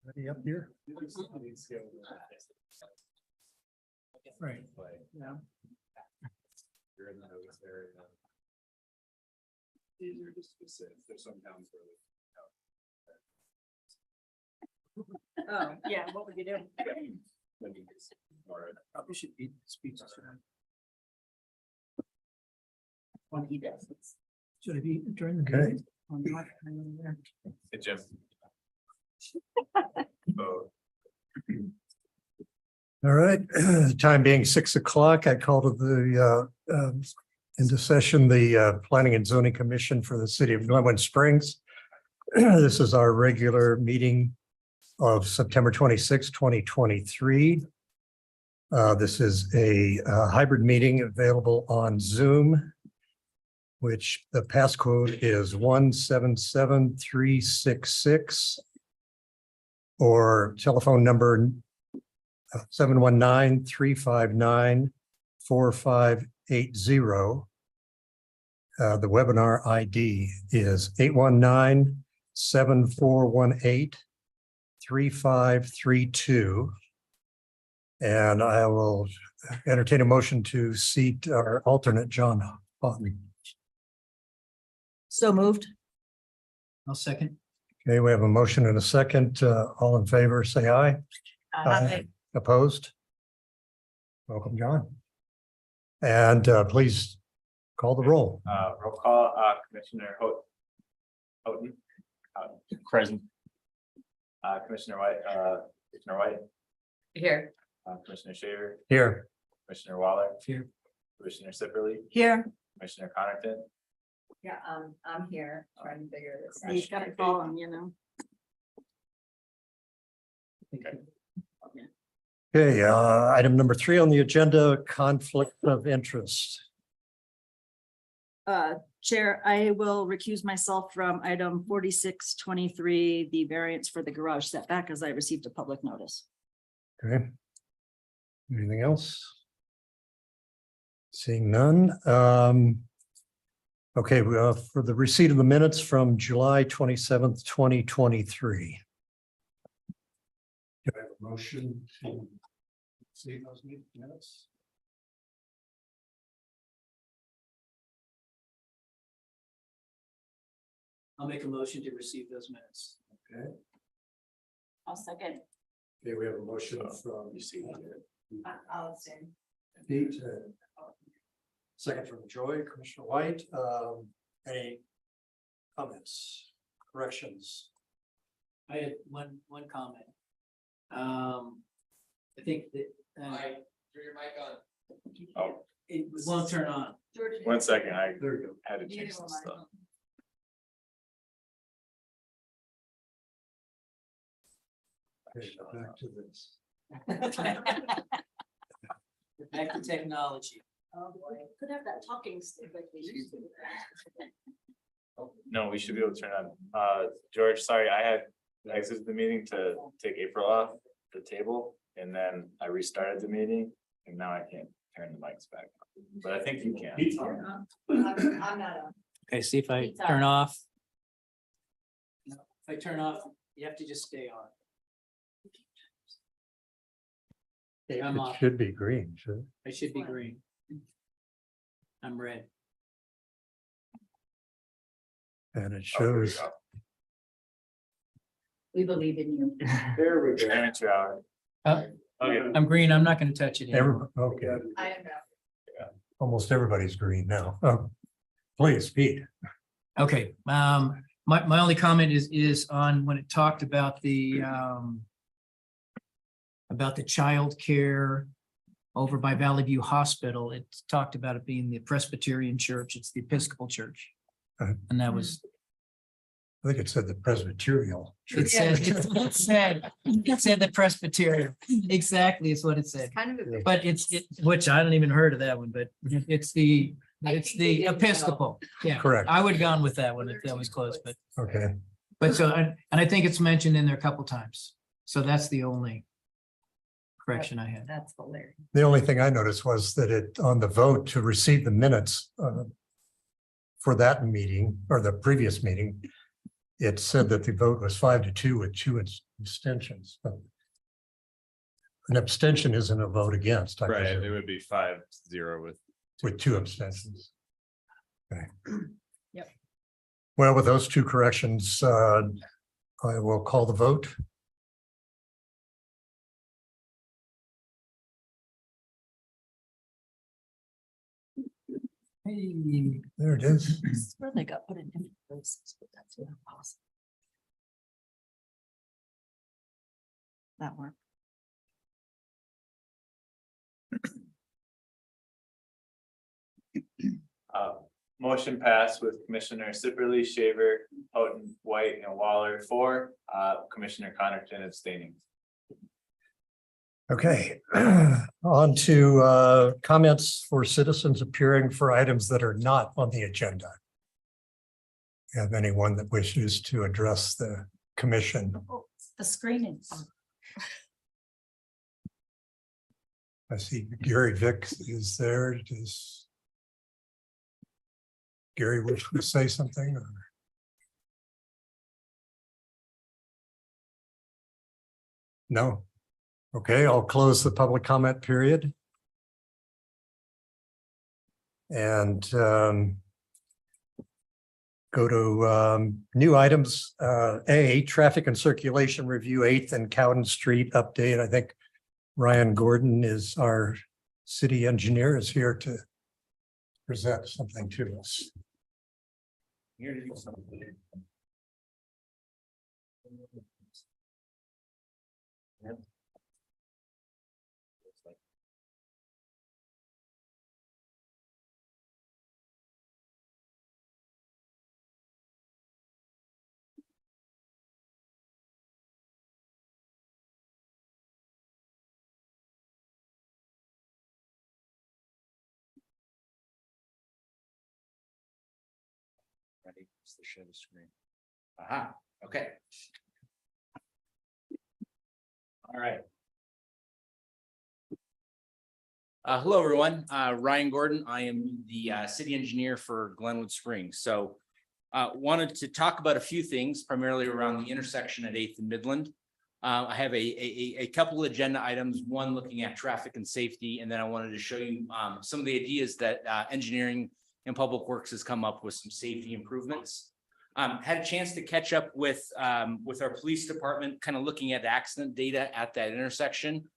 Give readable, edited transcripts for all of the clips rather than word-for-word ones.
Ready up here? Right. Yeah. These are just specific. There's some towns where Oh, yeah, what would you do? Probably should be speeches. When he does. Should it be during the Okay. day? On the left hand there? Hey, Jim. Oh, All right, time being 6 o'clock, I call to the into session, the Planning and Zoning Commission for the city of Glenwood Springs. This is our regular meeting of September 26, 2023. This is a hybrid meeting available on Zoom, which the passcode is 177366, or telephone number 719-359-4580. The webinar ID is 819-7418-3532. And I will entertain a motion to seat our alternate, John Houghton. So moved. I'll second. Okay, we have a motion and a second. All in favor, say aye. Aye. Opposed? Welcome, John. And please call the roll. roll call, Commissioner Houghton. Present. Commissioner White, Here. Commissioner Shaver, Here. Commissioner Waller, Here. Commissioner Sipperly, Here. Commissioner Connerton. Yeah, I'm here trying to figure this out. He's He's gotta call him, you know. Okay, item number 3 on the agenda, conflict of interest. Chair, I will recuse myself from item 4623, the variance for the garage setback, as I received a public notice. Okay. Anything else? Seeing none. Okay, for the receipt of the minutes from July 27th, 2023. Do I have a motion to see those minutes? I'll make a motion to receive those minutes. Okay, I'll second. okay, we have a motion from I'll say. Pete, second from Joy, Commissioner White. Any comments, corrections? I had one comment. I think that. Turn your mic on. Oh, It won't turn on. one second, I There we go. had to change some stuff. Okay, back to this. Back to technology. Oh, boy. Could have that talking stick like they used to. No, we should be able to turn on. George, sorry, I had exited the meeting to take April off the table, and then I restarted the meeting, and now I can't turn the mics back. But I think you can. I'm not on. Okay, see if I It's on. turn off. No, if I turn off, you have to just stay on. I'm It off. should be green, should I should be green. I'm red. and it Oh, there we shows. go. We believe in you. There we go. Amateur hour. Okay. I'm green. I'm not gonna touch it. anymore. Okay, I am not. almost everybody's green now. Oh, please, Pete. Okay, my only comment is on when it talked about the childcare over by Valley View Hospital. It talked about it being the Presbyterian Church. It's the Episcopal Church. Uh-huh. And that was, I think it said the Presbyterial. it said the Presbyterian. Exactly, it's what it said. Kind of a. But which I don't even heard of that one, but it's the Episcopal. Yeah. Correct. I would have gone with that one if that was close, but Okay, so, and I think it's mentioned in there a couple times. So that's the only correction I had. That's hilarious. the only thing I noticed was that it, on the vote to receive the minutes for that meeting or the previous meeting, it said that the vote was 5-2 with 2 abstentions. But an abstention isn't a vote against, I Right, it presume, would be 5-0 with 2 abstentions. Okay. Yep. Well, with those 2 corrections, I will call the vote. Hey, there it is. Where they got put in different places, but that's not possible. That worked. Motion passed with Commissioner Sipperly, Shaver, Houghton, White, and Waller for, Commissioner Connerton abstaining. Okay, on to comments for citizens appearing for items that are not on the agenda. Have anyone that wishes to address the commission? The screenings. I see Gary Vick is there. Does Gary wish to say something? Or? No. Okay, I'll close the public comment period. And go to new items. A, traffic and circulation review, 8th and Cowden Street update. I think Ryan Gordon is our city engineer, is here to present something to us. Here to do something. Ready to share the screen. Aha, okay. All right. Hello, everyone. Ryan Gordon. I am the city engineer for Glenwood Springs. So wanted to talk about a few things, primarily around the intersection at 8th and Midland. I have a couple of agenda items, one looking at traffic and safety, and then I wanted to show you some of the ideas that engineering and Public Works has come up with some safety improvements. Had a chance to catch up with our police department, kind of looking at accident data at that intersection.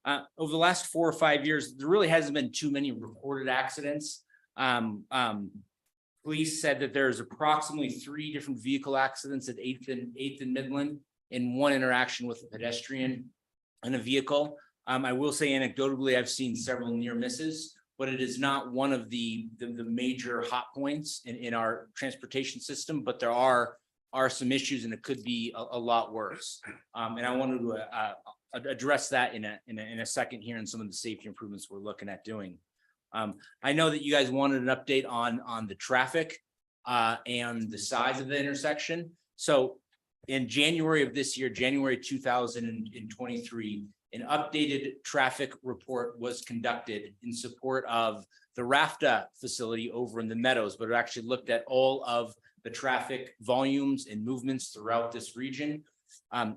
Over the last 4 or 5 years, there really hasn't been too many reported accidents. Police said that there's approximately 3 different vehicle accidents at 8th and Midland in one interaction with a pedestrian and a vehicle. I will say anecdotally, I've seen several near misses, but it is not one of the major hot points in our transportation system, but there are some issues and it could be a lot worse. And I wanted to address that in a second here and some of the safety improvements we're looking at doing. I know that you guys wanted an update on the traffic and the size of the intersection. So in January of this year, January 2023, an updated traffic report was conducted in support of the RAFTA facility over in the Meadows, but it actually looked at all of the traffic volumes and movements throughout this region.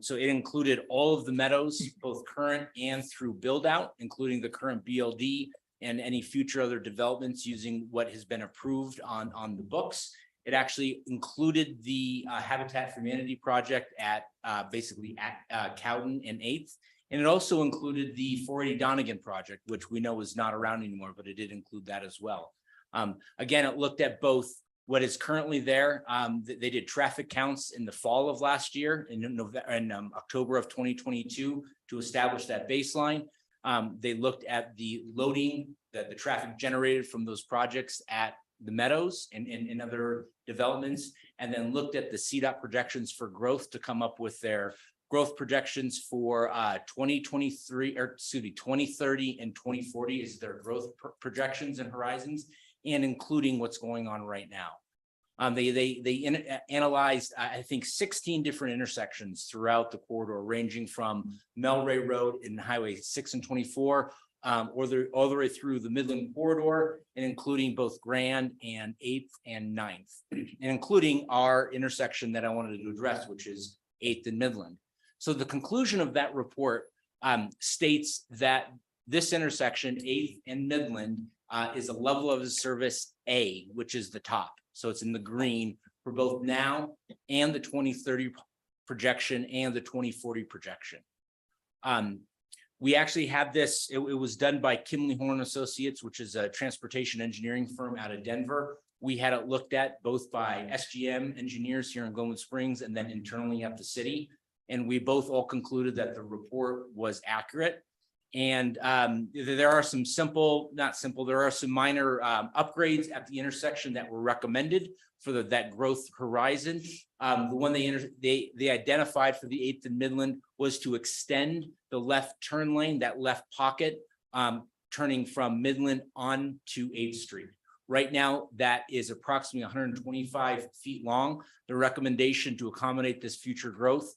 So it included all of the Meadows, both current and through build out, including the current BLD and any future other developments using what has been approved on the books. It actually included the Habitat for Humanity project at basically at Cowden and 8th. And it also included the 480 Donegan project, which we know is not around anymore, but it did include that as well. Again, it looked at both what is currently there. They did traffic counts in the fall of last year in October of 2022 to establish that baseline. They looked at the loading that the traffic generated from those projects at the Meadows and other developments, and then looked at the CDOT projections for growth to come up with their growth projections for 2023, or excuse me, 2030 and 2040 is their growth projections and horizons, and including what's going on right now. They analyzed, I think, 16 different intersections throughout the corridor, ranging from Melray Road and Highway 6 and 24 all the way through the Midland corridor and including both Grand and 8th and 9th, and including our intersection that I wanted to address, which is 8th and Midland. So the conclusion of that report states that this intersection, 8th and Midland, is a level of service A, which is the top. So it's in the green for both now and the 2030 projection and the 2040 projection. We actually have this, it was done by Kimley Horn Associates, which is a transportation engineering firm out of Denver. We had it looked at both by SGM engineers here in Glenwood Springs and then internally at the city. And we both all concluded that the report was accurate. And there are some there are some minor upgrades at the intersection that were recommended for that growth horizon. The one they identified for the 8th and Midland was to extend the left turn lane, that left pocket, turning from Midland on to 8th Street. Right now, that is approximately 125 feet long. The recommendation to accommodate this future growth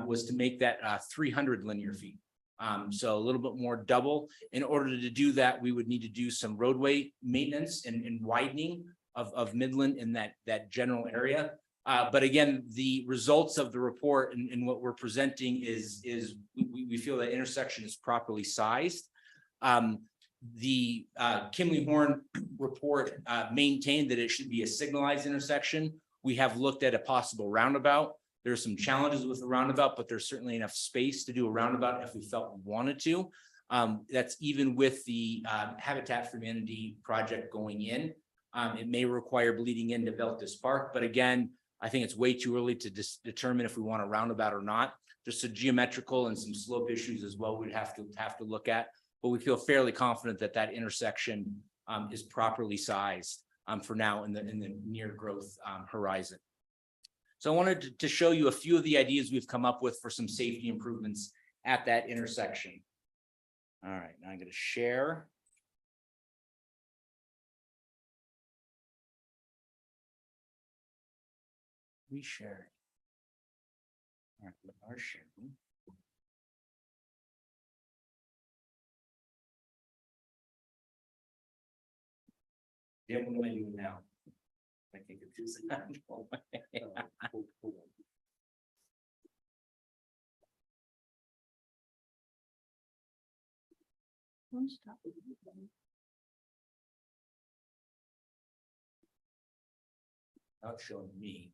was to make that 300 linear feet. So a little bit more double. In order to do that, we would need to do some roadway maintenance and widening of Midland in that general area. But again, the results of the report and what we're presenting is we feel that intersection is properly sized. The Kimley Horn report maintained that it should be a signalized intersection. We have looked at a possible roundabout. There's some challenges with the roundabout, but there's certainly enough space to do a roundabout if we felt we wanted to. That's even with the Habitat for Humanity project going in. It may require bleeding into Veltus Park, but again, I think it's way too early to determine if we want a roundabout or not. There's some geometrical and some slope issues as well we'd have to look at, but we feel fairly confident that that intersection is properly sized for now in the near growth horizon. So I wanted to show you a few of the ideas we've come up with for some safety improvements at that intersection. All right, now I'm going to share. We share. All right, we are sharing. Yeah, what am I doing now? I think it's not showing me.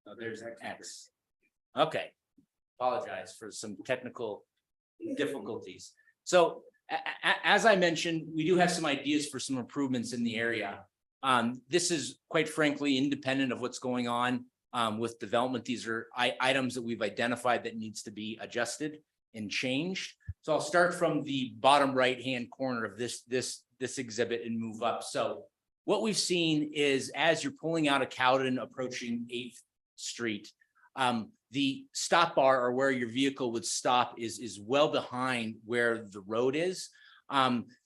Oh, there's X. Okay. Apologize for some technical difficulties. So as I mentioned, we do have some ideas for some improvements in the area. This is quite frankly independent of what's going on with development. These are items that we've identified that needs to be adjusted and changed. So I'll start from the bottom right-hand corner of this exhibit and move up. So what we've seen is as you're pulling out of Cowden approaching 8th Street, the stop bar or where your vehicle would stop is well behind where the road is.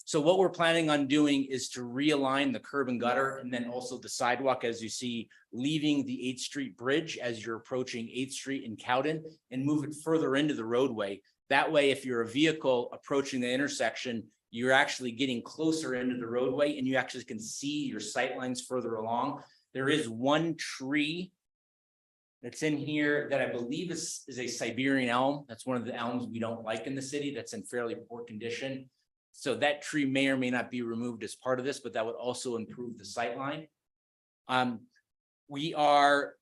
So what we're planning on doing is to realign the curb and gutter and then also the sidewalk, as you see, leaving the 8th Street bridge as you're approaching 8th Street in Cowden and move it further into the roadway. That way, if you're a vehicle approaching the intersection, you're actually getting closer into the roadway and you actually can see your sight lines further along. There is one tree that's in here that I believe is a Siberian elm. That's one of the elms we don't like in the city. That's in fairly poor condition. So that tree may or may not be removed as part of this, but that would also improve the sight line. We are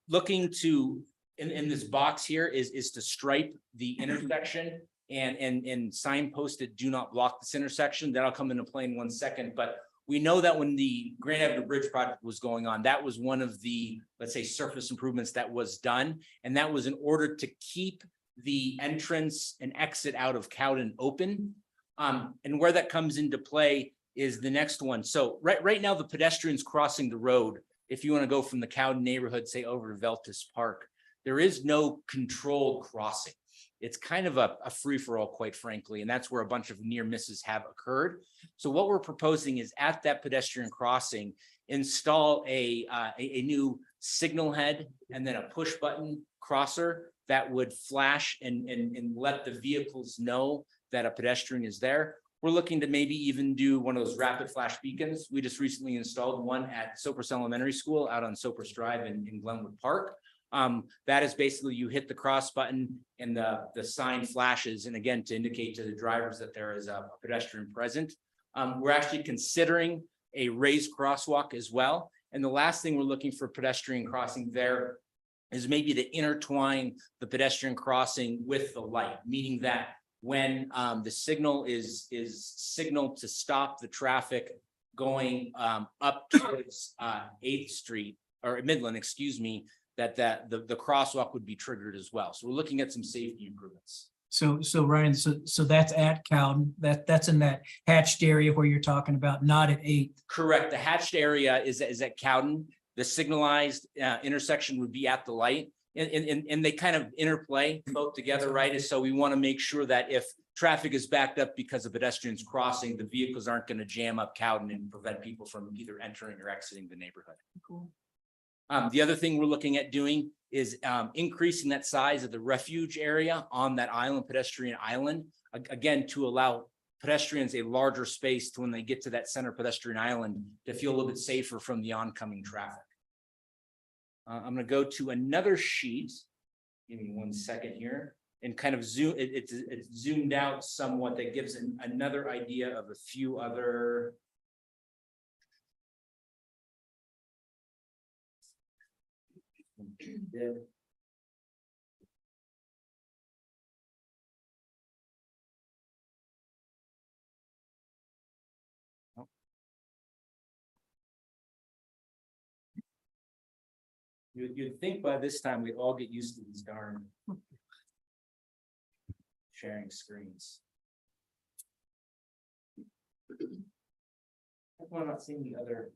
looking to, in this box here, is to stripe the intersection and signpost it, do not block this intersection. That'll come into play in 1 second. But we know that when the Grand Avenue Bridge project was going on, that was one of the, let's say, surface improvements that was done. And that was in order to keep the entrance and exit out of Cowden open. And where that comes into play is the next one. So right now, the pedestrians crossing the road, if you want to go from the Cowden neighborhood, say over to Veltus Park, there is no controlled crossing. It's kind of a free-for-all, quite frankly, and that's where a bunch of near misses have occurred. So what we're proposing is at that pedestrian crossing, install a new signal head and then a push button crosser that would flash and let the vehicles know that a pedestrian is there. We're looking to maybe even do one of those rapid flash beacons. We just recently installed one at Sopris Elementary School out on Sopris Drive in Glenwood Park. That is basically you hit the cross button and the sign flashes, and again, to indicate to the drivers that there is a pedestrian present. We're actually considering a raised crosswalk as well. And the last thing we're looking for pedestrian crossing there is maybe to intertwine the pedestrian crossing with the light, meaning that when the signal is signaled to stop the traffic going up towards 8th Street or Midland, excuse me, that the crosswalk would be triggered as well. So we're looking at some safety improvements. So Ryan, so that's at Cowden, that's in that hatched area where you're talking about, not at 8th. Correct. The hatched area is at Cowden. The signalized intersection would be at the light. And they kind of interplay both together, right? So we want to make sure that if traffic is backed up because of pedestrians crossing, the vehicles aren't going to jam up Cowden and prevent people from either entering or exiting the neighborhood. Cool. The other thing we're looking at doing is increasing that size of the refuge area on that island, pedestrian island, again, to allow pedestrians a larger space to when they get to that center pedestrian island to feel a little bit safer from the oncoming traffic. I'm going to go to another sheet. Give me 1 second here and kind of zoom. It's zoomed out somewhat. That gives another idea of a few other. You'd think by this time we'd all get used to these darn sharing screens. I'm not seeing the other.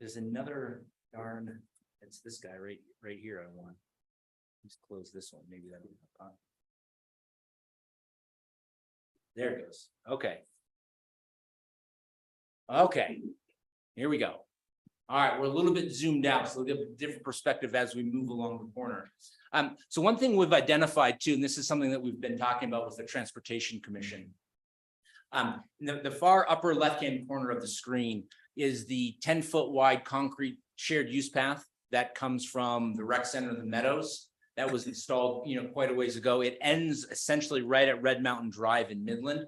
There's another darn, it's this guy right here. I want. Let's close this one. Maybe that'll be fine. There it goes. Okay. Okay. Here we go. All right, we're a little bit zoomed out, so we'll get a different perspective as we move along the corner. So one thing we've identified too, and this is something that we've been talking about with the Transportation Commission. The far upper left-hand corner of the screen is the 10-foot wide concrete shared use path that comes from the rec center in the Meadows. That was installed, quite a ways ago. It ends essentially right at Red Mountain Drive in Midland.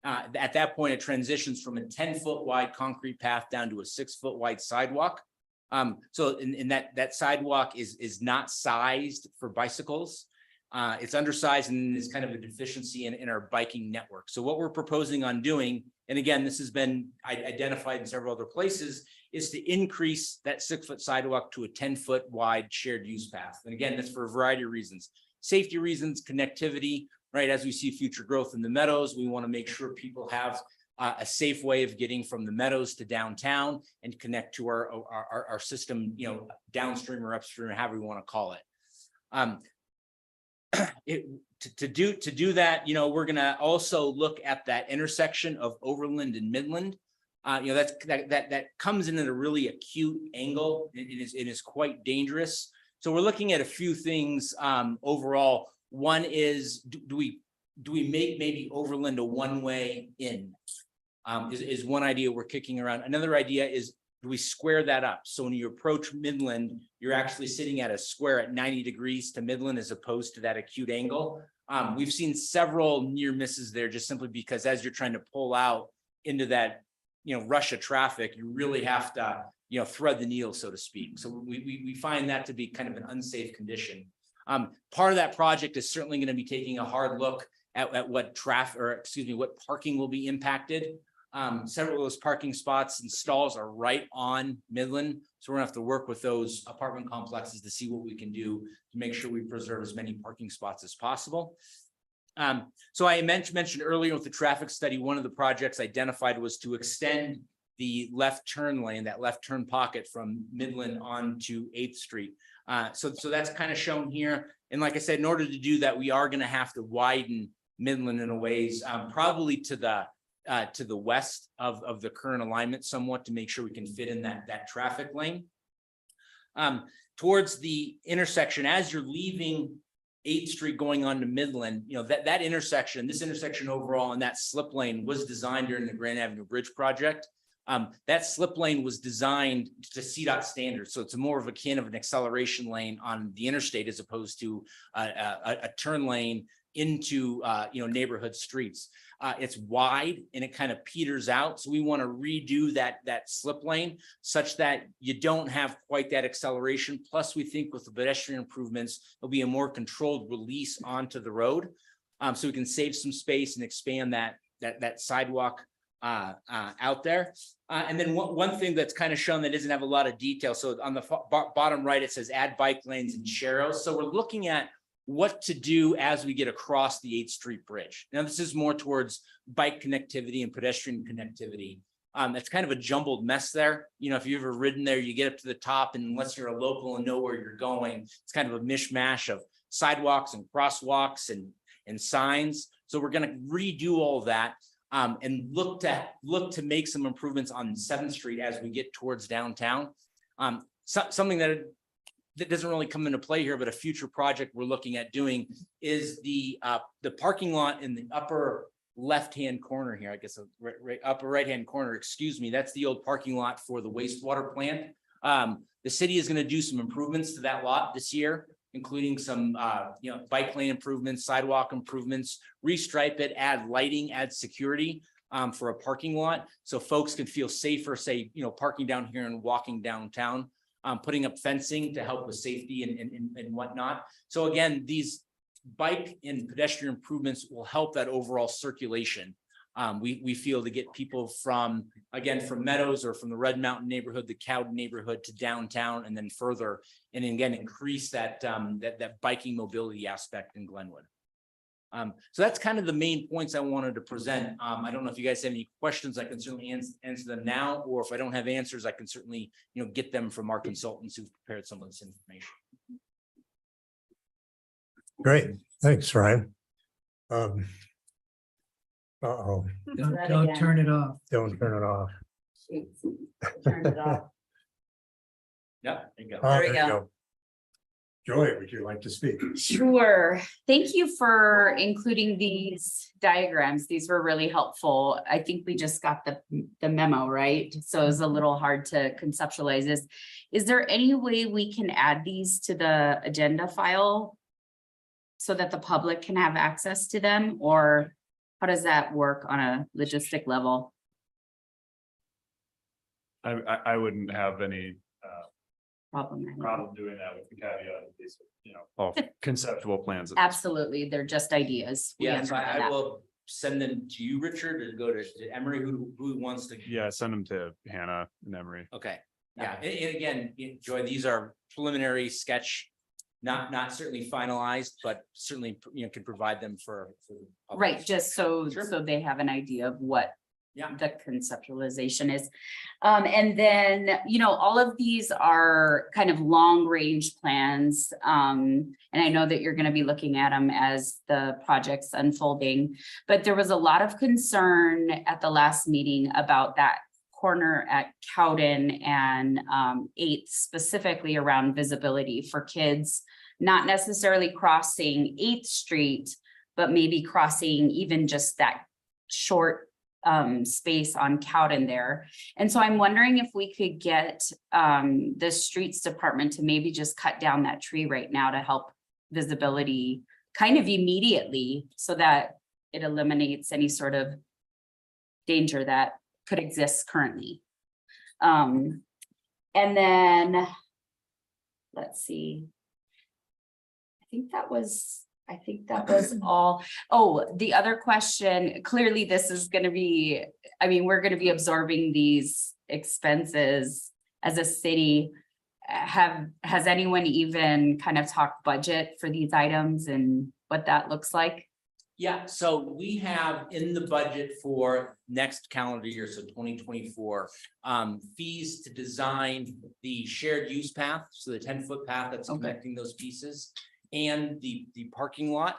At that point, it transitions from a 10-foot wide concrete path down to a 6-foot wide sidewalk. So in that sidewalk is not sized for bicycles. It's undersized and is kind of a deficiency in our biking network. So what we're proposing on doing, and again, this has been identified in several other places, is to increase that 6-foot sidewalk to a 10-foot wide shared use path. And again, that's for a variety of reasons, safety reasons, connectivity, right? As we see future growth in the Meadows, we want to make sure people have a safe way of getting from the Meadows to downtown and connect to our system, downstream or upstream, or however we want to call it. To do that, we're going to also look at that intersection of Overland and Midland. That comes in at a really acute angle. It is quite dangerous. So we're looking at a few things overall. One is, do we make maybe Overland a one-way in? Is one idea we're kicking around. Another idea is, do we square that up? So when you approach Midland, you're actually sitting at a square at 90 degrees to Midland as opposed to that acute angle. We've seen several near misses there just simply because as you're trying to pull out into that, rush of traffic, you really have to, thread the needle, so to speak. So we find that to be kind of an unsafe condition. Part of that project is certainly going to be taking a hard look at what what parking will be impacted. Several of those parking spots and stalls are right on Midland. So we're gonna have to work with those apartment complexes to see what we can do to make sure we preserve as many parking spots as possible. So I mentioned earlier with the traffic study, one of the projects identified was to extend the left turn lane, that left turn pocket from Midland on to 8th Street. So that's kind of shown here. And like I said, in order to do that, we are going to have to widen Midland in a ways, probably to the to the west of the current alignment somewhat to make sure we can fit in that traffic lane. Towards the intersection, as you're leaving 8th Street going on to Midland, you know, that intersection, this intersection overall and that slip lane was designed during the Grand Avenue Bridge project. That slip lane was designed to CDOT standards, so it's more of akin of an acceleration lane on the interstate as opposed to a turn lane into neighborhood streets. It's wide and it kind of peters out, so we want to redo that slip lane such that you don't have quite that acceleration. Plus, we think with the pedestrian improvements, there'll be a more controlled release onto the road, so we can save some space and expand that sidewalk out there. And then one thing that's kind of shown that doesn't have a lot of detail. So on the bottom right, it says add bike lanes and sharrows. So we're looking at what to do as we get across the 8th Street Bridge. Now, this is more towards bike connectivity and pedestrian connectivity. It's kind of a jumbled mess there. You know, if you've ever ridden there, you get up to the top, and unless you're a local and know where you're going, it's kind of a mishmash of sidewalks and crosswalks and signs. So we're going to redo all of that. And look to make some improvements on 7th Street as we get towards downtown. Something that doesn't really come into play here, but a future project we're looking at doing is the parking lot in the upper left-hand corner here. I guess right upper right-hand corner. Excuse me. That's the old parking lot for the wastewater plant. The city is going to do some improvements to that lot this year, including some bike lane improvements, sidewalk improvements, restripe it, add lighting, add security for a parking lot, so folks can feel safer, say, parking down here and walking downtown, putting up fencing to help with safety and whatnot. So again, these bike and pedestrian improvements will help that overall circulation. We feel to get people from Meadows or from the Red Mountain neighborhood, the Cowden neighborhood to downtown and then further, and again, increase that biking mobility aspect in Glenwood. So that's kind of the main points I wanted to present. I don't know if you guys have any questions. I can certainly answer them now, or if I don't have answers, I can certainly, get them from our consultants who've prepared some of this information. Great, thanks, Ryan. Uh-oh, Don't turn it off. don't turn it off. Turned it off. Yeah, there you go. Oh, There we you go. Joy, would you like to speak? Sure. Thank you for including these diagrams. These were really helpful. I think we just got the memo, right? So it was a little hard to conceptualize this. Is there any way we can add these to the agenda file so that the public can have access to them? Or how does that work on a logistic level? I wouldn't have any Problem. doing that with the caveat of these, all conceptual plans. Absolutely. They're just ideas. We Yeah, so understand I that. will send them to you, Richard, or go to Emery, who wants to. Yeah, send them to Hannah and Emery. Okay, yeah, and again, Joy, these are preliminary sketch, not certainly finalized, but certainly, can provide them for. Right, just so Sure. they have an idea of what Yeah. the conceptualization is. And then, all of these are kind of long range plans. And I know that you're going to be looking at them as the project's unfolding, but there was a lot of concern at the last meeting about that corner at Cowden and 8th, specifically around visibility for kids, not necessarily crossing 8th Street, but maybe crossing even just that short space on Cowden there. And so I'm wondering if we could get the streets department to maybe just cut down that tree right now to help visibility kind of immediately, so that it eliminates any sort of danger that could exist currently. And then let's see. I think that was all. Oh, the other question, clearly this is going to be, we're going to be absorbing these expenses as a city. Has anyone even kind of talked budget for these items and what that looks like? Yeah, so we have in the budget for next calendar year, so 2024, fees to design the shared use path, so the 10-foot path that's connecting those pieces, and the parking lot.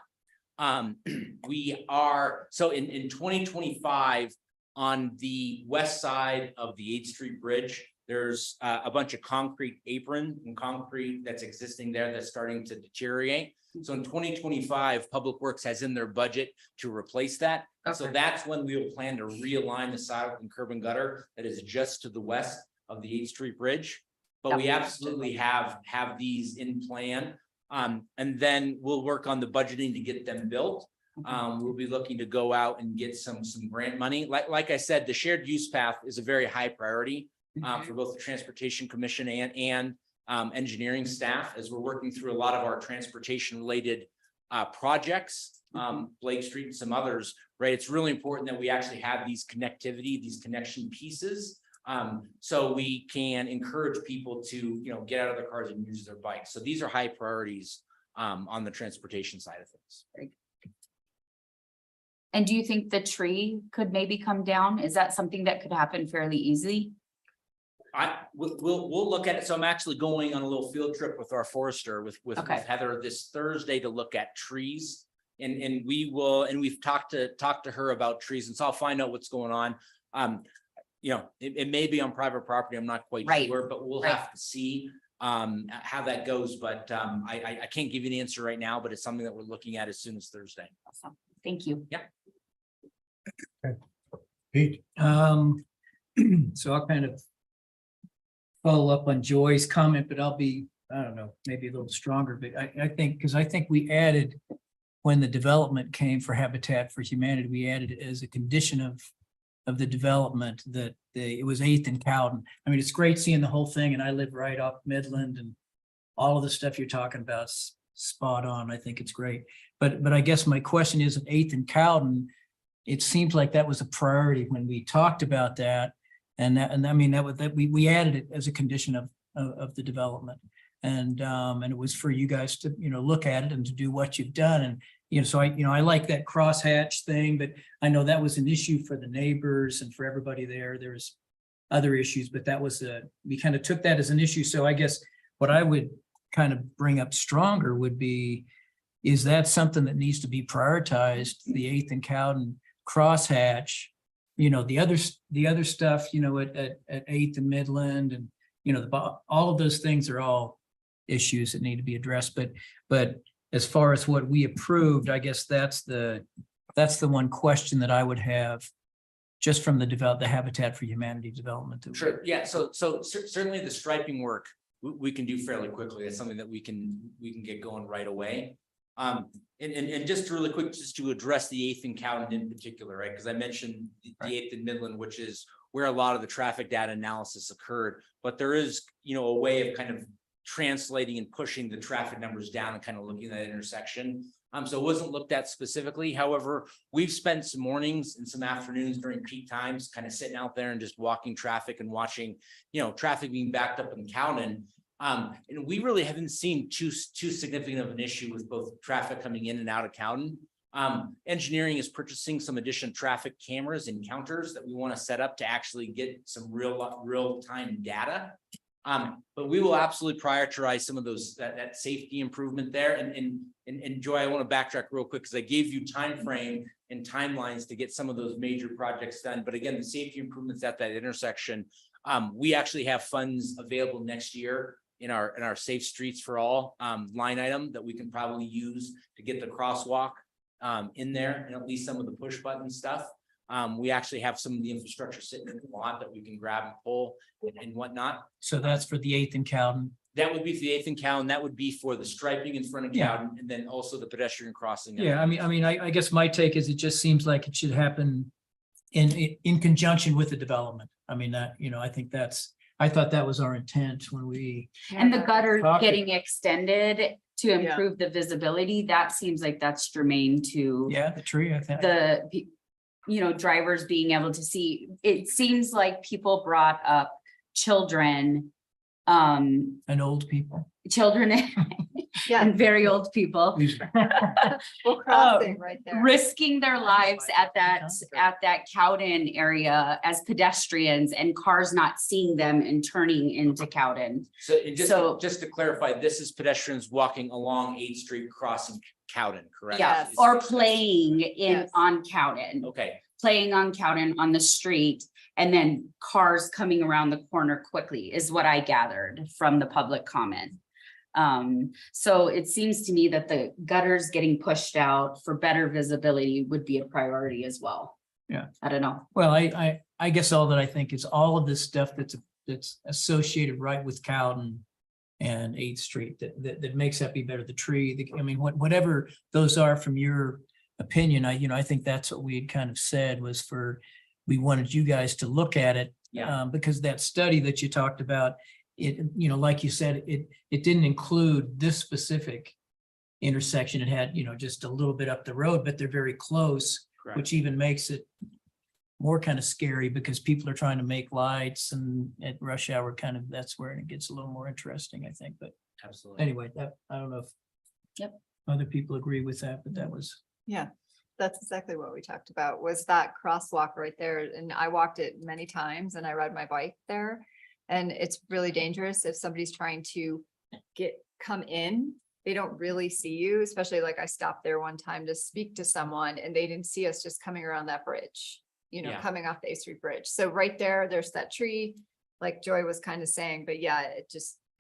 We are, so in 2025, on the west side of the 8th Street Bridge, there's a bunch of concrete apron and concrete that's existing there that's starting to deteriorate. So in 2025, Public Works has in their budget to replace that. So Okay. that's when we will plan to realign the sidewalk and curb and gutter that is just to the west of the 8th Street Bridge. But we absolutely have these in plan. And then we'll work on the budgeting to get them built. We'll be looking to go out and get some grant money. Like I said, the shared use path is a very high priority for both the Transportation Commission and engineering staff, as we're working through a lot of our transportation related projects, Blake Street and some others, right? It's really important that we actually have these connectivity, these connection pieces. So we can encourage people to, get out of their cars and use their bikes. So these are high priorities on the transportation side of things. And do you think the tree could maybe come down? Is that something that could happen fairly easily? We'll look at it. So I'm actually going on a little field trip with our forester with Okay. Heather this Thursday to look at trees. And we've talked to her about trees, and so I'll find out what's going on. It may be on private property. I'm not quite Right. sure, but we'll Right. have to see how that goes. But I can't give you an answer right now, but it's something that we're looking at as soon as Thursday. Awesome. Thank you. Pete? So I'll kind of follow up on Joy's comment, but I'll be, I don't know, maybe a little stronger, but I think, because I think we added, when the development came for Habitat for Humanity, we added it as a condition of the development that it was 8th and Cowden. I mean, it's great seeing the whole thing, and I live right off Midland, and all of the stuff you're talking about is spot on. I think it's great. But I guess my question is, at 8th and Cowden, it seems like that was a priority when we talked about that. And I mean, we added it as a condition of the development. And it was for you guys to, look at it and to do what you've done. And, so I like that crosshatch thing, but I know that was an issue for the neighbors and for everybody there. There's other issues, but we kind of took that as an issue. So I guess what I would kind of bring up stronger would be, is that something that needs to be prioritized, the 8th and Cowden crosshatch? The other stuff, at 8th and Midland, and, all of those things are all issues that need to be addressed. But as far as what we approved, I guess that's the one question that I would have just from the Habitat for Humanity development. Sure. Yeah. So certainly the striping work we can do fairly quickly. That's something that we can get going right away. And just really quick, just to address the 8th and Cowden in particular, right? Because I mentioned the 8th and Midland, which is where a lot of the traffic data analysis occurred. But there is, a way of kind of translating and pushing the traffic numbers down and kind of looking at that intersection. So it wasn't looked at specifically. However, we've spent some mornings and some afternoons during peak times, kind of sitting out there and just walking traffic and watching, traffic being backed up in Cowden. And we really haven't seen too significant of an issue with both traffic coming in and out of Cowden. Engineering is purchasing some additional traffic cameras and counters that we want to set up to actually get some real time data. But we will absolutely prioritize some of those that safety improvement there. And Joy, I want to backtrack real quick because I gave you time frame and timelines to get some of those major projects done. But again, the safety improvements at that intersection, we actually have funds available next year in our Safe Streets for All line item that we can probably use to get the crosswalk in there, and at least some of the push button stuff. We actually have some of the infrastructure sitting in the lot that we can grab and pull and whatnot. So that's for the 8th and Cowden. That would be for the 8th and Cowden. That would be for the striping in front of Yeah. Cowden, and then also the pedestrian crossing. Yeah, I guess my take is it just seems like it should happen in conjunction with the development. I mean, that, I thought that was our intent when we. And the gutter Talk- getting extended to Yeah. improve the visibility, that seems like that's germane to Yeah, the tree, I think. drivers being able to see. It seems like people brought up children, And old people. and very old people Crossing right there. risking their lives at that Cowden area as pedestrians and cars not seeing them and turning into Cowden. So, and So- just to clarify, this is pedestrians walking along 8th Street crossing Cowden, correct? Yeah, or playing Yes. on Cowden. Okay, playing on Cowden on the street and then cars coming around the corner quickly is what I gathered from the public comment. So it seems to me that the gutters getting pushed out for better visibility would be a priority as well. Yeah. I don't know. Well, I guess all that I think is all of this stuff that's associated right with Cowden and 8th Street that makes that be better. The tree, I mean, whatever those are from your opinion, I think that's what we had kind of said was we wanted you guys to look at it. Yeah. Because that study that you talked about, it, like you said, it didn't include this specific intersection. It had, just a little bit up the road, but they're very close, Correct. which even makes it more kind of scary because people are trying to make lights and at rush hour that's where it gets a little more interesting, I think. But Absolutely. anyway, I don't know if Yep. other people agree with that, but that was, Yeah, that's exactly what we talked about, was that crosswalk right there. And I walked it many times and I ride my bike there. And it's really dangerous if somebody's trying to come in, they don't really see you, especially like I stopped there one time to speak to someone and they didn't see us just coming around that bridge, Yeah. coming off the 8th Street Bridge. So right there's that tree, like Joy was kind of saying, but yeah,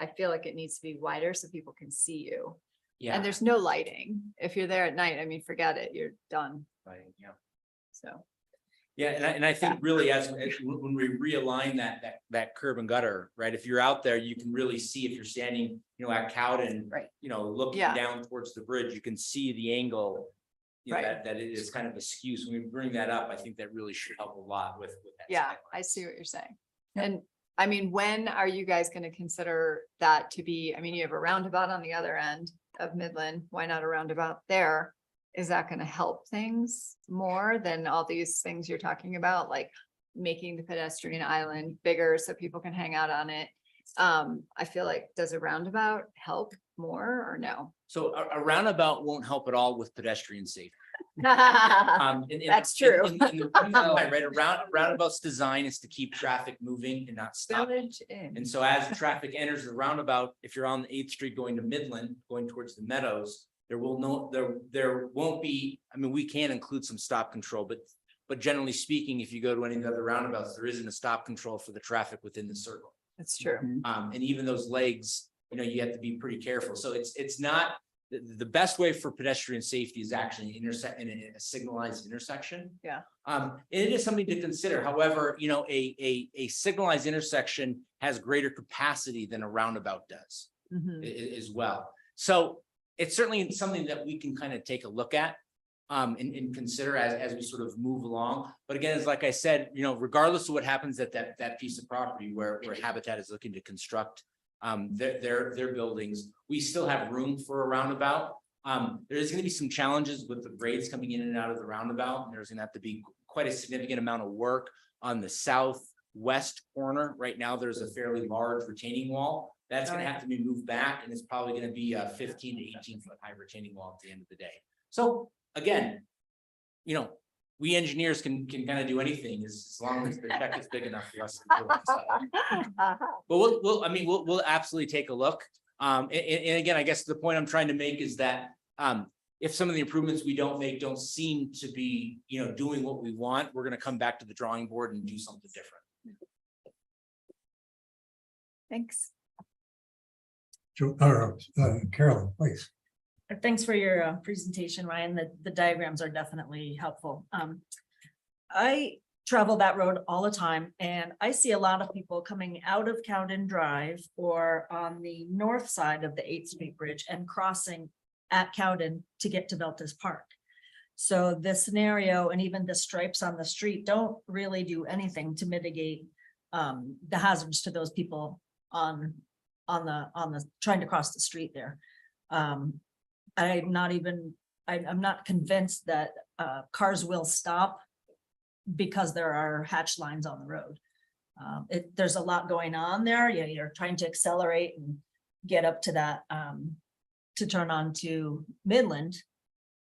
I feel like it needs to be wider so people can see you. Yeah. And there's no lighting. If you're there at night, I mean, forget it, you're done. Right, yeah. So, Yeah, and I think really as when we realign that curb and gutter, right? If you're out there, you can really see if you're standing, at Cowden. Right. Looking Yeah. down towards the bridge, you can see the angle. Right. That it is kind of askew. So when we bring that up, I think that really should help a lot with that. yeah, sight I line. see what you're saying. And I mean, when are you guys gonna consider that to be, I mean, you have a roundabout on the other end of Midland, why not a roundabout there? Is that gonna help things more than all these things you're talking about, like making the pedestrian island bigger so people can hang out on it? I feel like, does a roundabout help more or no? So a roundabout won't help at all with pedestrian safety. That's true. Right, roundabout's design is to keep traffic moving and not stop. Village Inn. And so as the traffic enters the roundabout, if you're on 8th Street going to Midland, going towards the Meadows, there won't be, I mean, we can include some stop control, but generally speaking, if you go to any of the other roundabouts, there isn't a stop control for the traffic within the circle. It's true. And even those legs, you have to be pretty careful. So it's not, the best way for pedestrian safety is actually intersect in a signalized intersection. Yeah. And it is something to consider. However, a signalized intersection has greater capacity than a roundabout does as well. So it's certainly something that we can kind of take a look at and consider as we sort of move along. But again, as like I said, regardless of what happens at that piece of property where Habitat is looking to construct their buildings, we still have room for a roundabout. There's going to be some challenges with the grades coming in and out of the roundabout. And there's going to have to be quite a significant amount of work on the southwest corner. Right now, there's a fairly large retaining wall. That's going to have to be moved back, and it's probably going to be a 15 to 18 foot high retaining wall at the end of the day. So again, we engineers can kind of do anything as long as the check is big enough for us to do it. So. But we'll absolutely take a look. And again, I guess the point I'm trying to make is that if some of the improvements we don't seem to be, doing what we want, we're going to come back to the drawing board and do something different. Thanks. Carolyn, please. Thanks for your presentation, Ryan. The diagrams are definitely helpful. I travel that road all the time and I see a lot of people coming out of Cowden Drive or on the north side of the 8th Street Bridge and crossing at Cowden to get to Veltas Park. So this scenario and even the stripes on the street don't really do anything to mitigate the hazards to those people on the trying to cross the street there. I'm not convinced that cars will stop because there are hatch lines on the road. There's a lot going on there. You're trying to accelerate and get up to that to turn on to Midland.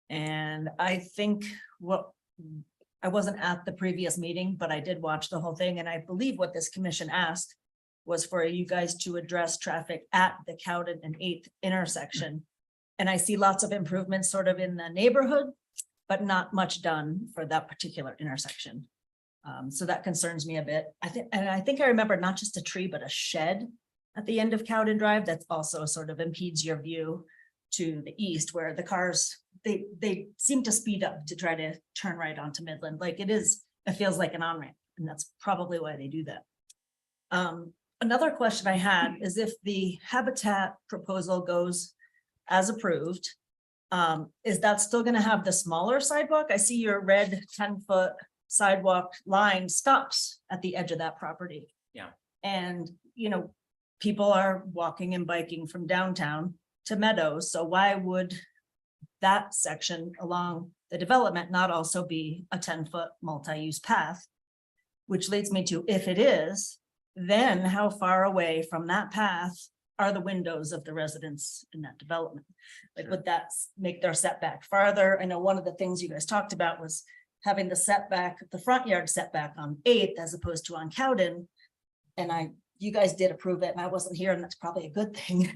And I think I wasn't at the previous meeting, but I did watch the whole thing. And I believe what this commission asked was for you guys to address traffic at the Cowden and 8th intersection. And I see lots of improvements sort of in the neighborhood, but not much done for that particular intersection. So that concerns me a bit. I think I remember not just a tree, but a shed at the end of Cowden Drive that's also sort of impedes your view to the east, where the cars, they seem to speed up to try to turn right onto Midland. Like it feels like an on-ramp, and that's probably why they do that. Another question I had is if the habitat proposal goes as approved, is that still gonna have the smaller sidewalk? I see your red 10-foot sidewalk line stops at the edge of that property. Yeah. And, people are walking and biking from downtown to Meadows, so why would that section along the development not also be a 10-foot multi-use path? Which leads me to, if it is, then how far away from that path are the windows of the residents in that development? Like, would that make their setback farther? I know one of the things you guys talked about was having the setback, the front yard setback on 8th as opposed to on Cowden. And you guys did approve it and I wasn't here, and that's probably a good thing.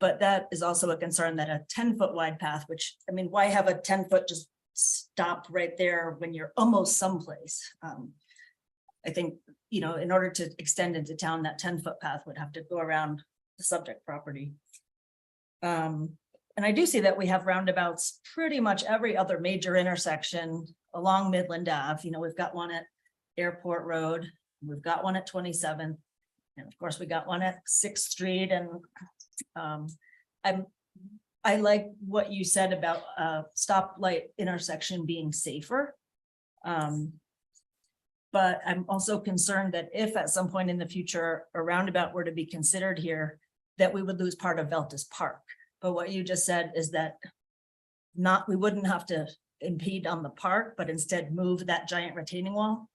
But that is also a concern, that a 10-foot wide path, which, I mean, why have a 10-foot just stop right there when you're almost someplace? I think, in order to extend into town, that 10-foot path would have to go around the subject property. And I do see that we have roundabouts pretty much every other major intersection along Midland Ave. We've got one at Airport Road, we've got one at 27th, and of course we got one at 6th Street. And I like what you said about stoplight intersection being safer. But I'm also concerned that if at some point in the future a roundabout were to be considered here, that we would lose part of Veltus Park. But what you just said is that we wouldn't have to impede on the park, but instead move that giant retaining wall.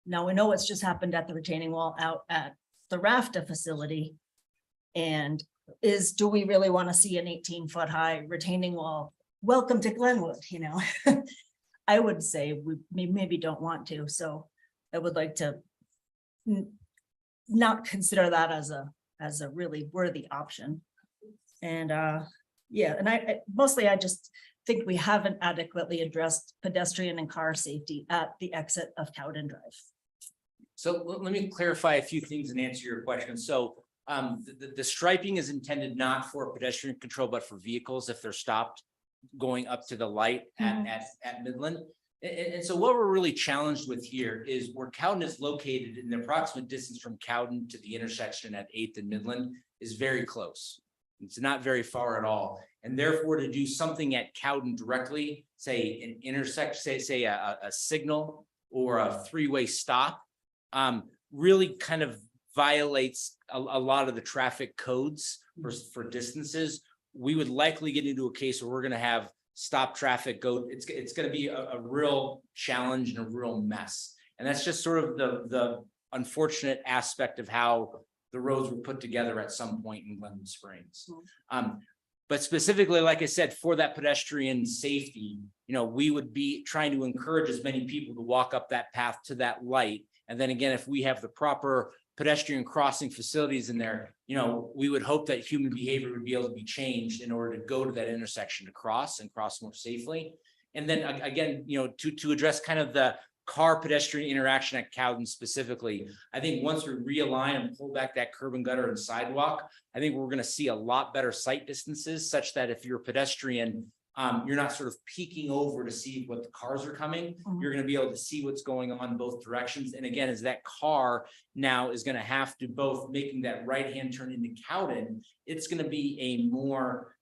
Now we know what's just happened at the retaining wall out at the RAFTA facility. And do we really want to see an 18-foot high retaining wall? Welcome to Glenwood, I would say we maybe don't want to. So I would like to not consider that as a really worthy option. And yeah, and I just think we haven't adequately addressed pedestrian and car safety at the exit of Cowden Drive. So let me clarify a few things and answer your question. So the striping is intended not for pedestrian control, but for vehicles if they're stopped going up to the light at Midland. And so what we're really challenged with here is where Cowden is located, in the approximate distance from Cowden to the intersection at 8th and Midland is very close. It's not very far at all. And therefore, to do something at Cowden directly, say an intersection, say a signal or a three-way stop, really kind of violates a lot of the traffic codes for distances. We would likely get into a case where we're going to have stop traffic go. It's going to be a real challenge and a real mess. And that's just sort of the unfortunate aspect of how the roads were put together at some point in Glenwood Springs. But specifically, like I said, for that pedestrian safety, we would be trying to encourage as many people to walk up that path to that light. And then again, if we have the proper pedestrian crossing facilities in there, we would hope that human behavior would be able to be changed in order to go to that intersection to cross and cross more safely. And then again, to address kind of the car pedestrian interaction at Cowden specifically, I think once we realign and pull back that curb and gutter and sidewalk, I think we're going to see a lot better sight distances, such that if you're a pedestrian, you're not sort of peeking over to see what the cars are coming. You're going to be able to see what's going on in both directions. And again, as that car now is going to have to both making that right-hand turn into Cowden, it's going to be a more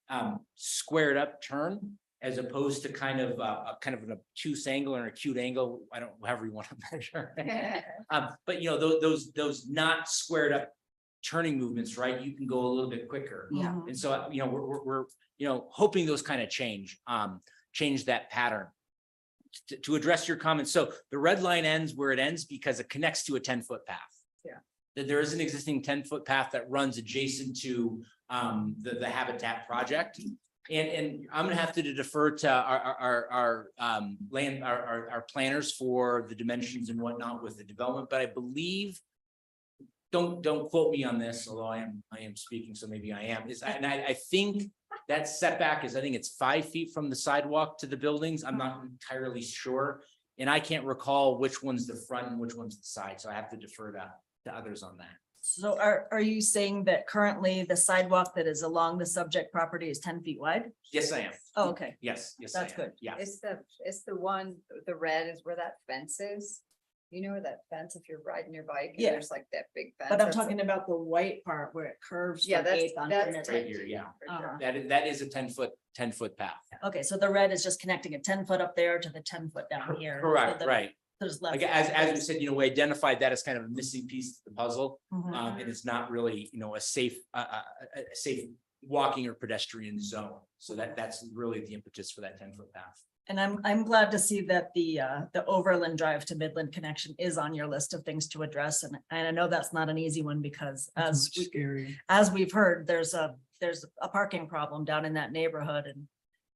squared up turn, as opposed to kind of an obtuse angle or an acute angle. I don't, however you want to measure. But those not squared up turning movements, right? You can go a little bit quicker. Yeah. And so, we're hoping those kind of change that pattern. To address your comments, so the red line ends where it ends because it connects to a 10-foot path. Yeah. That there is an existing 10-foot path that runs adjacent to the Habitat project. And I'm gonna have to defer to our planners for the dimensions and whatnot with the development, but I believe, don't quote me on this, although I am speaking, so maybe I am, I think That setback is, I think it's 5 feet from the sidewalk to the buildings. I'm not entirely sure. And I can't recall which one's the front and which one's the side, so I have to defer to others on that. So are you saying that currently the sidewalk that is along the subject property is 10 feet wide? Yes, I am. Oh, okay. Yes, I That's am. good. Yeah. It's the one, the red is where that fence is. You know where that fence, if you're riding your bike, and Yeah. there's like that big fence. But I'm that's- talking about the white part where it curves. Yeah, from that's, Eighth onto that's. Midland. Right here, yeah. for sure. Uh-huh. That is a 10-foot path. Okay, so the red is just connecting a 10 foot up there to the 10 foot down here. Correct, So the- right. There's left. Like, as we said, we identified that as kind of a missing piece to the puzzle. Mhm. And it's not really, a safe, a safe walking or pedestrian zone. So that's really the impetus for that 10-foot path. And I'm glad to see that the Overland Drive to Midland connection is on your list of things to address. And I know that's not an easy one because That's much scarier. as we've heard, there's a parking problem down in that neighborhood and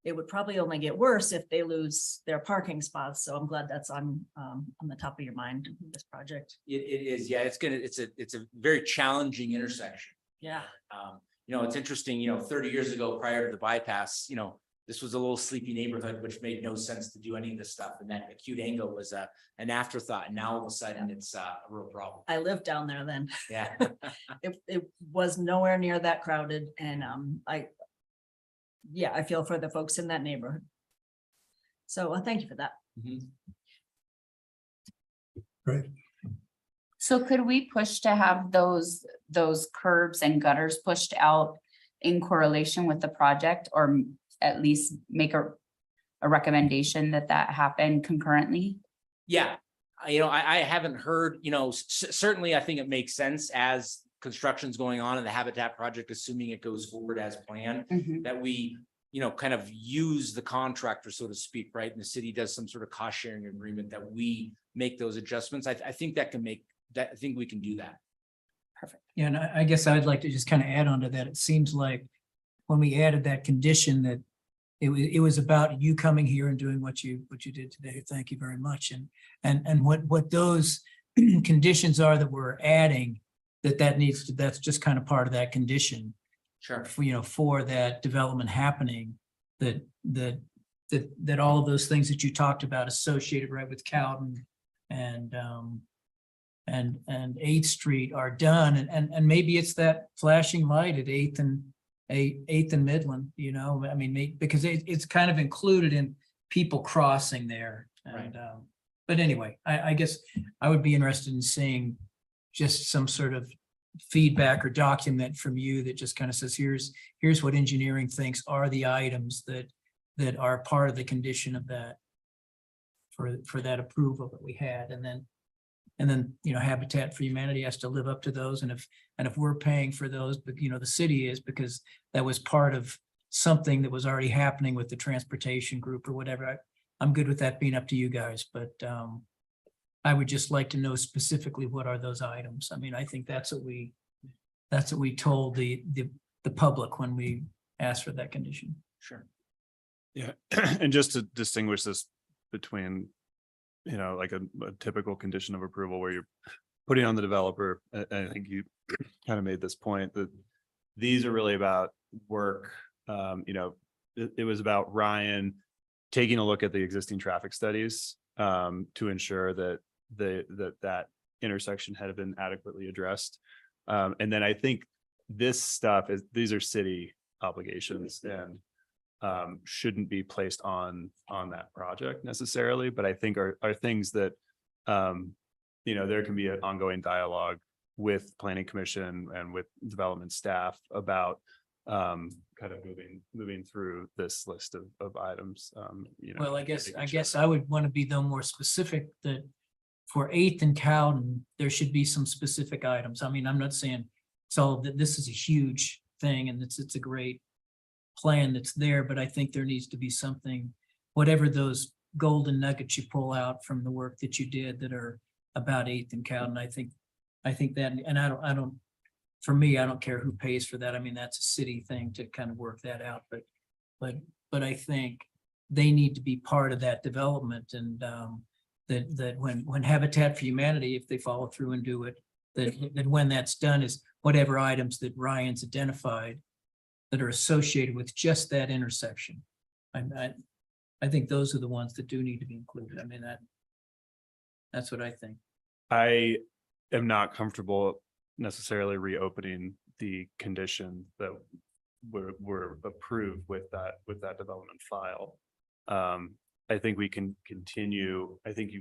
it would probably only get worse if they lose their parking spots. So I'm glad that's on the top of your mind, this project. It is, yeah, it's a very challenging intersection. Yeah. It's interesting, 30 years ago, prior to the bypass, this was a little sleepy neighborhood, which made no sense to do any of this stuff. And that acute angle was an afterthought. And now all of a sudden it's a real problem. I lived down there then. Yeah. It was nowhere near that crowded and I feel for the folks in that neighborhood. So thank you for that. Mhm. Right. So could we push to have those curbs and gutters pushed out in correlation with the project, or at least make a recommendation that happen concurrently? Yeah, I haven't heard, certainly I think it makes sense as construction's going on in the Habitat project, assuming it goes forward as planned, that we, kind of use the contractor, so to speak, right? And the city does some sort of cost sharing agreement that we make those adjustments. I think that can make that, I think we can do that. Yeah, and I guess I'd like to just kind of add on to that. It seems like when we added that condition that it was about you coming here and doing what you did today. Thank you very much. And what those conditions are that we're adding, that's just kind of part of that condition. Sure. For that development happening, that all of those things that you talked about associated right with Cowden and 8th Street are done, and maybe it's that flashing light at 8th and Midland, I mean, because it's kind of included in people crossing there. And, but anyway, I guess I would be interested in seeing just some sort of feedback or document from you that just kind of says, here's what engineering thinks are the items that are part of the condition of that for that approval that we had. And then, Habitat for Humanity has to live up to those. And if we're paying for those, but the city is, because that was part of something that was already happening with the transportation group or whatever. I'm good with that being up to you guys, but I would just like to know specifically what are those items. I mean, I think that's what we told the public when we asked for that condition. Sure. Yeah, and just to distinguish this between, like a typical condition of approval where you're putting on the developer, and I think you kind of made this point that these are really about work. It was about Ryan taking a look at the existing traffic studies to ensure that that intersection had been adequately addressed. And then I think this stuff these are city obligations and shouldn't be placed on that project necessarily, but I think are things that there can be an ongoing dialogue with planning commission and with development staff about kind of moving through this list of items. Well, I guess I would want to be more specific that for 8th and Cowden, there should be some specific items. I mean, I'm not saying that this is a huge thing and it's a great plan that's there, but I think there needs to be something, whatever those golden nuggets you pull out from the work that you did that are about 8th and Cowden. I think that, and I don't, for me, I don't care who pays for that. I mean, that's a city thing to kind of work that out, but I think they need to be part of that development and that when Habitat for Humanity, if they follow through and do it, that when that's done is whatever items that Ryan's identified, that are associated with just that intersection. I think those are the ones that do need to be included. I mean, that's what I think. I am not comfortable necessarily reopening the condition that were approved with that development file. I think we can continue, I think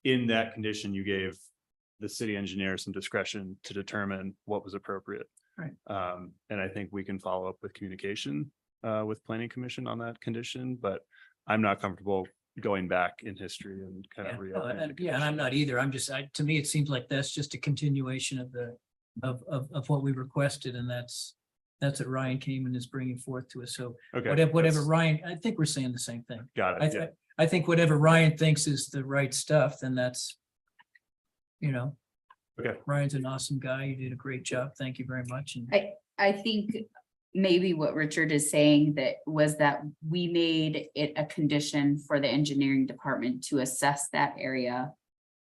in that condition, you gave the city engineer some discretion to determine what was appropriate. Right. And I think we can follow up with communication with planning commission on that condition, but I'm not comfortable going back in history and kind of reopening. the Yeah, and I'm condition. not either. I'm just, to me, it seems like that's just a continuation of what we requested, and that's what Ryan came and is bringing forth to us. So Okay. whatever that's- Ryan, I think we're saying the same thing. Got it, yeah. I think whatever Ryan thinks is the right stuff, then that's, Okay. Ryan's an awesome guy. You did a great job. Thank you very much. And I think maybe what Richard is saying that we made it a condition for the engineering department to assess that area,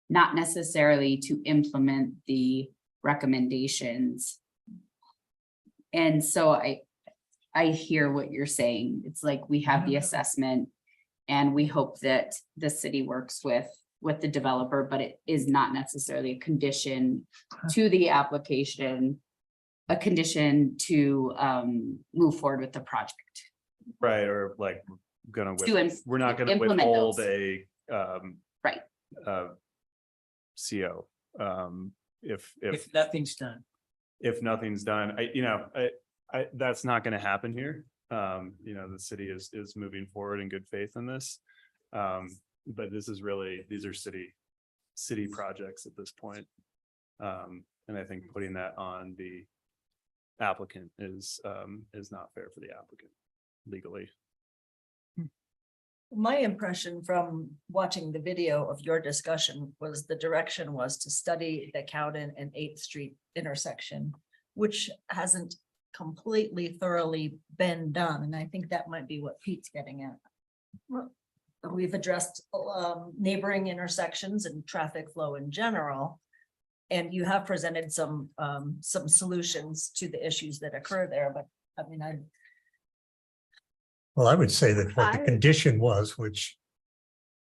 not necessarily to implement the recommendations. And so I hear what you're saying. It's like we have the assessment and we hope that the city works with the developer, but it is not necessarily a condition to the application, a condition to move forward with the project. Right, or like gonna, we're not gonna implement withhold those. a Right. CO. If if nothing's done, nothing's done, that's not gonna happen here. The city is moving forward in good faith in this. But this is really, these are city projects at this point. And I think putting that on the applicant is not fair for the applicant legally. My impression from watching the video of your discussion was the direction was to study the Cowden and 8th Street intersection, which hasn't completely thoroughly been done. And I think that might be what Pete's getting at. We've addressed neighboring intersections and traffic flow in general. And you have presented some solutions to the issues that occur there, but I mean, Well, I would say that what the I- condition was, which,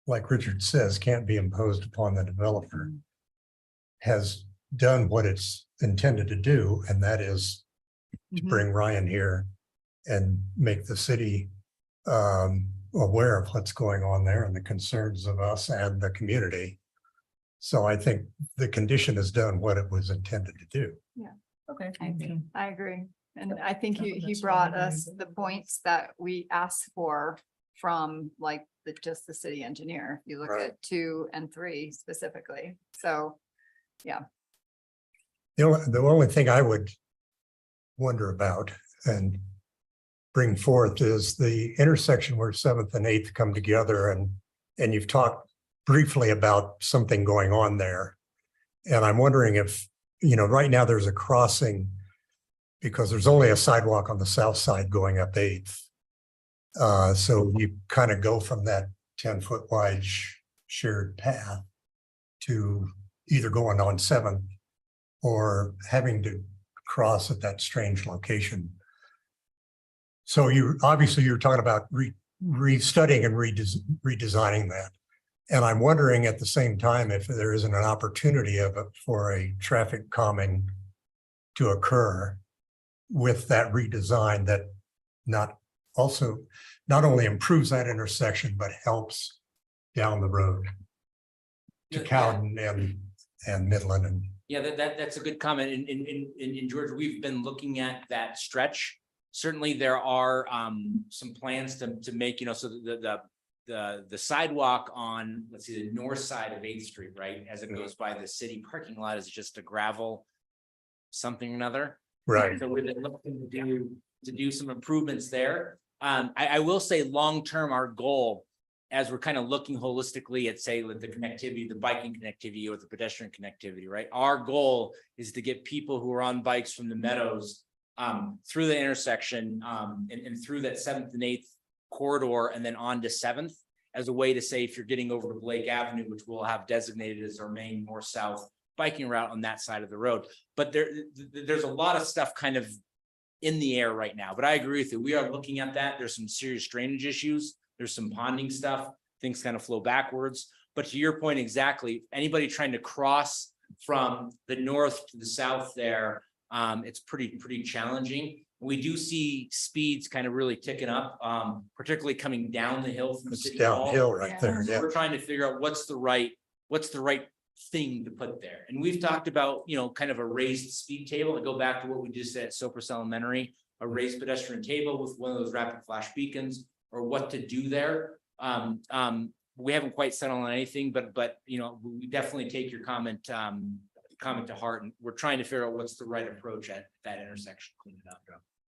like Richard says, can't be imposed upon the developer, has done what it's intended to do, and that is to bring Ryan here and make the city aware of what's going on there and the concerns of us and the community. So I think the condition has done what it was intended to do. okay. I agree. I agree. And I think he That's brought what I us the points that we asked for from like just the city engineer. If you look Right. at 2 and 3 specifically. So, The only thing I would wonder about and bring forth is the intersection where 7th and 8th come together, and you've talked briefly about something going on there. And I'm wondering if, right now there's a crossing because there's only a sidewalk on the south side going up 8th. So you kind of go from that 10-foot wide shared path to either going on 7th or having to cross at that strange location. So you're talking about restudying and redesigning that. And I'm wondering at the same time if there isn't an opportunity for a traffic calming to occur with that redesign that not only improves that intersection, but helps down the road to Cowden and Midland. And Yeah, that's a good comment. In George, we've been looking at that stretch. Certainly, there are some plans to make, so the sidewalk on, let's see, the north side of 8th Street, right? As it goes by the city parking lot is just a gravel something or another. right. So we've been looking to do some improvements there. I will say, long-term, our goal, as we're kind of looking holistically at, say, with the connectivity, the biking connectivity or the pedestrian connectivity, right? Our goal is to get people who are on bikes from the Meadows through the intersection and through that 7th and 8th corridor and then on to 7th as a way to say, if you're getting over to Blake Avenue, which we'll have designated as our main north-south biking route on that side of the road. But there's a lot of stuff kind of in the air right now, but I agree with you. We are looking at that. There's some serious drainage issues. There's some ponding stuff. Things kind of flow backwards. But to your point exactly, anybody trying to cross from the north to the south there, it's pretty challenging. We do see speeds kind of really ticking up, particularly coming down the hill from It's City Hall. downhill right Yeah. there. So Yeah. we're trying to figure out what's the right thing to put there. And we've talked about, kind of a raised speed table, to go back to what we just said at Sopris Elementary, a raised pedestrian table with one of those rapid flash beacons, or what to do there. We haven't quite settled on anything, but we definitely take your comment to heart, and we're trying to figure out what's the right approach at that intersection. Clean it up.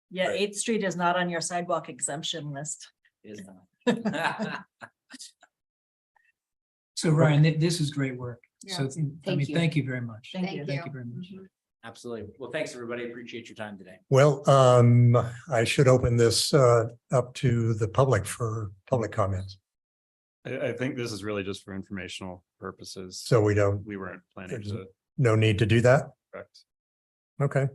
Yeah, Right. 8th Street is not on your sidewalk exemption list. Is not. So Ryan, this is great work. So, I Thank mean, you. thank you very much. Thank you. Thank you very much. Absolutely. Well, thanks, everybody. Appreciate your time today. Well, I should open this up to the public for public comments. I think this is really just for informational purposes. So we don't, We weren't planning There's to no need to do that. correct. Okay.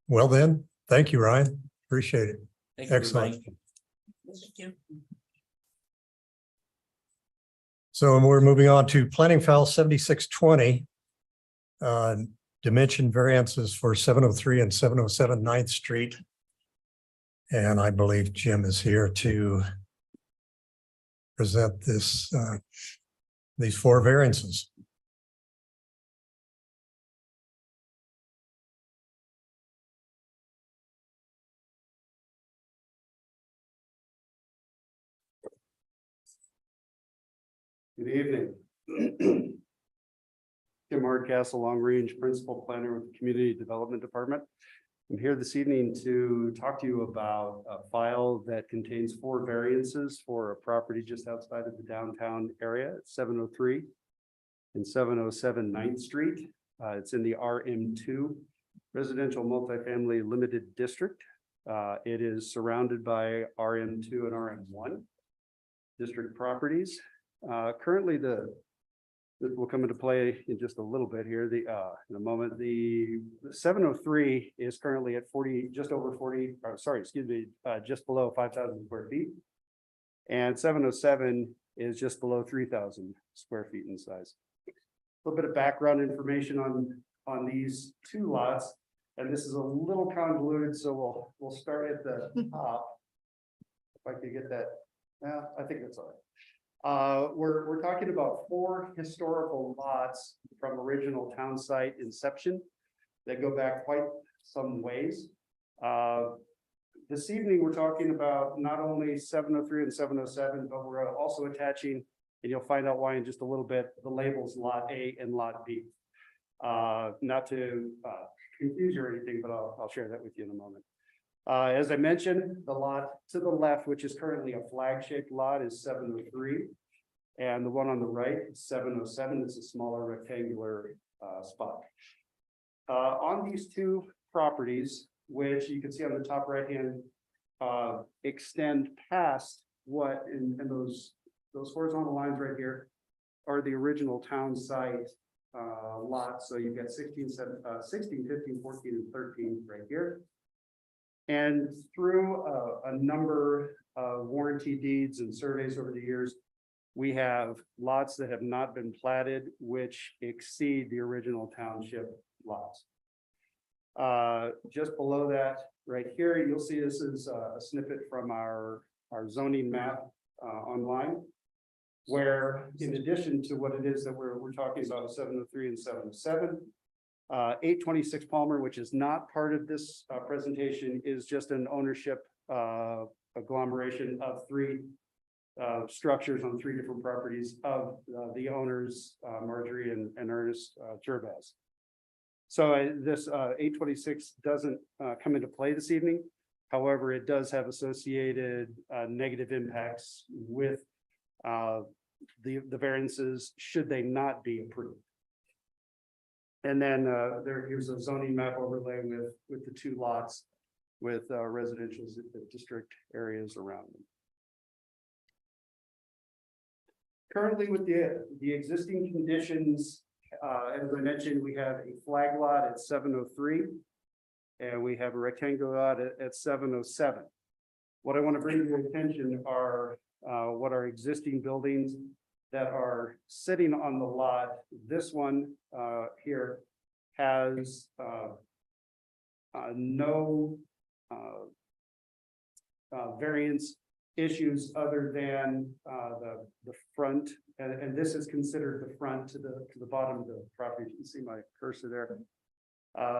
Well then, thank you, Ryan. Appreciate it. Thank you, Excellent. everybody. Thank you. So we're moving on to planning file 7620. Dimension variances for 703 and 707 9th Street. And I believe Jim is here to present these 4 variances. Good evening. Tim Hardcastle, Long Range Principal Planner with the Community Development Department. I'm here this evening to talk to you about a file that contains 4 variances for a property just outside of the downtown area at 703 and 707 9th Street. It's in the RM2 Residential Multifamily Limited District. It is surrounded by RM2 and RM1 district properties. Currently, this will come into play in just a little bit here, in a moment. The 703 is currently at 40, just over 40, or sorry, excuse me, just below 5,000 square feet. And 707 is just below 3,000 square feet in size. A little bit of background information on these 2 lots, and this is a little convoluted, so we'll start at the top. If I could get that, I think that's all right. We're talking about 4 historical lots from original town site inception that go back quite some ways. This evening, we're talking about not only 703 and 707, but we're also attaching, and you'll find out why in just a little bit, the labels Lot A and Lot B. Not to confuse you or anything, but I'll share that with you in a moment. As I mentioned, the lot to the left, which is currently a flag-shaped lot, is 703. And the one on the right, 707, is a smaller rectangular spot. On these 2 properties, which you can see on the top right-hand, extend past what in those horizontal lines right here are the original town site lots. So you've got 16, 15, 14, and 13 right here. And through a number of warranty deeds and surveys over the years, we have lots that have not been platted, which exceed the original township lots. Just below that, right here, you'll see this is a snippet from our zoning map online, where in addition to what it is that we're talking about, 703 and 707, 826 Palmer, which is not part of this presentation, is just an ownership agglomeration of 3 structures on 3 different properties of the owners, Marjorie and Ernest Gerbaz. So this 826 doesn't come into play this evening. However, it does have associated negative impacts with the variances should they not be approved. And then here's a zoning map overlay with the 2 lots with residential district areas around them. Currently with the existing conditions, as I mentioned, we have a flag lot at 703. and we have a rectangular lot at 707. What I want to bring to your attention are what are existing buildings that are sitting on the lot. This one here has no variance issues other than the front, and this is considered the front to the bottom of the property. You can see my cursor there.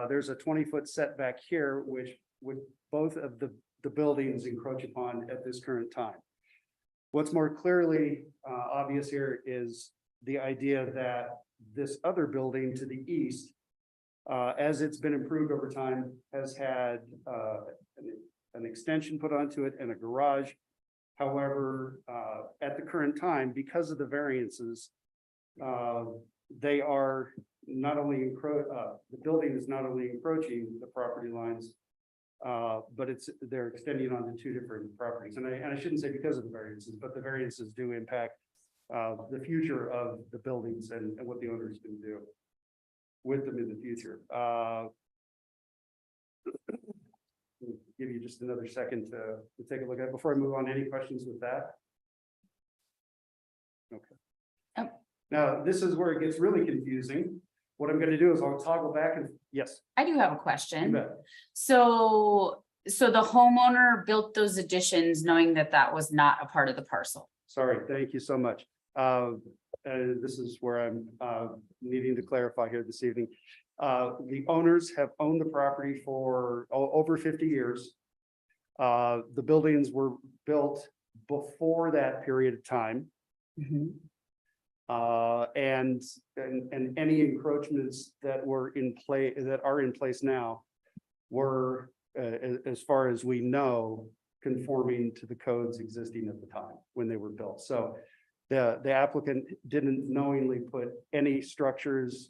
There's a 20-foot setback here, which would both of the buildings encroach upon at this current time. What's more clearly obvious here is the idea that this other building to the east, as it's been improved over time, has had an extension put onto it and a garage. However, at the current time, because of the variances, they are not only the building is not only encroaching the property lines, but they're extending onto two different properties. And I shouldn't say because of the variances, but the variances do impact the future of the buildings and what the owners can do with them in the future. Give you just another second to take a look at it before I move on. Any questions with that? Okay. Oh. Now, this is where it gets really confusing. What I'm going to do is I'll toggle back and yes. I do have a You question. bet. So the homeowner built those additions knowing that that was not a part of the parcel. Sorry, thank you so much. This is where I'm needing to clarify here this evening. The owners have owned the property for over 50 years. The buildings were built before that period of time. And any encroachments that were in play, that are in place now, were, as far as we know, conforming to the codes existing at the time when they were built. So the applicant didn't knowingly put any structures,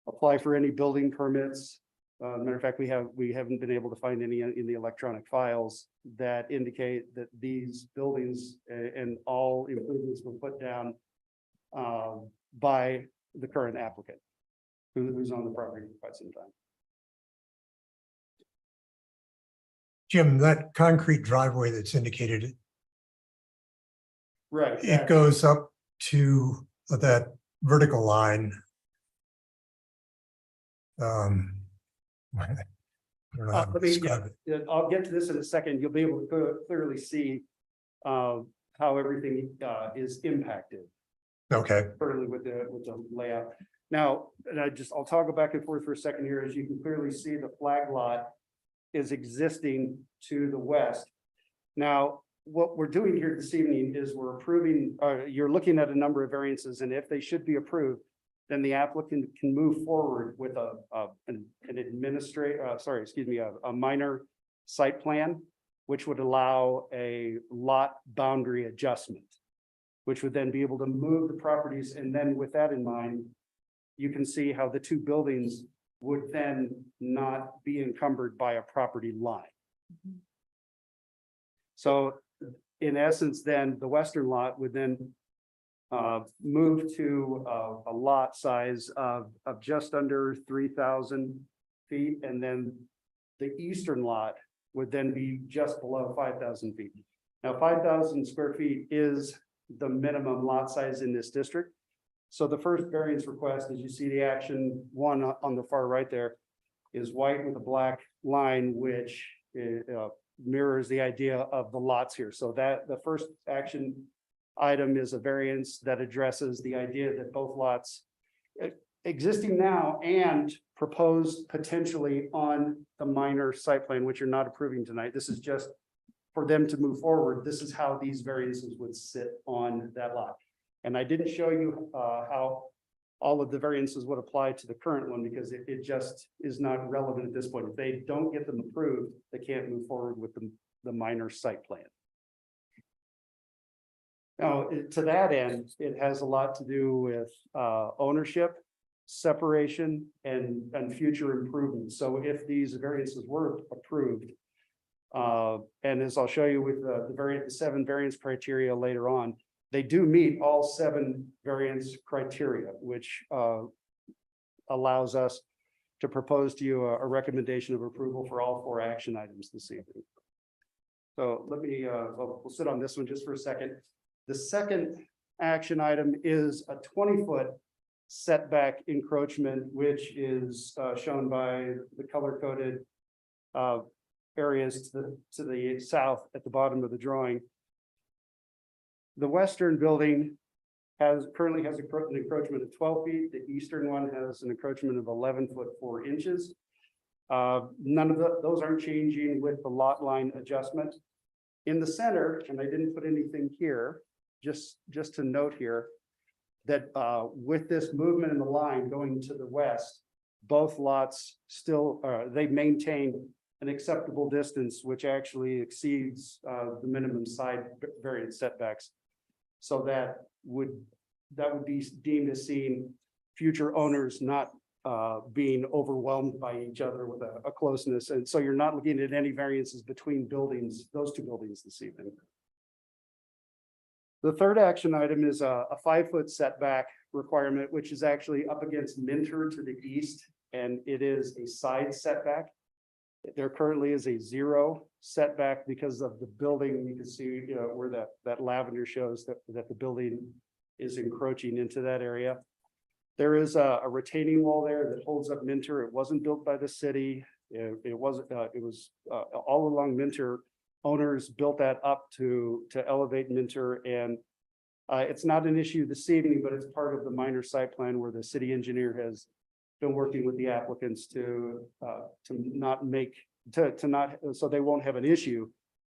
apply for any building permits. Matter of fact, we haven't been able to find any in the electronic files that indicate that these buildings and all improvements were put down by the current applicant who's on the property for quite some time. Jim, that concrete driveway that's indicated, Right. it goes up to that vertical line. I don't know how to Let me, describe it. I'll get to this in a second. You'll be able to clearly see how everything is impacted. Okay, Currently with the layout. Now, and I'll toggle back and forth for a second here. As you can clearly see, the flag lot is existing to the west. Now, what we're doing here this evening is we're approving, you're looking at a number of variances, and if they should be approved, then the applicant can move forward with an a minor site plan, which would allow a lot boundary adjustment, which would then be able to move the properties. And then with that in mind, you can see how the two buildings would then not be encumbered by a property line. So in essence, then the western lot would then move to a lot size of just under 3,000 feet. And then the eastern lot would then be just below 5,000 feet. Now, 5,000 square feet is the minimum lot size in this district. So the first variance request, as you see the action one on the far right there, is white with a black line, which mirrors the idea of the lots here. So that the first action item is a variance that addresses the idea that both lots existing now and proposed potentially on the minor site plan, which you're not approving tonight. This is just for them to move forward. This is how these variances would sit on that lot. And I didn't show you how all of the variances would apply to the current one because it just is not relevant at this point. If they don't get them approved, they can't move forward with the minor site plan. Now, to that end, it has a lot to do with ownership, separation, and future improvements. So if these variances were approved, and as I'll show you with the 7 variance criteria later on, they do meet all 7 variance criteria, which allows us to propose to you a recommendation of approval for all 4 action items this evening. So let me, we'll sit on this one just for a second. The second action item is a 20-foot setback encroachment, which is shown by the color-coded areas to the south at the bottom of the drawing. The western building currently has an encroachment of 12 feet. The eastern one has an encroachment of 11 foot 4 inches. None of those aren't changing with the lot line adjustment. In the center, and I didn't put anything here, just to note here, that with this movement in the line going to the west, both lots still, they maintain an acceptable distance, which actually exceeds the minimum side variance setbacks. So that would be deemed as seeing future owners not being overwhelmed by each other with a closeness. And so you're not looking at any variances between buildings, those 2 buildings this evening. The third action item is a 5-foot setback requirement, which is actually up against Minter to the east, and it is a side setback. There currently is a 0 setback because of the building. You can see, where that lavender shows that the building is encroaching into that area. There is a retaining wall there that holds up Minter. It wasn't built by the city. It was all along Minter. Owners built that up to elevate Minter, and it's not an issue this evening, but it's part of the minor site plan where the city engineer has been working with the applicants to not so they won't have an issue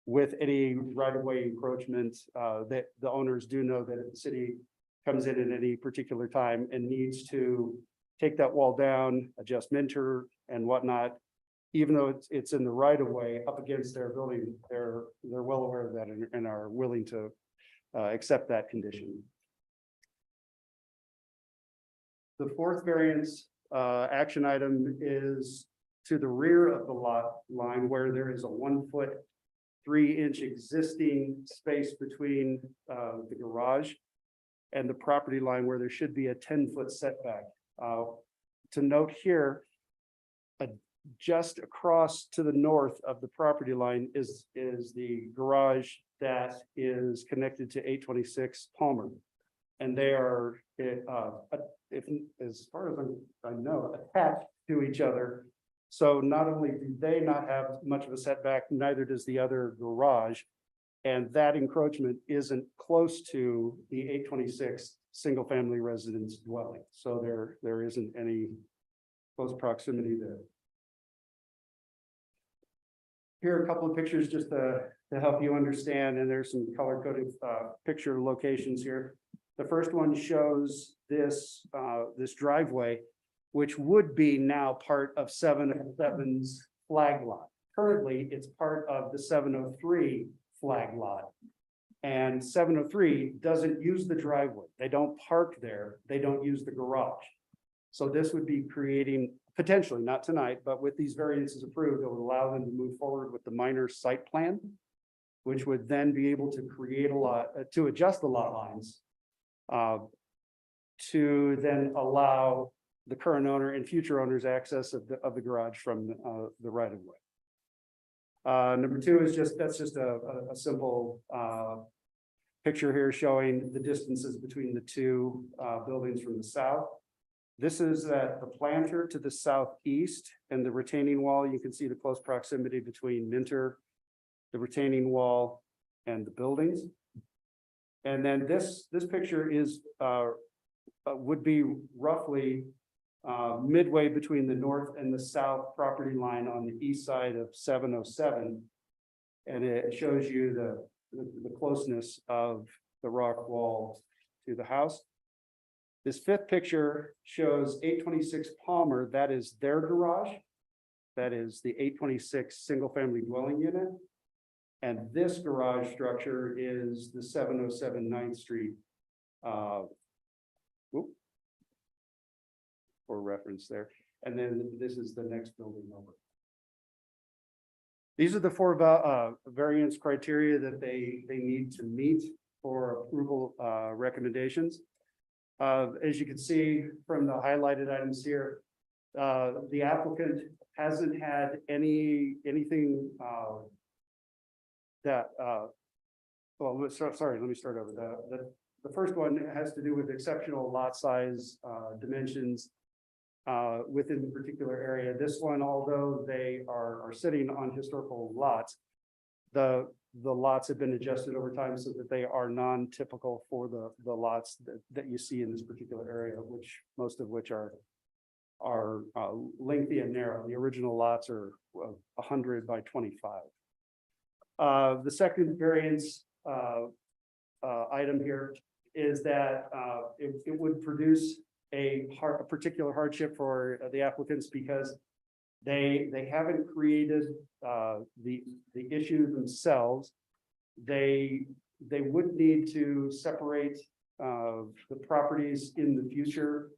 with any right-of-way encroachment. That the owners do know that if the city comes in at any particular time and needs to take that wall down, adjust Minter and whatnot, even though it's in the right of way up against their building, they're well aware of that and are willing to accept that condition. The fourth variance action item is to the rear of the lot line where there is a 1 foot 3 inch existing space between the garage and the property line where there should be a 10-foot setback. To note here, just across to the north of the property line is the garage that is connected to 826 Palmer. And they are, as far as I know, attached to each other. So not only do they not have much of a setback, neither does the other garage. And that encroachment isn't close to the 826 single-family residence dwelling. So there isn't any close proximity there. Here are a couple of pictures just to help you understand, and there's some color-coded picture locations here. The first one shows this driveway, which would be now part of 707's flag lot. Currently, it's part of the 703 flag lot. And 703 doesn't use the driveway. They don't park there. They don't use the garage. So this would be creating, potentially, not tonight, but with these variances approved, it would allow them to move forward with the minor site plan, which would then be able to create a lot, to adjust the lot lines, to then allow the current owner and future owners access of the garage from the right of way. Number 2 is that's just a simple picture here showing the distances between the 2 buildings from the south. This is the planter to the southeast and the retaining wall. You can see the close proximity between Minter, the retaining wall, and the buildings. And then this picture is would be roughly midway between the north and the south property line on the east side of 707. And it shows you the closeness of the rock wall to the house. This 5th picture shows 826 Palmer. That is their garage. That is the 826 single family dwelling unit. And this garage structure is the 707 9th Street. For reference there. And then this is the next building over. These are the 4 variance criteria that they need to meet for approval recommendations. As you can see from the highlighted items here, The applicant hasn't had anything, that, well, sorry, let me start over. The first one has to do with exceptional lot size, dimensions within the particular area. This one, although they are sitting on historical lots, the lots have been adjusted over time so that they are non-typical for the lots that you see in this particular area, which most of which are lengthy and narrow. The original lots are 100 by 25. The second variance item here is that it would produce a particular hardship for the applicants because they haven't created the issue themselves. They would need to separate the properties in the future,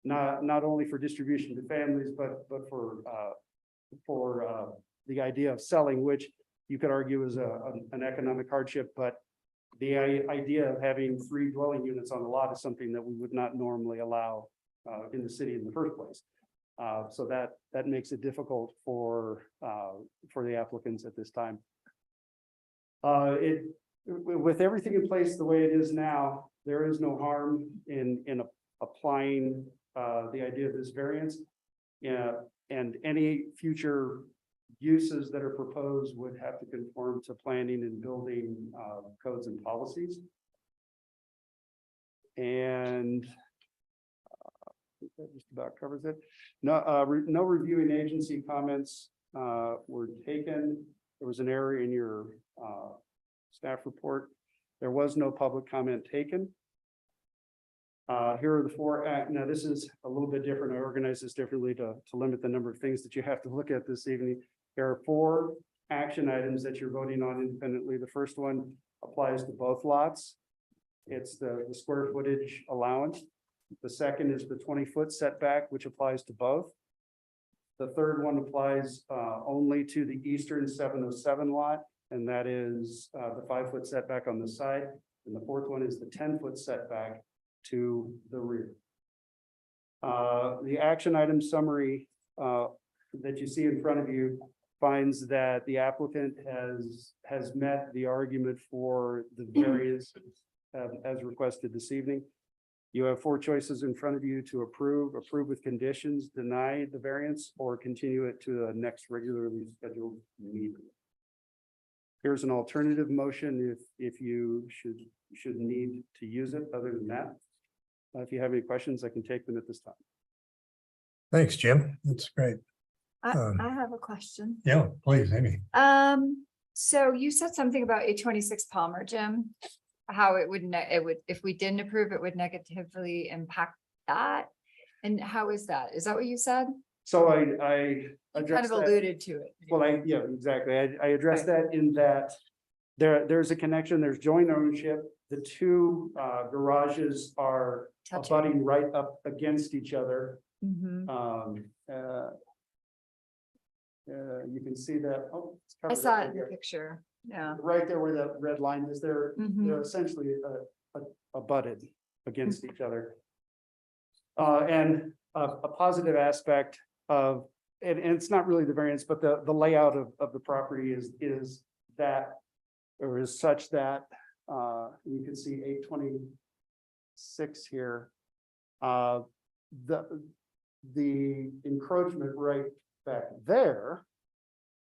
not only for distribution to families, but for the idea of selling, which you could argue is an economic hardship, but the idea of having 3 dwelling units on the lot is something that we would not normally allow in the city in the first place. So that makes it difficult for the applicants at this time. With everything in place the way it is now, there is no harm in applying the idea of this variance. Yeah, and any future uses that are proposed would have to conform to planning and building codes and policies. And that just about covers it. No reviewing agency comments were taken. There was an error in your staff report. There was no public comment taken. Here are the 4 now this is a little bit different. I organized this differently to limit the number of things that you have to look at this evening. There are 4 action items that you're voting on independently. The first one applies to both lots. It's the square footage allowance. The second is the 20-foot setback, which applies to both. The third one applies only to the eastern 707 lot, and that is the 5-foot setback on the side. And the fourth one is the 10-foot setback to the rear. The action item summary that you see in front of you finds that the applicant has met the argument for the variance as requested this evening. You have 4 choices in front of you to approve with conditions, deny the variance, or continue it to the next regularly scheduled meeting. Here's an alternative motion if you should need to use it. Other than that, if you have any questions, I can take them at this time. Thanks, Jim. That's great. I have a question. Yeah, please, Amy. So you said something about 826 Palmer, Jim, how it would, if we didn't approve, it would negatively impact that. And how is that? Is that what you said? So I You kind addressed of that. alluded to it. Well, yeah, exactly. I addressed that in that there's a connection, there's joint ownership. The 2 garages are Touching. abutting right up against each other. Mhm. You can see that. Oh, it's I covered saw right it in the here. picture. Yeah. Right there where that red line is, they're Mhm. essentially abutted against each other. And a positive aspect of, and it's not really the variance, but the layout of the property is that, or is such that, you can see 826 here. The encroachment right back there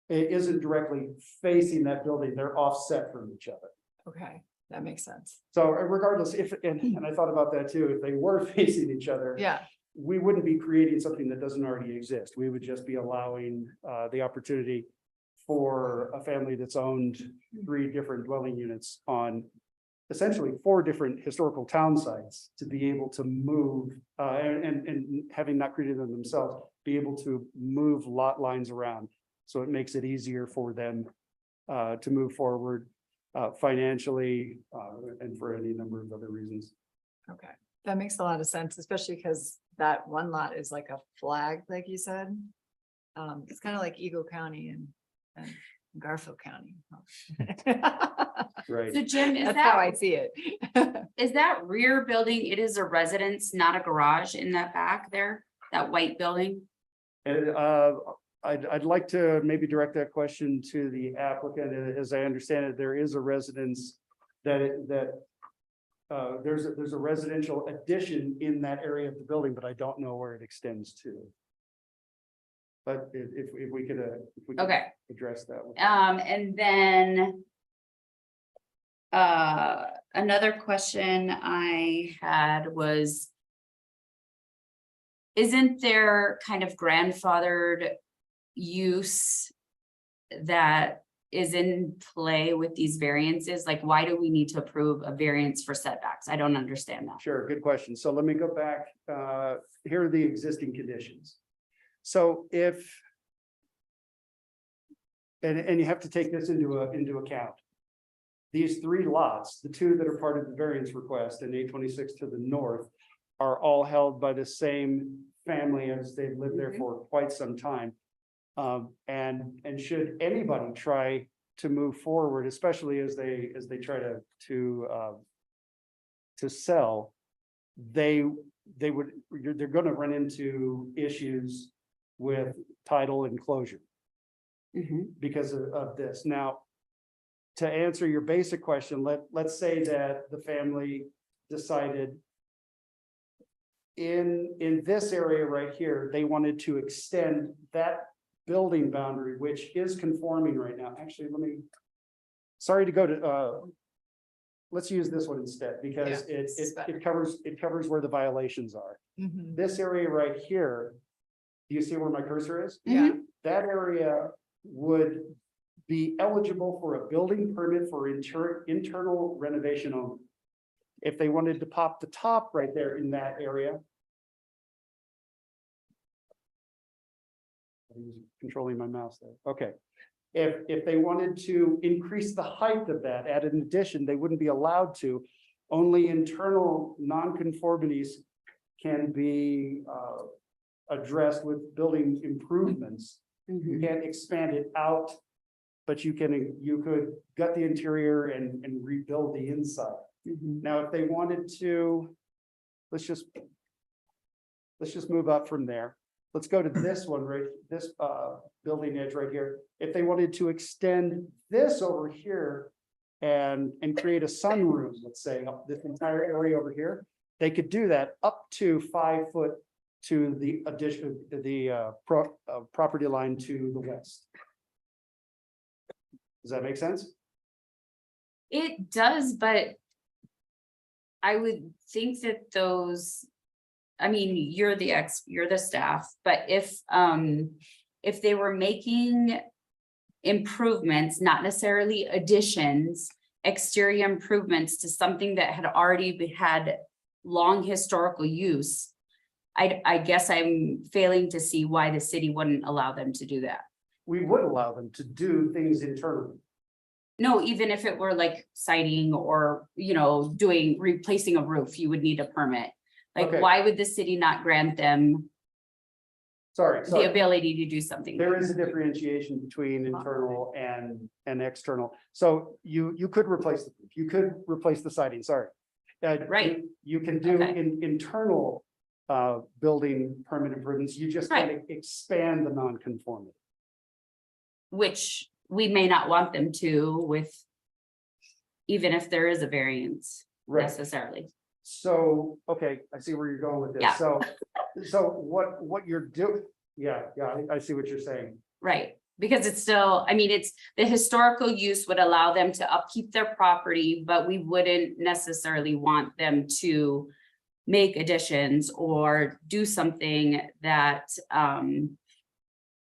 isn't directly facing that building. They're offset from each other. Okay, that makes sense. So regardless, and I thought about that too, if they were facing each other, Yeah. we wouldn't be creating something that doesn't already exist. We would just be allowing the opportunity for a family that's owned 3 different dwelling units on essentially 4 different historical town sites to be able to move and having not created them themselves, be able to move lot lines around. So it makes it easier for them to move forward financially and for any number of other reasons. Okay, that makes a lot of sense, especially because that one lot is like a flag, like you said. It's kind of like Eagle County and Garfield County. Right. So Jim, That's how I see it. is that rear building, it is a residence, not a garage in that back there, that white building? And I'd like to maybe direct that question to the applicant. As I understand it, there is a residence there's a residential addition in that area of the building, but I don't know where it extends to. But if we could Okay. address that. And then another question I had was, isn't there kind of grandfathered use that is in play with these variances? Like, why do we need to approve a variance for setbacks? I don't understand that. Sure, good question. So let me go back. Here are the existing conditions. So if and you have to take this into account. These three lots, the two that are part of the variance request and 826 to the north, are all held by the same family as they've lived there for quite some time. And should anybody try to move forward, especially as they try to sell, they're going to run into issues with title and closure because of this. Now, to answer your basic question, let's say that the family decided in this area right here, they wanted to extend that building boundary, which is conforming right now. Actually, sorry to go to, let's use this one instead, because it covers where the violations are. Mhm. This area right here, do you see where my cursor is? Yeah. That area would be eligible for a building permit for internal renovation only. If they wanted to pop the top right there in that area. I'm controlling my mouse there. Okay. If they wanted to increase the height of that, add an addition, they wouldn't be allowed to. Only internal nonconformities can be addressed with building improvements. You can't expand it out, but you could gut the interior and rebuild the inside. Now, if they wanted to, let's just move up from there. Let's go to this one, right? This building edge right here. If they wanted to extend this over here and create a sunroom, let's say, up this entire area over here, they could do that up to 5 foot to the addition, the property line to the west. Does that make sense? It does, but I would think that those, I mean, you're the staff, but if they were making improvements, not necessarily additions, exterior improvements to something that had already had long historical use, I guess I'm failing to see why the city wouldn't allow them to do that. We would allow them to do things internally. No, even if it were like siding or, replacing a roof, you would need a permit. Like, Okay. why would the city not grant them Sorry. the ability to do something? There is a differentiation between internal and external. So you could replace, you could replace the siding, sorry. Right. You can do Okay. internal building permit improvements. You just Right. kind of expand the non-conformity. Which we may not want them to with, even if there is a variance Right. necessarily. So, okay, I see where you're going with this. Yeah. So what you're doing, yeah, I see what you're saying. Right, because it's still, it's the historical use would allow them to upkeep their property, but we wouldn't necessarily want them to make additions or do something that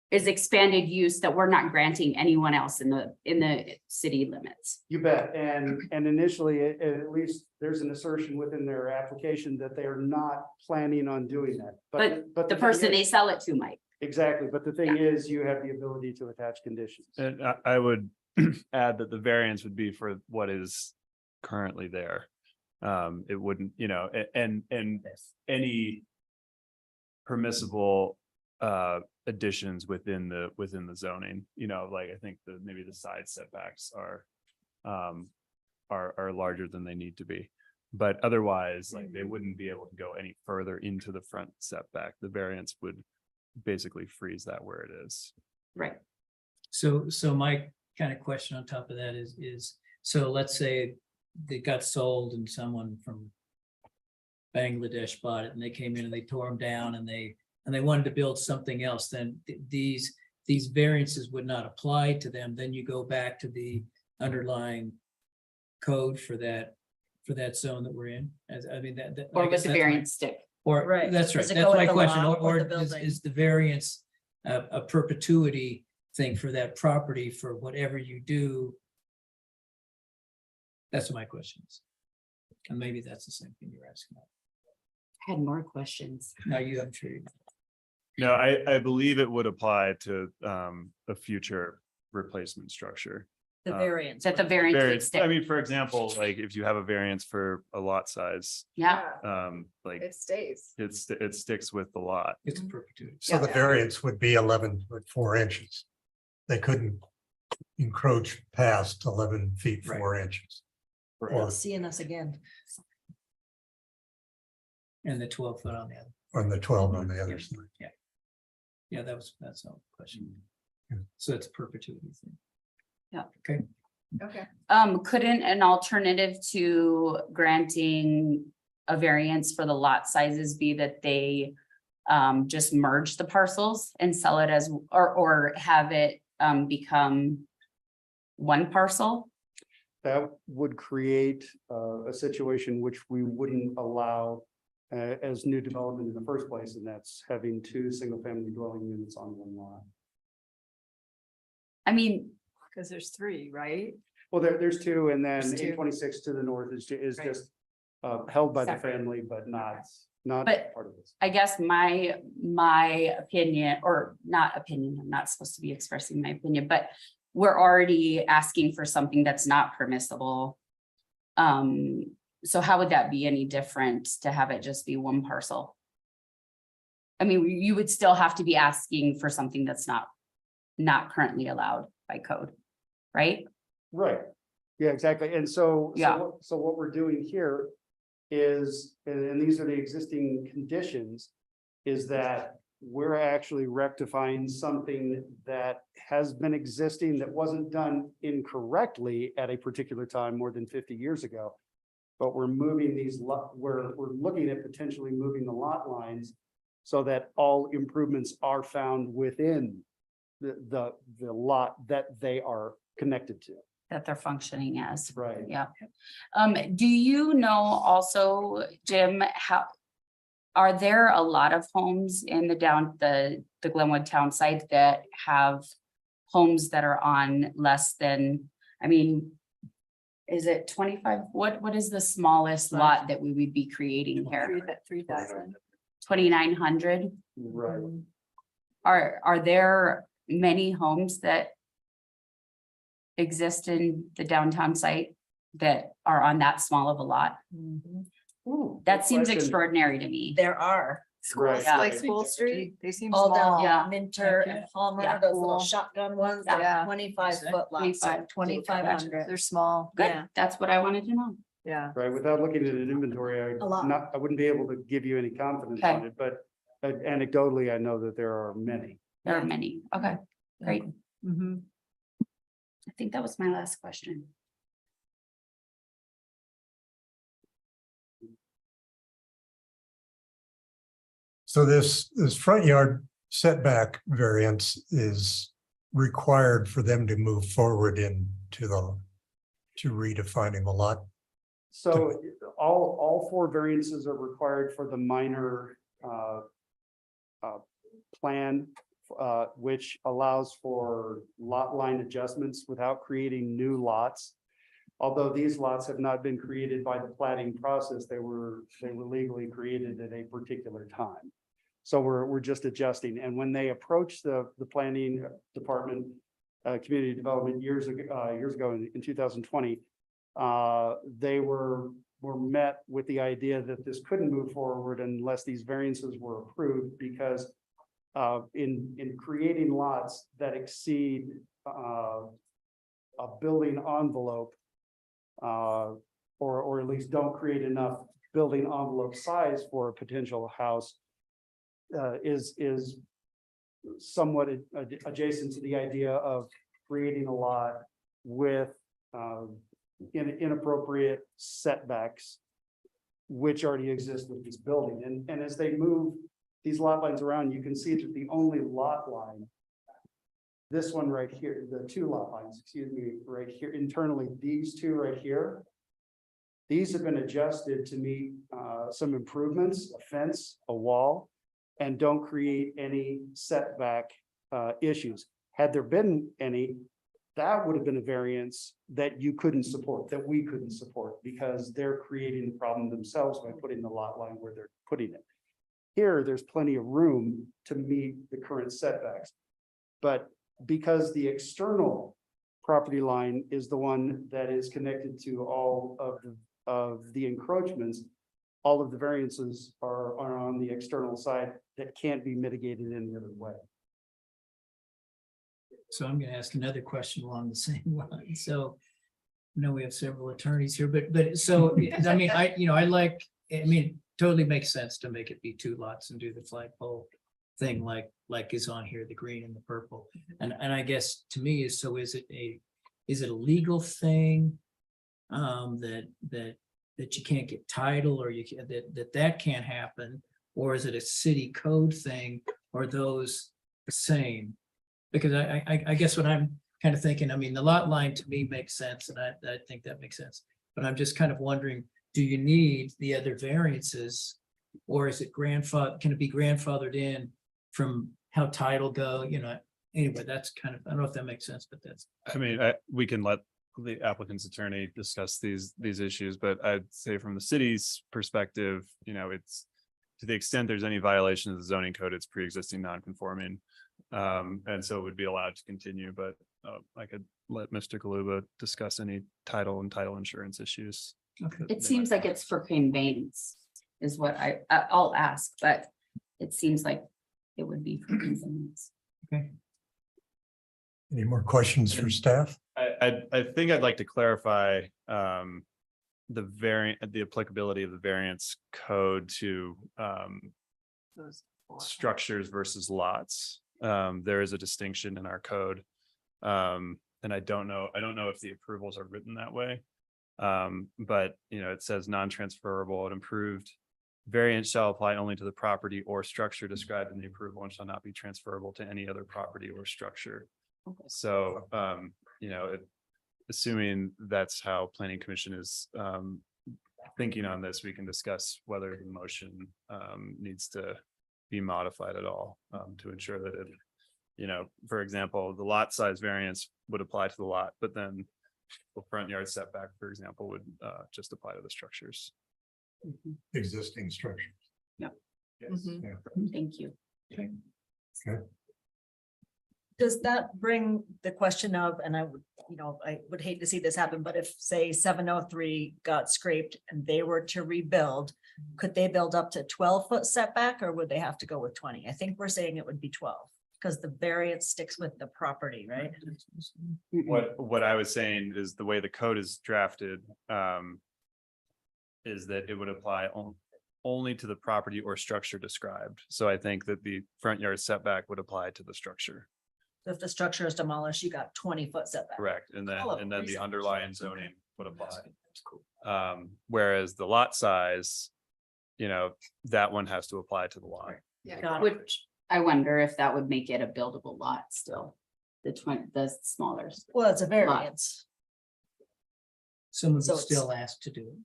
is expanded use that we're not granting anyone else in the city limits. You bet. And initially, at least there's an assertion within their application that they are not planning on doing that. But the thing person is- they sell it to might. Exactly, but the thing is, you have the ability to attach conditions. And I would add that the variance would be for what is currently there. It wouldn't, and any permissible additions within the zoning, like I think maybe the side setbacks are larger than they need to be. But otherwise, like they wouldn't be able to go any further into the front setback. The variance would basically freeze that where it is. Right. So my kind of question on top of that is, so let's say they got sold and someone from Bangladesh bought it and they came in and they tore them down and they wanted to build something else, then these variances would not apply to them. Then you go back to the underlying code for that zone that we're in. As I mean, that. I Or guess with the that's my- variance stick. Or, Right. that's right, Does it that's go with my the question, lot or or the building? is the variance a perpetuity thing for that property for whatever you do? That's what my question is. And maybe that's the same thing you're asking. I had more questions. Now you, I'm sure. No, I believe it would apply to a future replacement structure. The variance. That the variance would Variance, I stick. mean, for example, like if you have a variance for a lot size, Yeah, like It stays. it sticks with the lot. It's a perpetuity. So the Yeah. variance would be 11 foot 4 inches. They couldn't encroach past 11 feet Right. 4 inches. Or Seeing us again. And the 12 foot on the other. on the 12 on the other side. Yeah, that's all question. Yeah. So it's a perpetuity thing. Okay. couldn't an alternative to granting a variance for the lot sizes be that they just merge the parcels and sell it as, or have it become one parcel? That would create a situation which we wouldn't allow as new development in the first place, and that's having two single-family dwelling units on one lot. I mean, Because there's three, right? Well, there's two, and then There's two. 826 to the north is Right. just held by the Separate. family, but not But- part of this. I guess my opinion, or not opinion, I'm not supposed to be expressing my opinion, but we're already asking for something that's not permissible. So how would that be any different to have it just be one parcel? I mean, you would still have to be asking for something that's not currently allowed by code, right? Right, yeah, exactly, and so. Yeah. So what we're doing here is, and these are the existing conditions, is that we're actually rectifying something that has been existing that wasn't done incorrectly at a particular time more than 50 years ago. But we're moving these we're looking at potentially moving the lot lines so that all improvements are found within the lot that they are connected to. That they're functioning as. Right. Yeah. Do you know also, Jim, are there a lot of homes in the Glenwood town site that have homes that are on less than, I mean, is it 25? What is the smallest lot that we would be creating here? 3,000. 2,900? Right. Are there many homes that exist in the downtown site that are on that small of a lot? That seems question. extraordinary to me. There are. Right. Yeah. Like School Street, they seem All down, small. Yeah. Minter Yeah. and Palmer, Yeah. those little Cool. shotgun ones, Yeah. 25-foot lots, 25. 2,500. They're small. Good, Yeah. that's what I wanted to know. Yeah. Right, without looking at an inventory, A lot. I wouldn't be able to give you any confidence Okay. on it, but anecdotally, I know that there are many. There are many. Okay, great. Mm-hmm. I think that was my last question. So this front yard setback variance is required for them to move forward to redefining the lot. So all four variances are required for the minor plan, which allows for lot line adjustments without creating new lots. Although these lots have not been created by the platting process, they were legally created at a particular time. So we're just adjusting, and when they approached the planning department, community development years ago in 2020, they were met with the idea that this couldn't move forward unless these variances were approved, because in creating lots that exceed a building envelope, or at least don't create enough building envelope size for a potential house, is somewhat adjacent to the idea of creating a lot with inappropriate setbacks, which already exist with this building. And as they move these lot lines around, you can see that the only lot line, this one right here, the two lot lines, excuse me, right here internally, these two right here, these have been adjusted to meet some improvements, a fence, a wall, and don't create any setback issues. Had there been any, that would have been a variance that you couldn't support, that we couldn't support, because they're creating the problem themselves by putting the lot line where they're putting it. Here, there's plenty of room to meet the current setbacks. But because the external property line is the one that is connected to all of the encroachments, all of the variances are on the external side that can't be mitigated any other way. So I'm gonna ask another question along the same line. So I know we have several attorneys here, but so, I mean, I mean, totally makes sense to make it be two lots and do the flagpole thing like is on here, the green and the purple. And I guess to me is it a legal thing? That you can't get title, or you can, that can't happen, or is it a city code thing, or those the same? Because I guess what I'm kind of thinking, I mean, the lot line to me makes sense, and I think that makes sense. But I'm just kind of wondering, do you need the other variances? Or is it can it be grandfathered in from how title go, anyway, that's kind of, I don't know if that makes sense, but that's. I mean, we can let the applicant's attorney discuss these issues, but I'd say from the city's perspective, it's to the extent there's any violation of the zoning code, it's pre-existing non-conforming. And so it would be allowed to continue, but I could let Mr. Galuba discuss any title and title insurance issues. It seems like it's for conveyance is what I'll ask, but it seems like it would be for conveyance. Any more questions for staff? I think I'd like to clarify the applicability of the variance code to structures versus lots. There is a distinction in our code. And I don't know if the approvals are written that way. But it says non-transferable and improved variance shall apply only to the property or structure described in the approval and shall not be transferable to any other property or structure. So, assuming that's how planning commission is thinking on this, we can discuss whether the motion needs to be modified at all to ensure that it, for example, the lot size variance would apply to the lot, but then the front yard setback, for example, would just apply to the structures. Existing structures. Yes. Thank you. Does that bring the question of, and I would hate to see this happen, but if say 703 got scraped and they were to rebuild, could they build up to 12-foot setback, or would they have to go with 20? I think we're saying it would be 12 because the variance sticks with the property, right? What I was saying is the way the code is drafted is that it would apply only to the property or structure described. So I think that the front yard setback would apply to the structure. If the structure is demolished, you got 20-foot setback. Correct. And Oh, then the recent. underlying zoning would apply. Whereas the lot size, that one has to apply to the lot. Got it. Which I wonder if that would make it a buildable lot still. The smaller. Well, it's a variance. Someone So will it's- still ask to do it.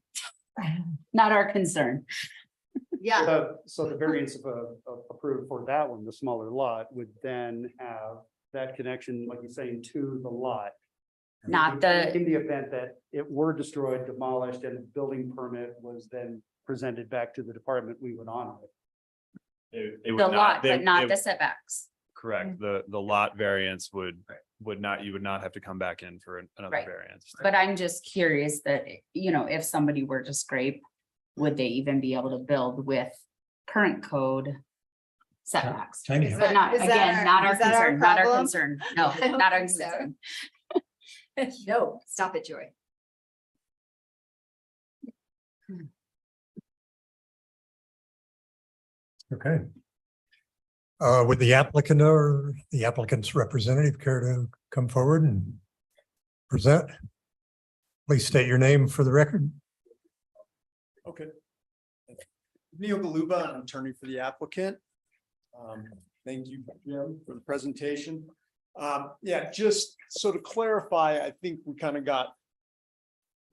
Not our concern. Yeah, So the variance approved for that one, the smaller lot, would then have that connection, like you're saying, to the lot. Not the, In the event that it were destroyed, demolished, and a building permit was then presented back to the department, we would honor it. It would the lot, they- but not they- the setbacks. Correct. The lot variance would not, you would not have to come back in for another Right. variance. But I'm just curious that, if somebody were to scrape, would they even be able to build with current code setbacks? Tiny Is house. But not, Is that again, our- not our is that our concern, not our problem? concern. No, I don't not our think so. concern. no, stop it, Joy. Okay. Would the applicant or the applicant's representative care to come forward and present? Please state your name for the record. Okay. Neil Galuba, I'm attorney for the applicant. Thank you, Jim, for the presentation. Yeah, just so to clarify, I think we kind of got.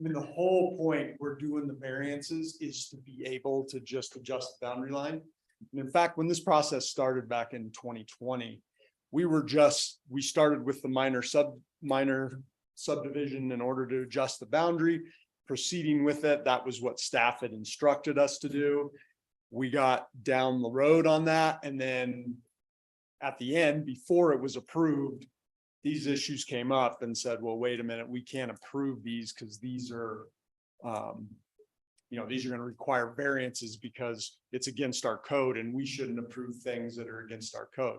I mean, the whole point we're doing the variances is to be able to just adjust the boundary line. And in fact, when this process started back in 2020, we started with the minor subdivision in order to adjust the boundary. Proceeding with it, that was what staff had instructed us to do. We got down the road on that, and then at the end, before it was approved, these issues came up and said, well, wait a minute, we can't approve these because these are these are going to require variances because it's against our code and we shouldn't approve things that are against our code.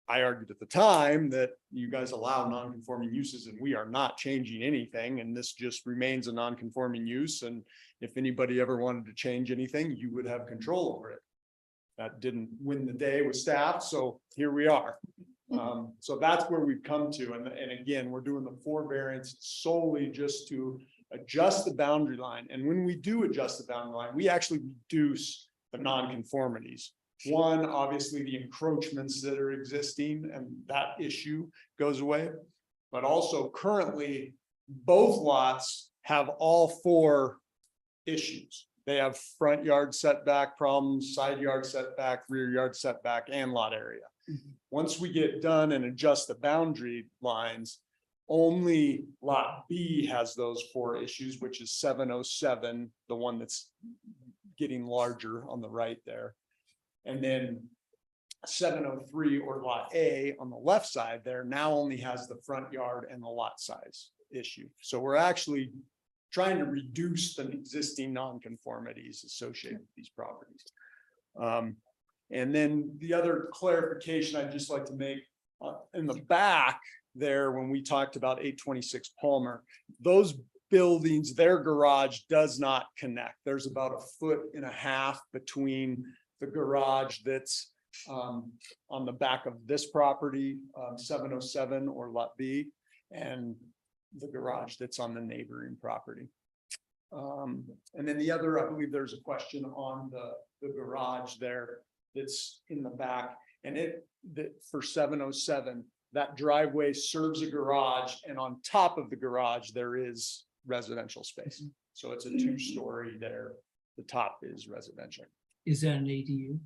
I argued at the time that you guys allow non-conforming uses and we are not changing anything, and this just remains a non-conforming use. And if anybody ever wanted to change anything, you would have control over it. That didn't win the day with staff, so here we are. So that's where we've come to. And again, we're doing the 4 variants solely just to adjust the boundary line. And when we do adjust the boundary line, we actually reduce the non-conformities. One, obviously the encroachments that are existing, and that issue goes away. But also currently, both lots have all 4 issues. They have front yard setback problems, side yard setback, rear yard setback, and lot area. Once we get done and adjust the boundary lines, only lot B has those 4 issues, which is 707, the one that's getting larger on the right there. And then 703, or lot A on the left side there, now only has the front yard and the lot size issue. So we're actually trying to reduce the existing nonconformities associated with these properties. And then the other clarification I'd just like to make in the back there, when we talked about 826 Palmer, those buildings, their garage does not connect. There's about 1.5 feet between the garage that's on the back of this property, 707 or lot B, and the garage that's on the neighboring property. And then the other, I believe there's a question on the garage there that's in the back, and that for 707, that driveway serves a garage, and on top of the garage, there is residential space. So it's a 2-story there. The top is residential. Is that an ADU?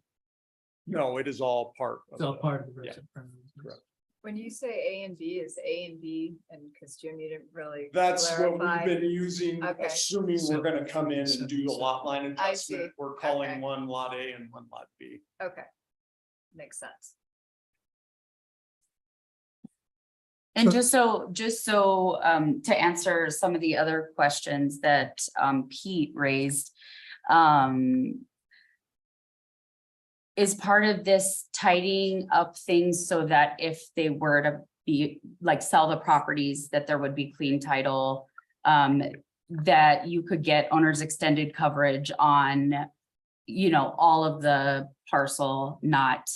No, it is all part. It's all part of the Yeah, residential. correct. When you say A and B, is A and B, and because Jim, you didn't really That's what we've clarify. been using, Okay. assuming we're gonna come in and do the lot line I see. adjustment. We're calling Okay. one lot A and one lot B. Okay, makes sense. And So- just so to answer some of the other questions that Pete raised. Is part of this tidying up things so that if they were to be like sell the properties, that there would be clean title. That you could get owner's extended coverage on, all of the parcel, not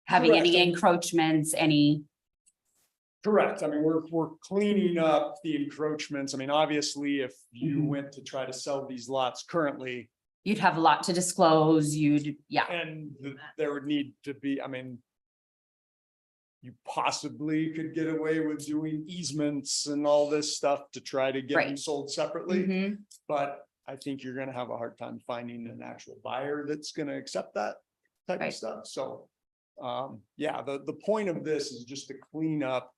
having any Correct. encroachments, any. Correct. I mean, we're cleaning up the encroachments. I mean, obviously, if you went to try to sell these lots currently, You'd have a lot to disclose, and there would need to be, I mean, you possibly could get away with doing easements and all this stuff to try to get them Right. sold separately. Mhm. But I think you're gonna have a hard time finding an actual buyer that's gonna accept that type of Right. stuff. So, yeah, the point of this is just to clean up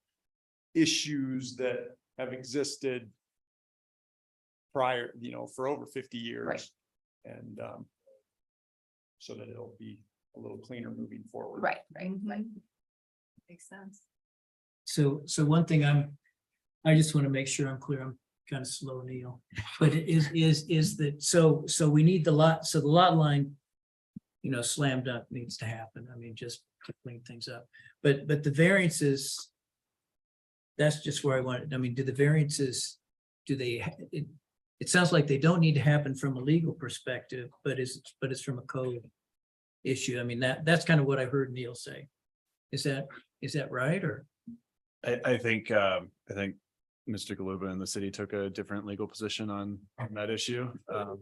issues that have existed prior, for over 50 years. Right. And, so that it'll be a little cleaner moving forward. Right, right. Makes sense. So one thing I just want to make sure I'm clear, I'm kind of slow, Neil. But it is that, so we need the lot, so the lot line, slam dunk needs to happen. I mean, just to clean things up. But the variances, that's just where I want it. I mean, do the variances, it sounds like they don't need to happen from a legal perspective, but it's from a code issue. I mean, that's kind of what I heard Neil say. Is that right, or? I think Mr. Galuba and the city took a different legal position on that issue.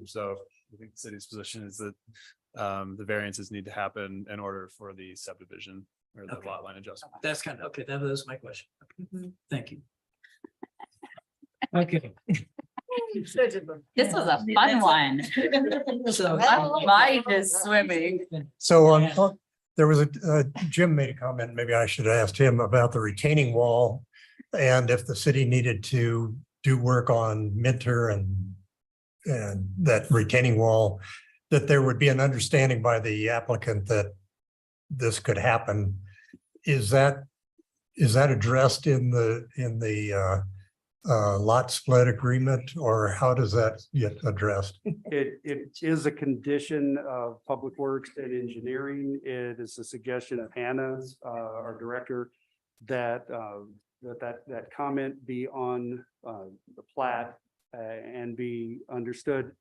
So I think the city's position is that the variances need to happen in order for the subdivision or the Okay. lot line adjustment. That's kind of, okay, that was my question. Mhm. Thank you. Okay. This was a fun one. So. My mind is swimming. So there was Jim made a comment, maybe I should have asked him about the retaining wall. And if the city needed to do work on Minter and that retaining wall, that there would be an understanding by the applicant that this could happen. Is that addressed in the lot split agreement, or how does that get addressed? It is a condition of Public Works and Engineering. It is a suggestion of Hannah, our director, that that comment be on the plat and be understood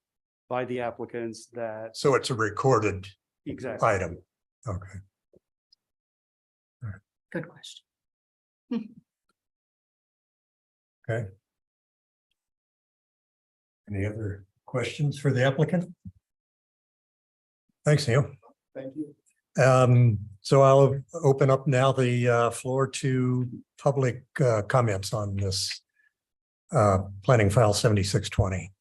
by the applicants that So it's a recorded exactly. item. Okay. Good question. Okay. Any other questions for the applicant? Thanks, Neil. Thank you. So I'll open up now the floor to public comments on this planning file 7620.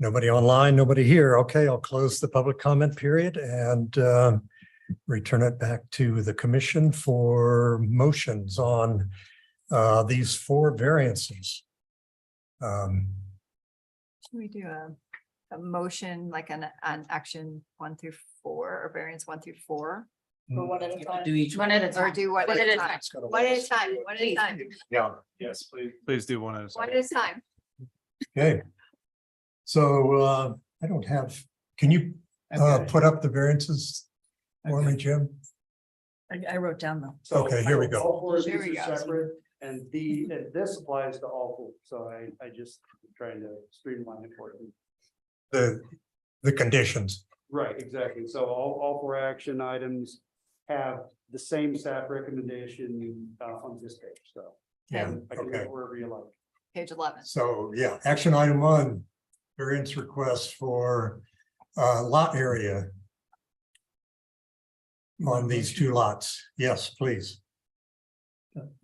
Nobody online, nobody here. Okay, I'll close the public comment period and return it back to the commission for motions on these 4 variances. Should we do a motion like an action 1 through 4 or variance 1 through 4? Or one at a time. Do each. One at a Or time. do one One at at a a time? time. One at a time, one at a time, Yeah. Yes, please do one at a one time. at a time. Okay. So I don't have, can you put up the variances for me, Jim? I wrote down them. So Okay, here we go. All 4 of Here we these go. are separate, and this applies to all 4. So I just trying to streamline it for you. The conditions. Right, exactly. So all 4 action items have the same staff recommendation on this page, so. Yeah, I can okay. go wherever you like. Page 11. So, yeah, action item 1, variance request for lot area on these 2 lots. Yes, please.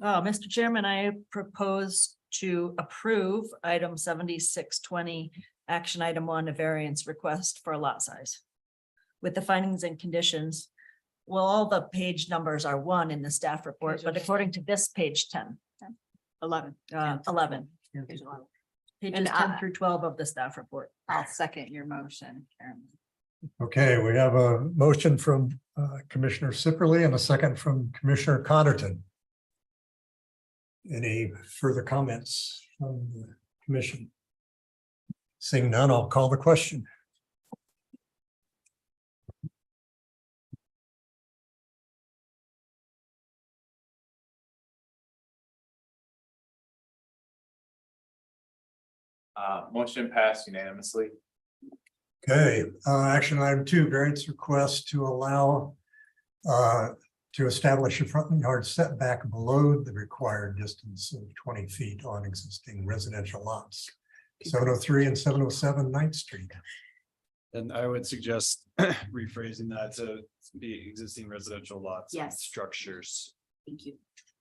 Mr. Chairman, I propose to approve item 7620, action item 1, a variance request for a lot size. With the findings and conditions, well, all the page numbers are 1 in the staff report, but according to this page 10. 11. 11. Page 11. Pages And 10 through 12 of the staff report. I'll second your motion, Karen. Okay, we have a motion from Commissioner Sipperly and a second from Commissioner Connerton. Any further comments from the commission? Seeing none, I'll call the question. Motion passed unanimously. Okay, action item 2, variance request to allow to establish a front yard setback below the required distance of 20 feet on existing residential lots. 703 and 707 9th Street. And I would suggest rephrasing that to be existing residential lots. and Yes. Structures. Thank you.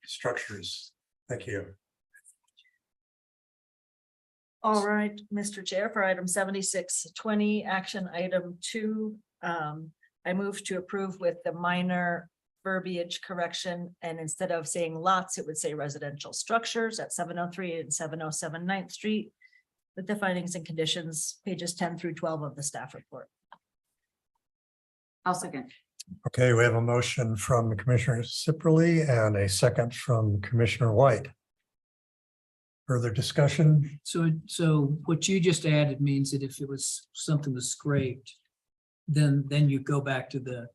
Structures. Thank you. All right, Mr. Chair, for item 7620, action item 2, I move to approve with the minor verbiage correction, and instead of saying lots, it would say residential structures at 703 and 707 9th Street. With the findings and conditions, pages 10 through 12 of the staff report. I'll second. Okay, we have a motion from Commissioner Sipperly and a second from Commissioner White. Further discussion? So what you just added means that if it was, something was scraped, then you go back to the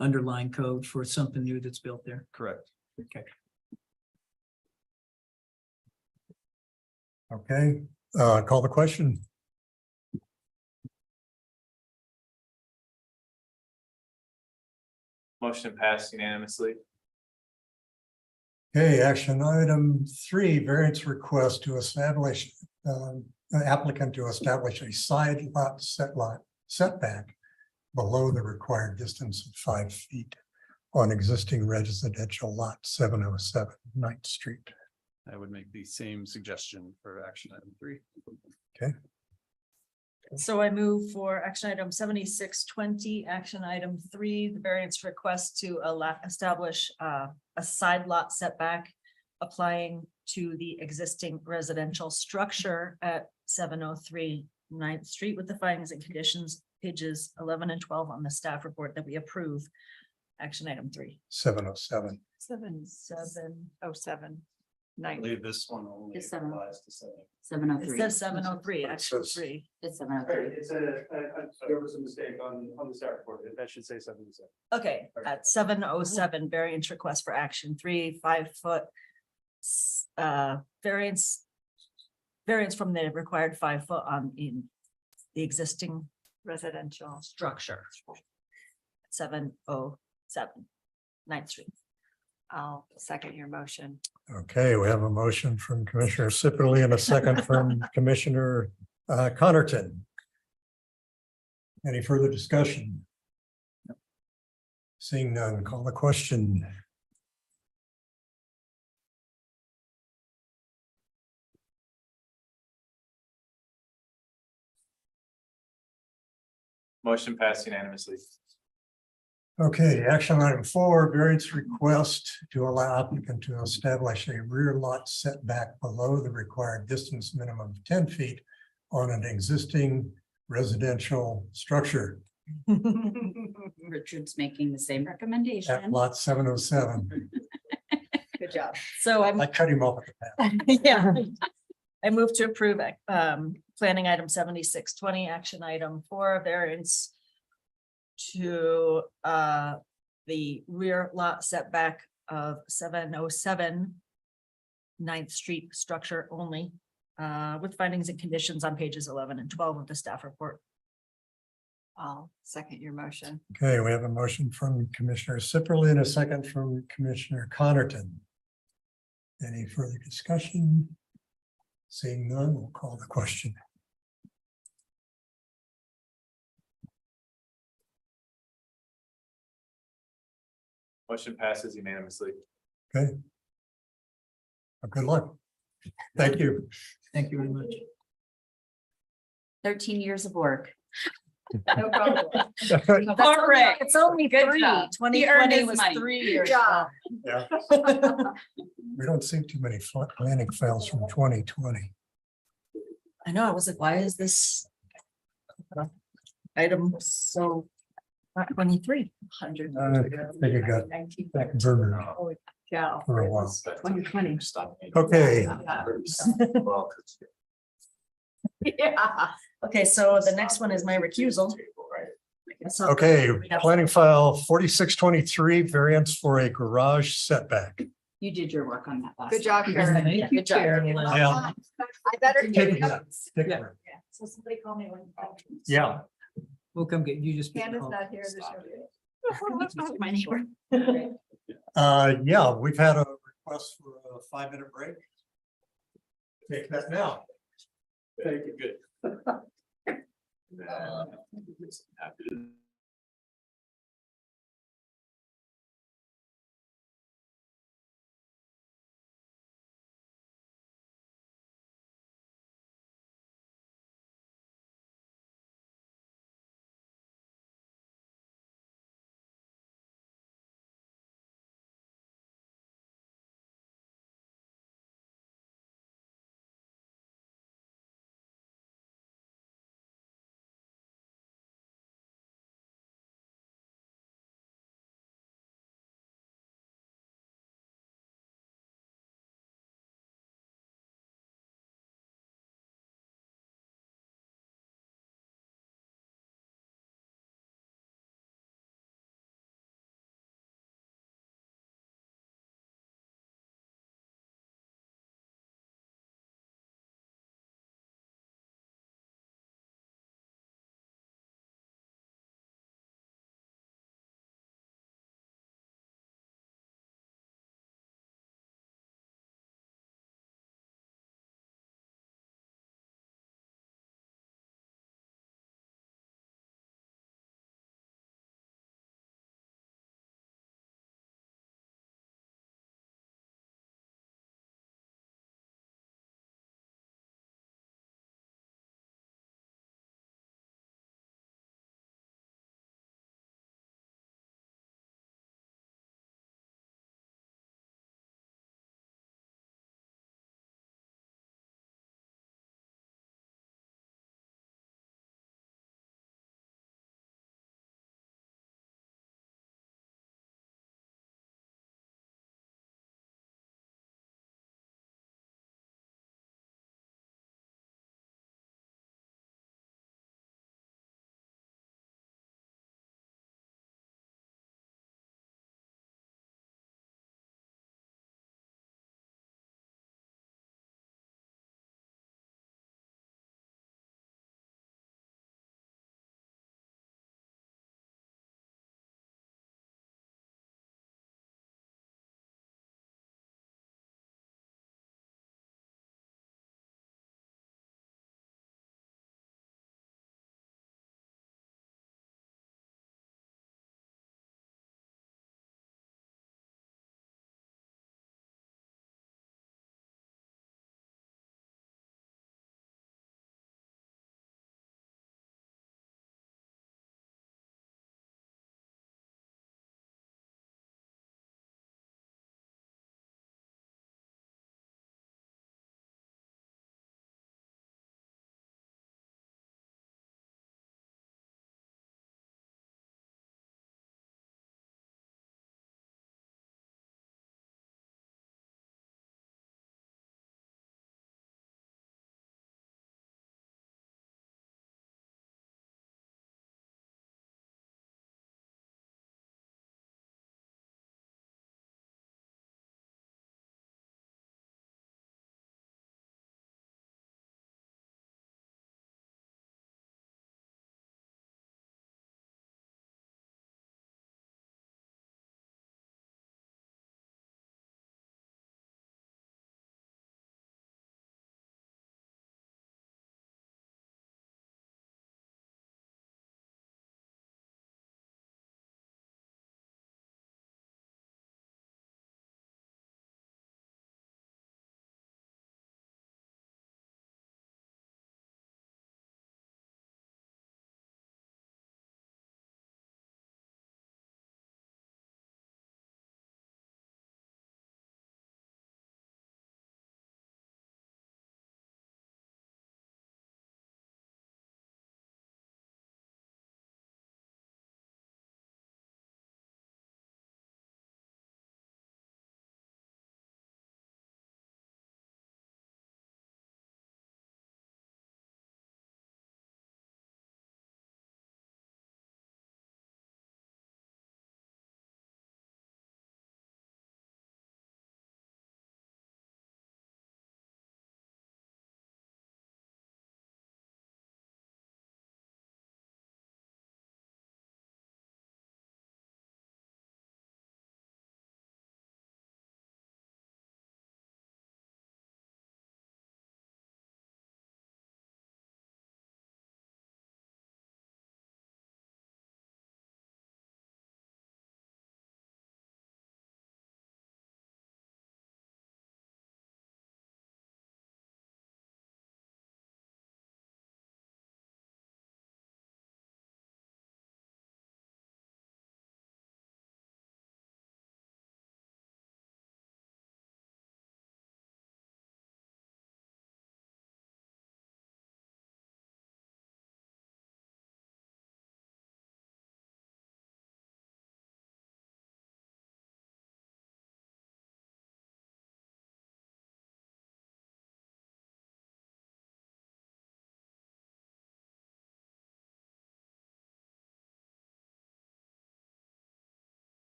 underlying code for something new that's built there. Correct. Okay. Okay, call the question. Motion passed unanimously. Okay, action item 3, variance request to establish, applicant to establish a side lot setback below the required distance of 5 feet on existing residential lot 707 9th Street. I would make the same suggestion for action item 3. So I move for action item 7620, action item 3, the variance request to establish a side lot setback applying to the existing residential structure at 703 9th Street with the findings and conditions, pages 11 and 12 on the staff report that we approve. Action item 3. 707. 707. I believe this one only It's seven. applies to 7. 703. It says 703, It action says- 3. It's 703. It's there was a mistake on the staff report. That should say 77. Okay, at 707, variance request for action 3, 5-foot. Variance. Variance from the required 5-foot on in the existing Residential. structure. 707 9th Street. I'll second your motion. Okay, we have a motion from Commissioner Sipperly and a second from Commissioner Connerton. Any further discussion? Seeing none, call the question. Motion passed unanimously. Okay, action item 4, variance request to allow applicant to establish a rear lot setback below the required distance minimum of 10 feet on an existing residential structure Richard's making the same at recommendation. lot 707. Good job. So I'm I cut him off at the path. yeah. I move to approve planning item 7620, action item 4, variance to the rear lot setback of 707 9th Street structure only with findings and conditions on pages 11 and 12 of the staff report. I'll second your motion. Okay, we have a motion from Commissioner Sipperly and a second from Commissioner Connerton. Any further discussion? Seeing none, we'll call the question. Motion passes unanimously. Okay. Well, good luck. Thank you. Thank you very much. 13 years of work. No problem. Correct. It's only Good three. job. He earned 2020 his was money. 3 years. job. We don't see too many planning files from 2020. I know, I was like, why is this item so not 23? I think it got back burner Yeah. for a while. 2020. Okay, Yeah. Okay, so the next one is my recusal. So- okay, planning file 4623, variance for a garage setback. You did your work on that last. Good job, time. Karen. Yeah, good job. Yeah. I better Take take it up. Take it up. So somebody call me when. Yeah, We'll come get you just. Candace not here. There's nobody. My neighbor. yeah, we've had a request for a 5-minute break. Take that now. Thank you, good.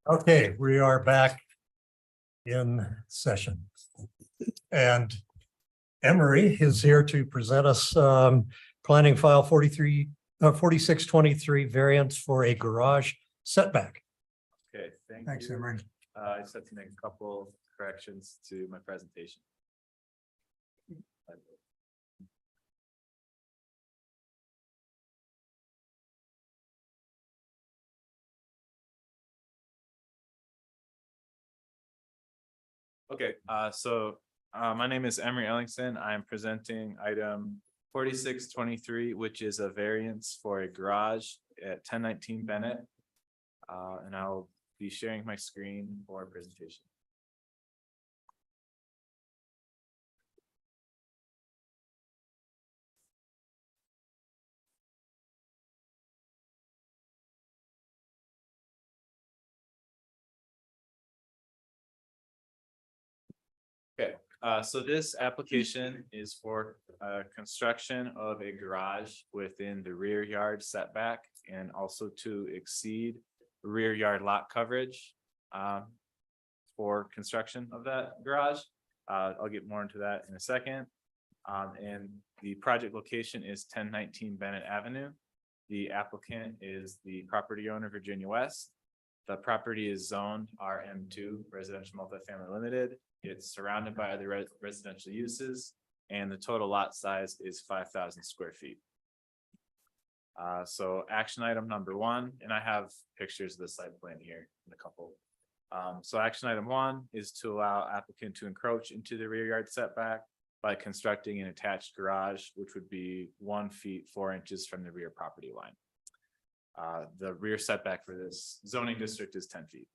Okay, we are back in session. And Emery is here to present us planning file 4623 variance for a garage setback. Okay, thank Thanks, you. Emery. I just have to make a couple corrections to my presentation. Okay, my name is Emery Ellingson. I'm presenting item 4623, which is a variance for a garage at 1019 Bennett. And I'll be sharing my screen for presentation. Okay, so this application is for construction of a garage within the rear yard setback and also to exceed rear yard lot coverage for construction of that garage. I'll get more into that in a second. And the project location is 1019 Bennett Avenue. The applicant is the property owner, Virginia West. The property is zoned RM2 Residential Multifamily Limited. It's surrounded by other residential uses, and the total lot size is 5,000 square feet. So action item number 1, and I have pictures of the site plan here in a couple. So action item 1 is to allow applicant to encroach into the rear yard setback by constructing an attached garage, which would be 1 feet 4 inches from the rear property line. The rear setback for this zoning district is 10 feet.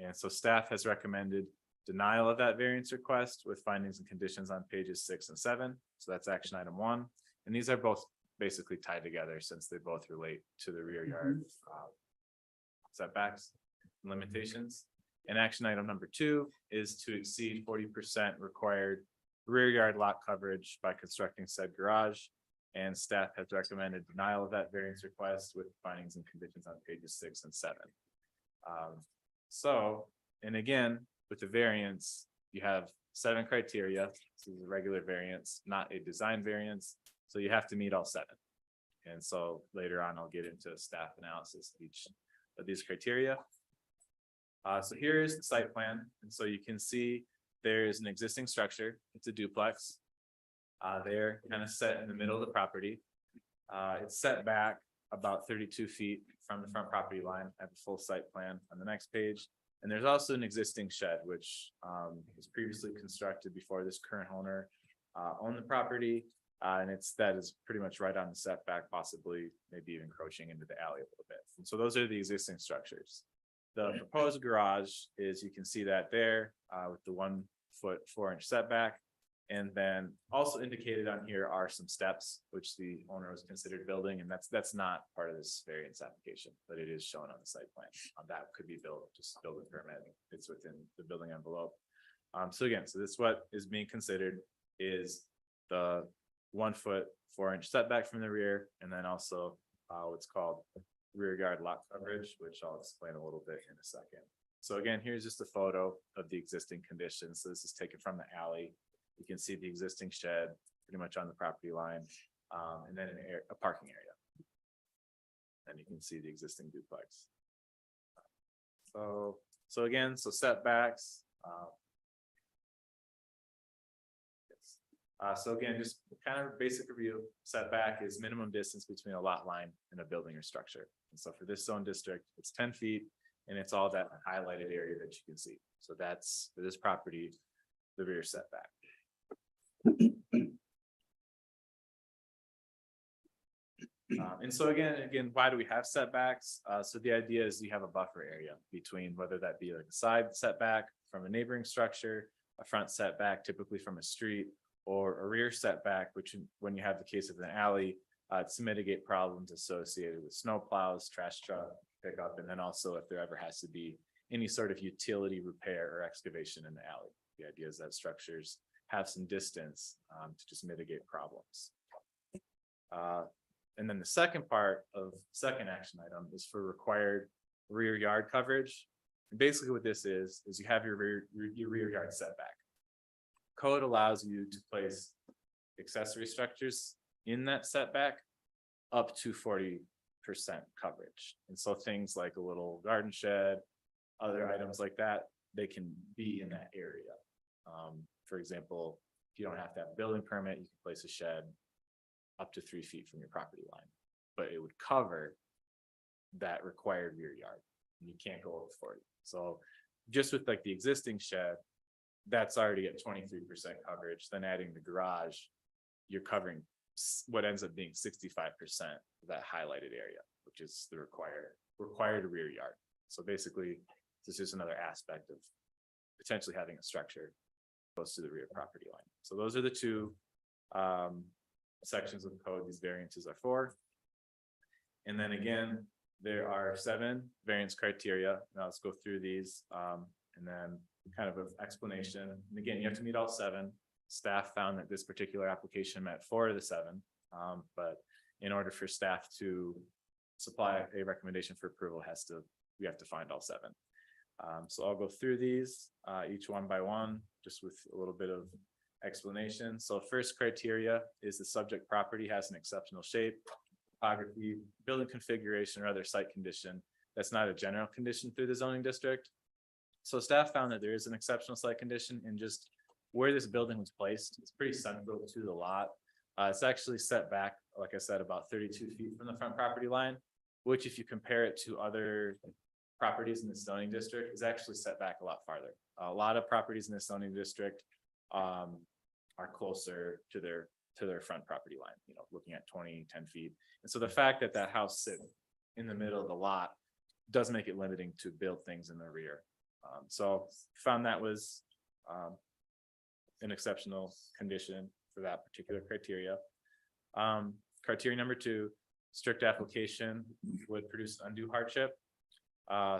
And so staff has recommended denial of that variance request with findings and conditions on pages 6 and 7. So that's action item 1. And these are both basically tied together since they both relate to the rear yard setbacks and limitations. And action item number 2 is to exceed 40% required rear yard lot coverage by constructing said garage. And staff has recommended denial of that variance request with findings and conditions on pages 6 and 7. And again, with the variance, you have 7 criteria. This is a regular variance, not a design variance. So you have to meet all 7. And so later on, I'll get into staff analysis of each of these criteria. So here is the site plan. And so you can see there is an existing structure. It's a duplex. They're kind of set in the middle of the property. It's set back about 32 feet from the front property line. I have a full site plan on the next page. And there's also an existing shed, which was previously constructed before this current owner owned the property. And that is pretty much right on the setback, possibly maybe even encroaching into the alley a little bit. And so those are the existing structures. The proposed garage is, you can see that there with the 1 foot 4 inch setback. And then also indicated on here are some steps, which the owner was considered building, and that's not part of this variance application, but it is shown on the site plan. That could be built, just building permit. It's within the building envelope. So again, so this what is being considered is the 1 foot 4 inch setback from the rear, and then also what's called rear yard lot coverage, which I'll explain a little bit in a second. So again, here's just a photo of the existing conditions. So this is taken from the alley. You can see the existing shed pretty much on the property line, and then a parking area. And you can see the existing duplex. So again, so setbacks. So again, just kind of basic review. Setback is minimum distance between a lot line and a building or structure. And so for this zone district, it's 10 feet, and it's all that highlighted area that you can see. So that's for this property, the rear setback. And so again, why do we have setbacks? So the idea is you have a buffer area between, whether that be like a side setback from a neighboring structure, a front setback typically from a street, or a rear setback, which when you have the case of an alley, to mitigate problems associated with snow plows, trash truck pickup, and then also if there ever has to be any sort of utility repair or excavation in the alley. The idea is that structures have some distance to just mitigate problems. And then the second part of second action item is for required rear yard coverage. And basically what this is you have your rear yard setback. Code allows you to place accessory structures in that setback up to 40% coverage. And so things like a little garden shed, other items like that, they can be in that area. For example, if you don't have to have a building permit, you can place a shed up to 3 feet from your property line, but it would cover that required rear yard. And you can't go over 40. So just with like the existing shed, that's already at 23% coverage. Then adding the garage, you're covering what ends up being 65% of that highlighted area, which is the required rear yard. So basically, this is another aspect of potentially having a structure close to the rear property line. So those are the two sections of the code these variances are for. And then again, there are 7 variance criteria. Now let's go through these and then kind of an explanation. And again, you have to meet all 7. Staff found that this particular application met 4 of the 7. But in order for staff to supply a recommendation for approval, we have to find all 7. So I'll go through these each one by one, just with a little bit of explanation. So first criteria is the subject property has an exceptional shape, topography, building configuration, or other site condition that's not a general condition through the zoning district. So staff found that there is an exceptional site condition in just where this building was placed. It's pretty central to the lot. It's actually set back, like I said, about 32 feet from the front property line, which if you compare it to other properties in the zoning district is actually set back a lot farther. A lot of properties in the zoning district are closer to their front property line, looking at 10 feet. And so the fact that that house sits in the middle of the lot does make it limiting to build things in the rear. So found that was an exceptional condition for that particular criteria. Criteria number 2, strict application would produce undue hardship.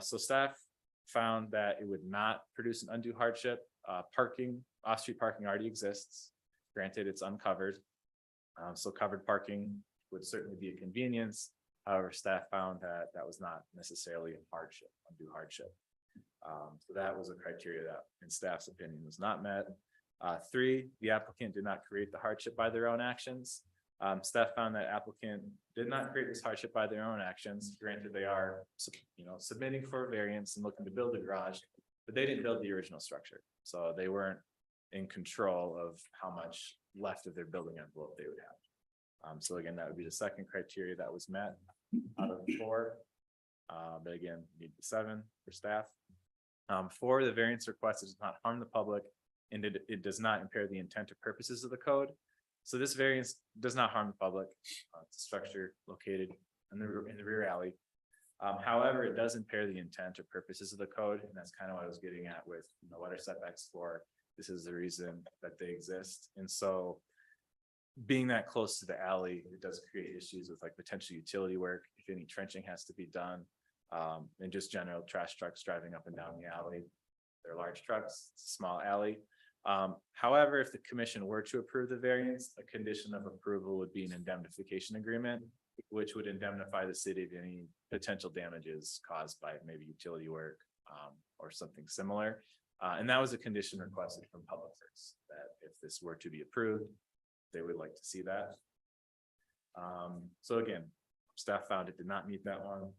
So staff found that it would not produce an undue hardship. Off-street parking already exists. Granted, it's uncovered. So covered parking would certainly be a convenience. However, staff found that that was not necessarily a hardship, undue hardship. So that was a criteria that, in staff's opinion, was not met. 3, the applicant did not create the hardship by their own actions. Staff found that applicant did not create this hardship by their own actions. Granted, they are, submitting for a variance and looking to build a garage, but they didn't build the original structure. So they weren't in control of how much left of their building envelope they would have. So again, that would be the second criteria that was met out of 4. But again, need the 7 for staff. 4, the variance request does not harm the public and it does not impair the intent or purposes of the code. So this variance does not harm the public. It's a structure located in the rear alley. However, it does impair the intent or purposes of the code. And that's kind of what I was getting at with what are setbacks for. This is the reason that they exist. And so being that close to the alley, it does create issues with like potential utility work, if any trenching has to be done, and just general trash trucks driving up and down the alley. They're large trucks, it's a small alley. However, if the commission were to approve the variance, a condition of approval would be an indemnification agreement, which would indemnify the city of any potential damages caused by maybe utility work or something similar. And that was a condition requested from Public Works, that if this were to be approved, they would like to see that. So again, staff found it did not meet that one.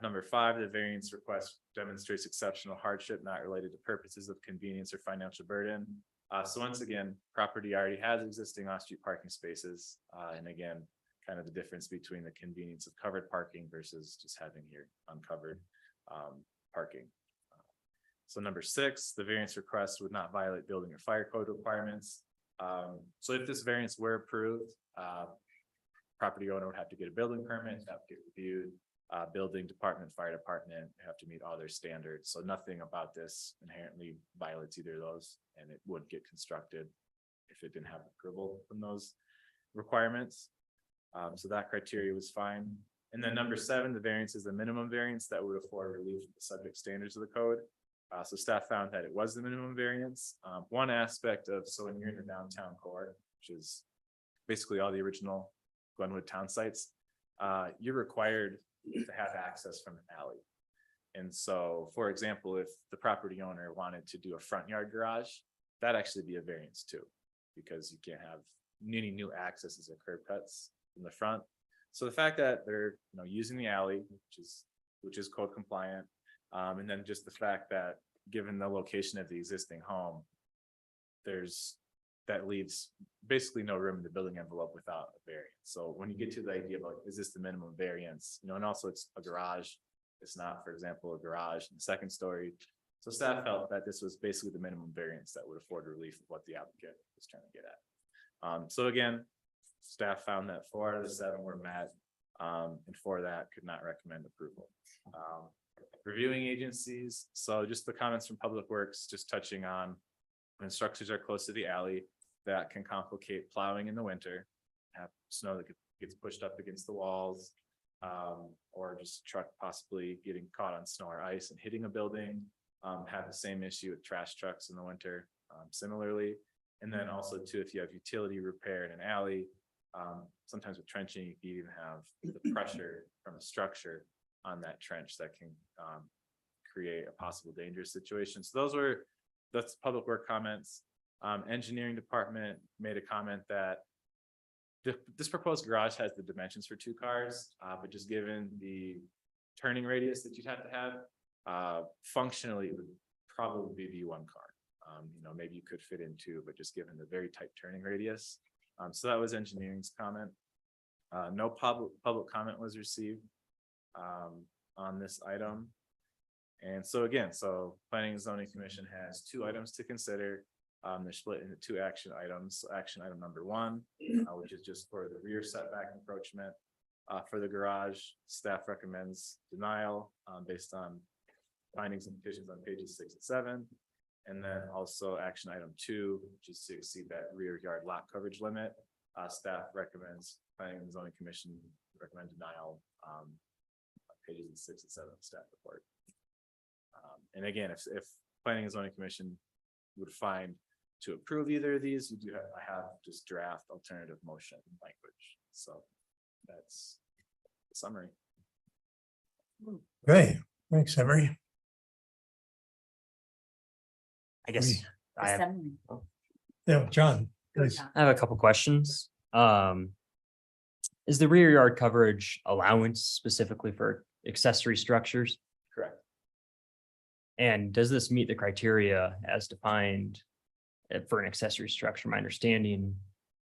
Number 5, the variance request demonstrates exceptional hardship not related to purposes of convenience or financial burden. So once again, property already has existing off-street parking spaces. And again, kind of the difference between the convenience of covered parking versus just having here uncovered parking. So number 6, the variance request would not violate building or fire code requirements. So if this variance were approved, property owner would have to get a building permit, have to get reviewed. Building department, fire department have to meet all their standards. So nothing about this inherently violates either of those, and it would get constructed if it didn't have approval from those requirements. So that criteria was fine. And then number 7, the variance is the minimum variance that would afford relief from the subject standards of the code. So staff found that it was the minimum variance. One aspect of, so when you're in the downtown core, which is basically all the original Glenwood town sites, you're required to have access from an alley. And so, for example, if the property owner wanted to do a front yard garage, that'd actually be a variance too. Because you can't have any new accesses or curb cuts in the front. So the fact that they're, using the alley, which is code compliant, and then just the fact that given the location of the existing home, that leaves basically no room in the building envelope without a variance. So when you get to the idea of like, is this the minimum variance, and also it's a garage, it's not, for example, a garage in the second story. So staff felt that this was basically the minimum variance that would afford relief of what the applicant was trying to get at. So again, staff found that 4 out of the 7 were met, and 4 that could not recommend approval. Reviewing agencies, so just the comments from Public Works, just touching on when structures are close to the alley, that can complicate plowing in the winter, have snow that gets pushed up against the walls, or just a truck possibly getting caught on snow or ice and hitting a building. Have the same issue with trash trucks in the winter, similarly. And then also too, if you have utility repair in an alley, sometimes with trenching, you can even have the pressure from a structure on that trench that can create a possible dangerous situation. So that's public work comments. Engineering department made a comment that this proposed garage has the dimensions for 2 cars, but just given the turning radius that you'd have to have, functionally it would probably be 1 car. Maybe you could fit in 2, but just given the very tight turning radius. So that was engineering's comment. No public comment was received on this item. And so again, Planning and Zoning Commission has 2 items to consider. They're split into 2 action items. So action item number 1, which is just for the rear setback encroachment. For the garage, staff recommends denial based on findings and conditions on pages 6 and 7. And then also action item 2, which is to exceed that rear yard lot coverage limit. Staff recommends, Planning and Zoning Commission recommend denial on pages 6 and 7 of the staff report. And again, if Planning and Zoning Commission would find to approve either of these, I have just draft alternative motion language. So that's the summary. Okay, thanks, Emery. I guess I have, Assembly. Yeah, John, please. I have a couple questions. Is the rear yard coverage allowance specifically for accessory structures? Correct. And does this meet the criteria as defined for an accessory structure? My understanding,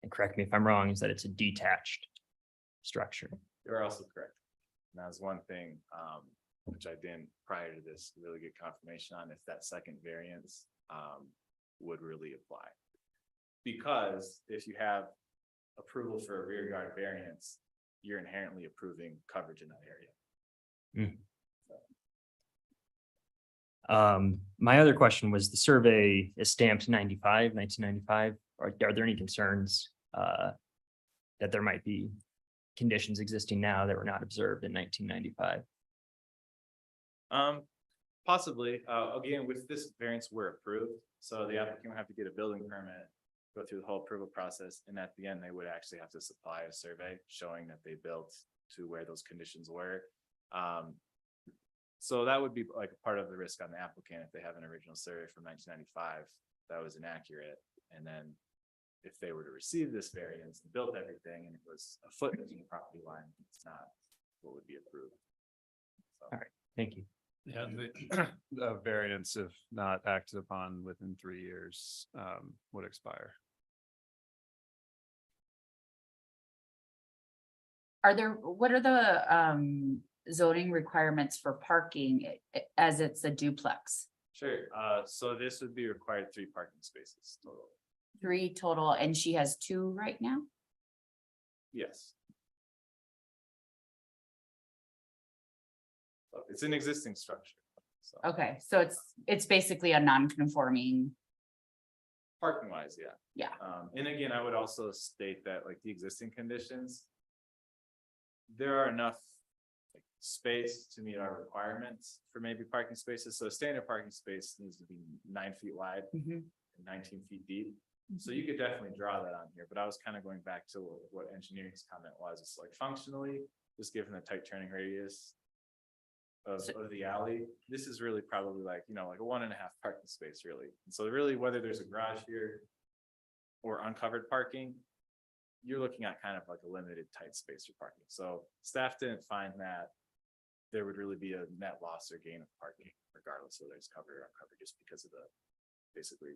and correct me if I'm wrong, is that it's a detached structure. You're also correct. And that was one thing, which I didn't prior to this really get confirmation on if that second variance would really apply. Because if you have approval for a rear yard variance, you're inherently approving coverage in that area. My other question was the survey is stamped 1995. Are there any concerns that there might be conditions existing now that were not observed in 1995? Possibly, again, with this variance, we're approved. So the applicant will have to get a building permit, go through the whole approval process. And at the end, they would actually have to supply a survey showing that they built to where those conditions were. So that would be like a part of the risk on the applicant if they have an original survey from 1995 that was inaccurate. And then if they were to receive this variance and built everything and it was a foot between the property line, it's not what would be approved. So. All right, thank you. Yeah, the variance, if not acted upon within 3 years, would expire. What are the zoning requirements for parking as it's a duplex? Sure, so this would be required 3 parking spaces total. 3 total, and she has 2 right now? Yes. So it's an existing structure. So Okay, so it's basically a non-conforming. parking wise, yeah. Yeah. And again, I would also state that like the existing conditions, there are enough like, space to meet our requirements for maybe parking spaces. So a standard parking space needs to be 9 feet wide and 19 feet deep. So you could definitely draw that on here, but I was kind of going back to what engineering's comment was. It's like functionally, just given the tight turning radius, of the alley, this is really probably like, you know, like a 1.5 parking space really. And so really, whether there's a garage here or uncovered parking, you're looking at kind of like a limited tight space for parking. So staff didn't find that there would really be a net loss or gain of parking regardless of whether it's covered or uncovered, just because of the, basically.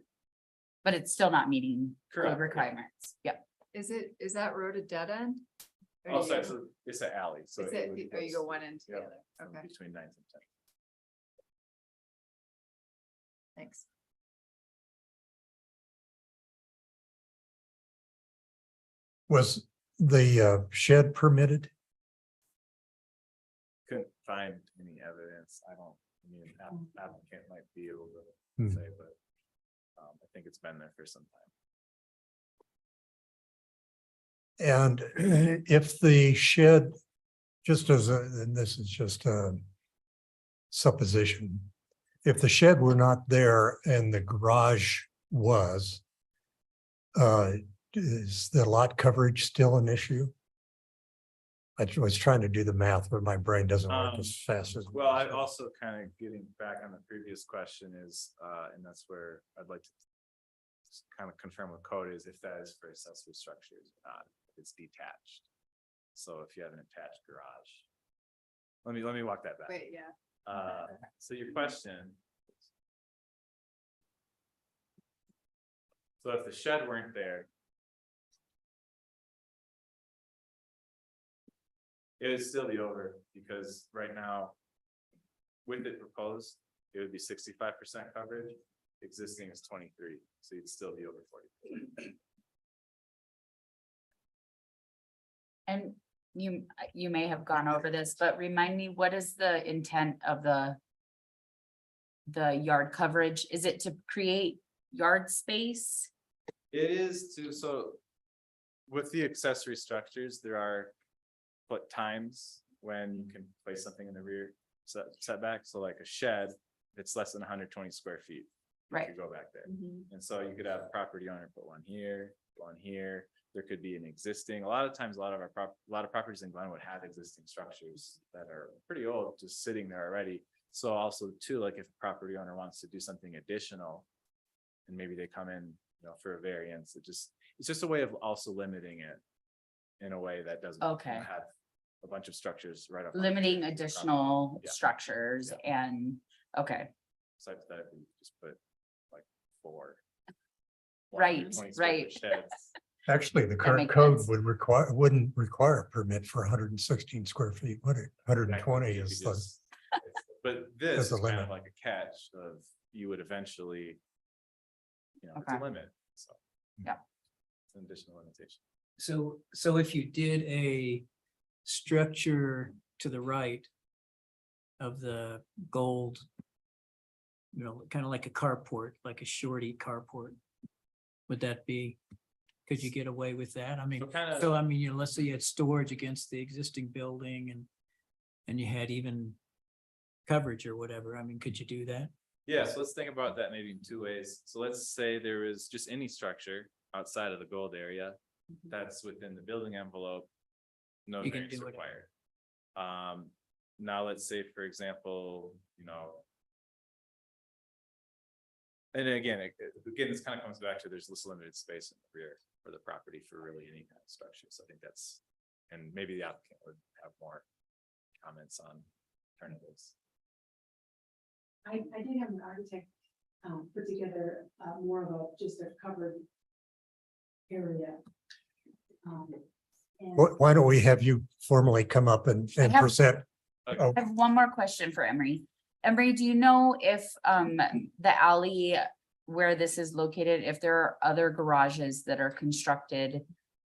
But it's still not meeting Correct, code yeah. requirements. Yep. Is that road a dead end? Or Oh, do sorry, you- so it's an alley, so. Is it would it, or you go- go one end to the Yep. other? Okay, Between 9th and 10th. thanks. Was the shed permitted? Couldn't find any evidence. I mean, applicant might be able Hmm. to say, but I think it's been there for some time. And if the shed, just as a, and this is just a supposition, if the shed were not there and the garage was, is the lot coverage still an issue? I was trying to do the math, but my brain doesn't work as fast as. Well, I also kind of getting back on the previous question is, and that's where I'd like to kind of confirm with code is if that is for accessory structures or not, if it's detached. So if you have an attached garage. Let me walk that back. Wait, yeah. So your question. So if the shed weren't there. It would still be over because right now. With it proposed, it would be 65% coverage, existing is 23, so you'd still be over 40. And you may have gone over this, but remind me, what is the intent of the yard coverage? Is it to create yard space? It is to, so. With the accessory structures, there are. But times when you can place something in the rear setback, so like a shed, it's less than 120 square feet. You Right. could go back there. Mhm. And so you could have a property owner put one here, one here. There could be an existing, a lot of times, a lot of properties in Glenwood have existing structures that are pretty old, just sitting there already. So also too, like if a property owner wants to do something additional. And maybe they come in, you know, for a variance, it's just a way of also limiting it. In a way that doesn't. Okay. Have a bunch of structures right up. on Limiting the additional Yeah. structures and, okay, So that we just put like 4. Right, 120 square right. foot sheds. Actually, the current makes code sense. wouldn't require a permit for 116 square feet, would it? 120 You is could the, just- But this That's is a kind limit. of like a catch of you would eventually. You know, it's a Okay. limit, so. Yeah. It's an additional limitation. So if you did a structure to the right of the gold, you know, kind of like a carport, like a shorty carport, would that be, could you get away with that? I mean, So kind of. so I mean, you know, let's say you had storage against the existing building and you had even coverage or whatever. I mean, could you do that? Yeah, so let's think about that maybe in 2 ways. So let's say there is just any structure outside of the gold area. That's within the building envelope. No You can variance do it. required. Now let's say, for example, you know. And again, this kind of comes back to there's this limited space in the rear for the property for really any kind of structure. So I think that's, and maybe the applicant would have more comments on alternatives. I did have an architect put together more of a, just a covered area. And why don't we have you formally come up and I have- present? Okay. Oh, I have one more question for Emery. Emery, do you know if the alley where this is located, if there are other garages that are constructed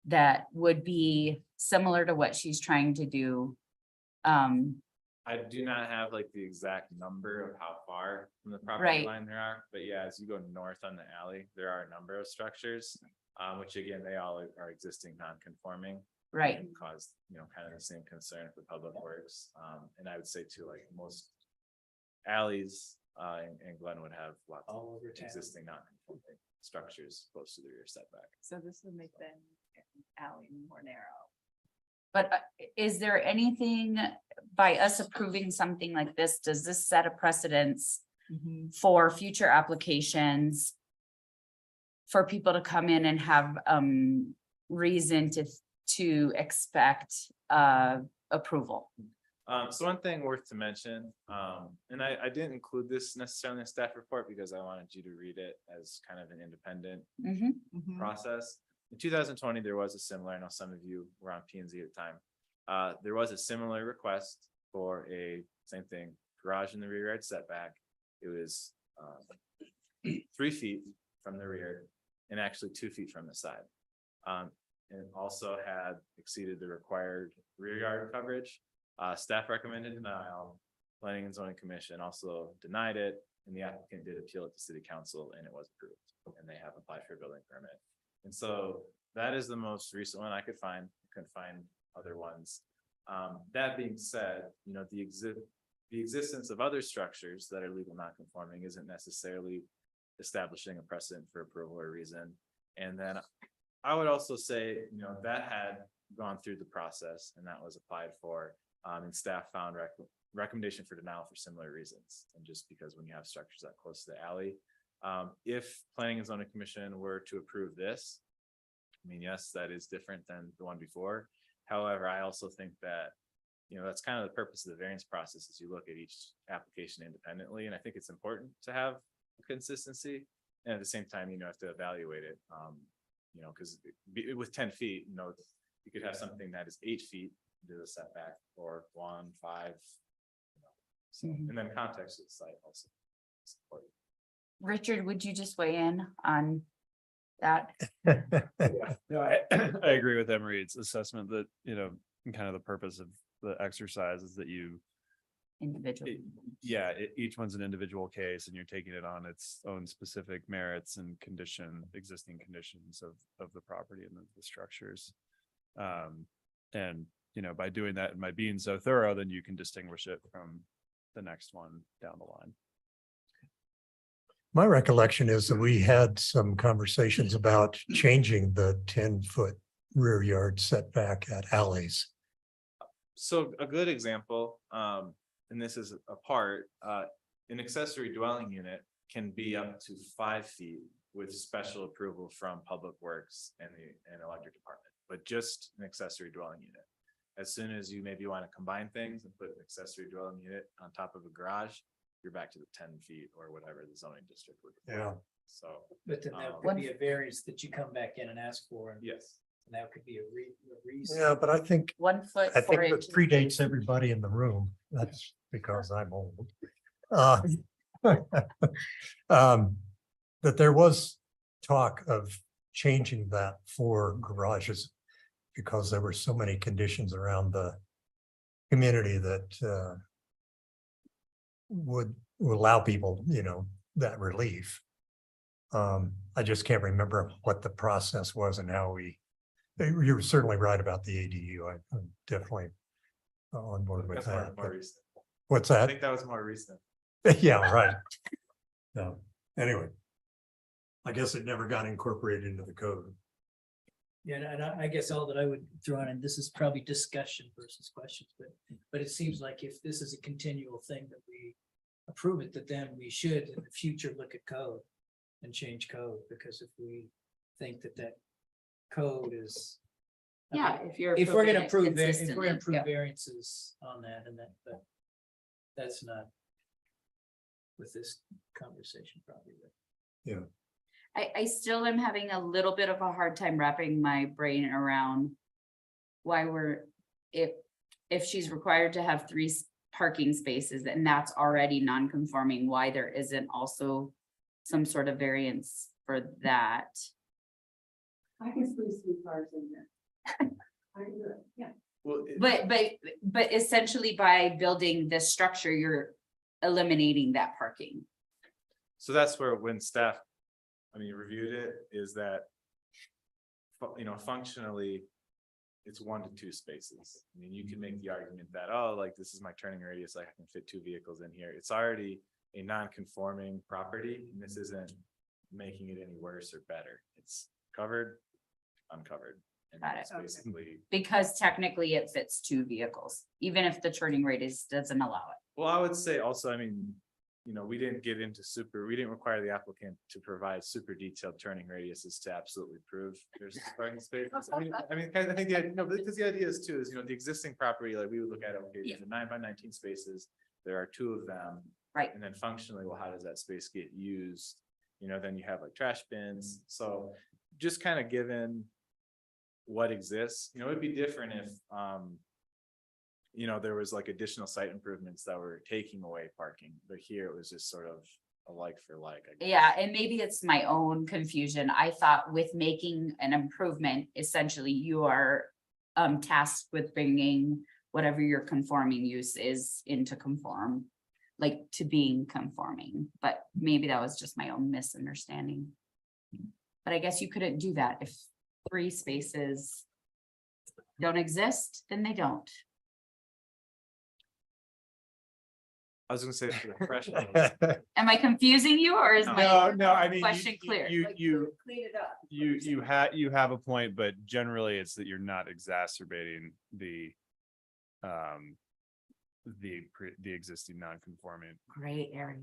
that would be similar to what she's trying to do? I do not have like the exact number of how far from the property Right. line there are, but yeah, as you go north on the alley, there are a number of structures. Which again, they all are existing non-conforming. Right, And cause, you know, kind of the same concern for public works. And I would say too, like most alleys in Glenwood have lots of All over town. existing non-conforming structures close to the rear setback. So this would make the alley more narrow. but is there anything by us approving something like this, does this set a precedence Mhm. for future applications? For people to come in and have reason to expect approval. So one thing worth to mention, and I didn't include this necessarily in the staff report because I wanted you to read it as kind of an independent Mhm. Mhm. process. In 2020, there was a similar, I know some of you were on P and Z at the time. There was a similar request for a same thing, garage in the rear yard setback. It was 3 feet from the rear and actually 2 feet from the side. And also had exceeded the required rear yard coverage. Staff recommended denial. Planning and Zoning Commission also denied it, and the applicant did appeal it to City Council, and it was approved, and they have applied for a building permit. And so that is the most recent one I could find. Couldn't find other ones. That being said, you know, the existence of other structures that are legal non-conforming isn't necessarily establishing a precedent for approval or reason. And then I would also say, you know, that had gone through the process and that was applied for, and staff found recommendation for denial for similar reasons. And just because when you have structures that close to the alley, if Planning and Zoning Commission were to approve this, I mean, yes, that is different than the one before. However, I also think that, you know, that's kind of the purpose of the variance process is you look at each application independently. And I think it's important to have consistency. And at the same time, you know, have to evaluate it. You know, because with 10 feet, you know, you could have something that is 8 feet to the setback or 1, 5. You know, so, Mhm. and then context of the site also. is important. Richard, would you just weigh in on that? No, I agree with Emery's assessment that, you know, kind of the purpose of the exercise is that you, Individual. yeah, each one's an individual case and you're taking it on its own specific merits and existing conditions of the property and the structures. And, you know, by doing that and by being so thorough, then you can distinguish it from the next one down the line. My recollection is that we had some conversations about changing the 10-foot rear yard setback at alleys. So a good example, and this is a part, an accessory dwelling unit can be up to 5 feet with special approval from Public Works and the electric department, but just an accessory dwelling unit. As soon as you maybe want to combine things and put an accessory dwelling unit on top of a garage, you're back to the 10 feet or whatever the zoning district would. Yeah. So, But then that One- could be a variance that you come back in and ask for, and yes. that could be a reason. Yeah, but I think 1 foot. I think 4 it inches. predates everybody in the room. That's because I'm old. That there was talk of changing that for garages because there were so many conditions around the community that would allow people, you know, that relief. I just can't remember what the process was and how you're certainly right about the ADU. I'm definitely on board with That's that. more but- recent. What's I that? think that was more recent. Yeah, right. No, anyway. I guess it never got incorporated into the code. Yeah, and I guess all that I would throw in, and this is probably discussion versus questions, but it seems like if this is a continual thing that we approve it, that then we should in the future look at code and change code, because if we think that that code is. Yeah, if you're. If we're gonna approving it approve, if we're gonna consistently, approve yeah. variances on that, and that, but that's not with this conversation probably. I still am having a little bit of a hard time wrapping my brain around why if she's required to have 3 parking spaces and that's already non-conforming, why there isn't also some sort of variance for that. I can squeeze 3 cars in there. I can do it, yeah. Well, But essentially by building this structure, you're eliminating that parking. so that's where when staff, reviewed it, is that, you know, functionally, it's 1 to 2 spaces. I mean, you can make the argument that, oh, like this is my turning radius, like I can fit 2 vehicles in here. It's already a non-conforming property, and this isn't making it any worse or better. It's covered, uncovered. Got it. Basically, Because technically it fits two vehicles, even if the turning radius doesn't allow it. well, I would say also, I mean, you know, we didn't get into we didn't require the applicant to provide super detailed turning radiuses to absolutely prove there's parking spaces. I mean, I think the idea, no, because the idea is too, is, you know, the existing property, like we would look at, okay, Yeah. the 9 by 19 spaces, there are 2 of them. Right. And then functionally, well, how does that space get used? You know, then you have like trash bins, so just kind of given what exists, you know, it'd be different if, you know, there was like additional site improvements that were taking away parking, but here it was just sort of a like for like. I guess. Yeah, and maybe it's my own confusion. I thought with making an improvement, essentially you are tasked with bringing whatever your conforming use is into conform, like to being conforming, but maybe that was just my own misunderstanding. But I guess you couldn't do that if 3 spaces don't exist, then they don't. I was gonna say for the threshold. Am I confusing you or is No, my no, I mean. question clear? You, Clean it up. you have a point, but generally it's that you're not exacerbating the existing non-conforming. Gray area.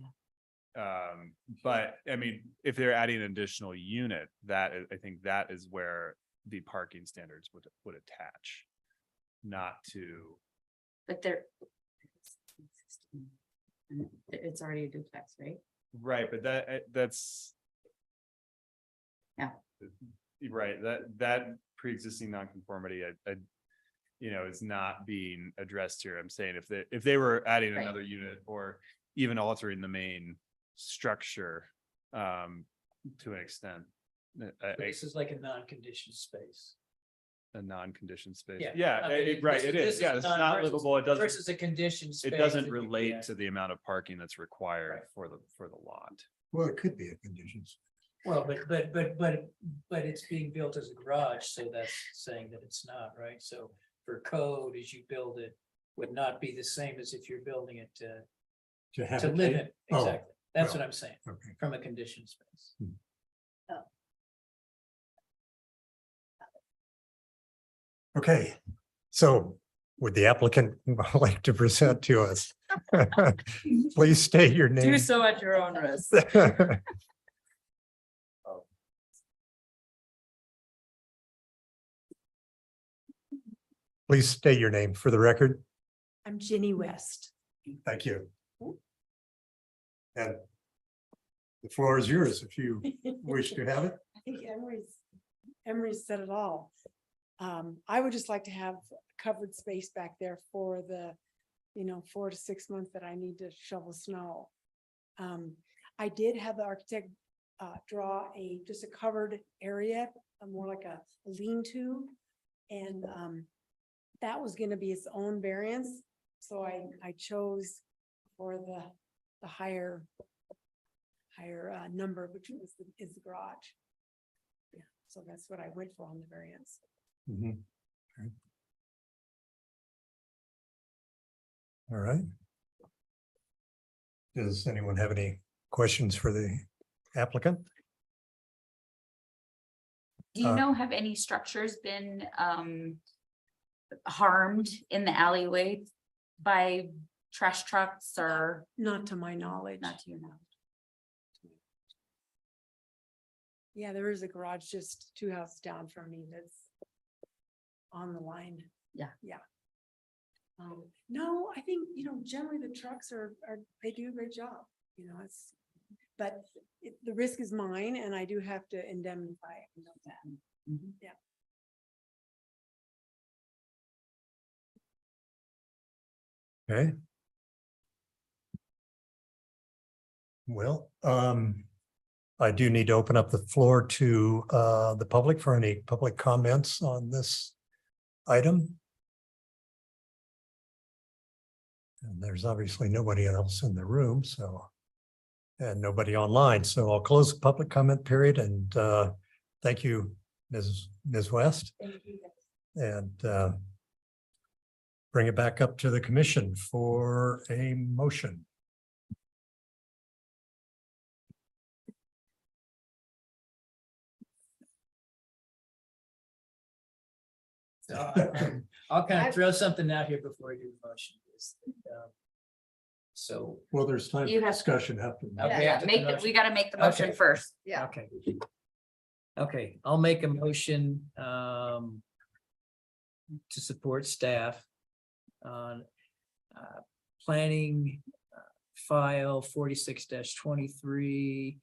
But I mean, if they're adding an additional unit, I think that is where the parking standards would attach. Not to, But they're. It's already a duplex, right? right, but that's. Yeah. Right, that pre-existing non-conformity, I you know, is not being addressed here. I'm saying if they were adding Right. another unit or even altering the main structure, to an extent. This is like a non-conditioned space. A non-conditioned space. Yeah. Yeah, I mean, right, this it is- is. Yeah, this it's is not versus- livable. It doesn't, Versus a conditioned space. it doesn't that you relate can- to the amount of parking that's required Right. for the lot. Well, it could be a conditions. Well, but it's being built as a garage, so that's saying that it's not, right? So for code, as you build it, would not be the same as if you're building it to live in. Oh, Exactly. That's well. what I'm saying, Okay. from a conditioned space. Okay, so would the applicant like to present to us? Please state your name. Do so at your own risk. Please state your name for the record. I'm Ginny West. Thank you. And the floor is yours if you wish to have it. I think Emery's said it all. I would just like to have covered space back there for the, 4 to 6 months that I need to shovel snow. I did have the architect draw just a covered area, more like a lean-to. And that was gonna be its own variance. So I chose for the higher number, which is the garage. Yeah, so that's what I went for on the variance. Mhm. Okay. All right. Does anyone have any questions for the applicant? Do you Uh, know, have any structures been harmed in the alleyway by trash trucks or Not to my knowledge. not to your knowledge? Yeah, there is a garage just 2 houses down from me that's on the line. Yeah. Yeah. No, I think, generally the trucks they do a great job, but the risk is mine and I do have to indemnify. I know that. Mhm. Yeah. Okay. Well, I do need to open up the floor to the public for any public comments on this item. And there's obviously nobody else in the room, so. And nobody online, so I'll close the public comment period and thank you, Ms. West. Thank you. And bring it back up to the commission for a motion. So I'll kind of throw something out here before I do the motion. So, Well, there's time You for have- discussion after. that. Okay, Yeah, after the make, motion. we gotta make the motion Okay. first. Yeah. okay. Okay, I'll make a motion to support staff on planning file 46-23,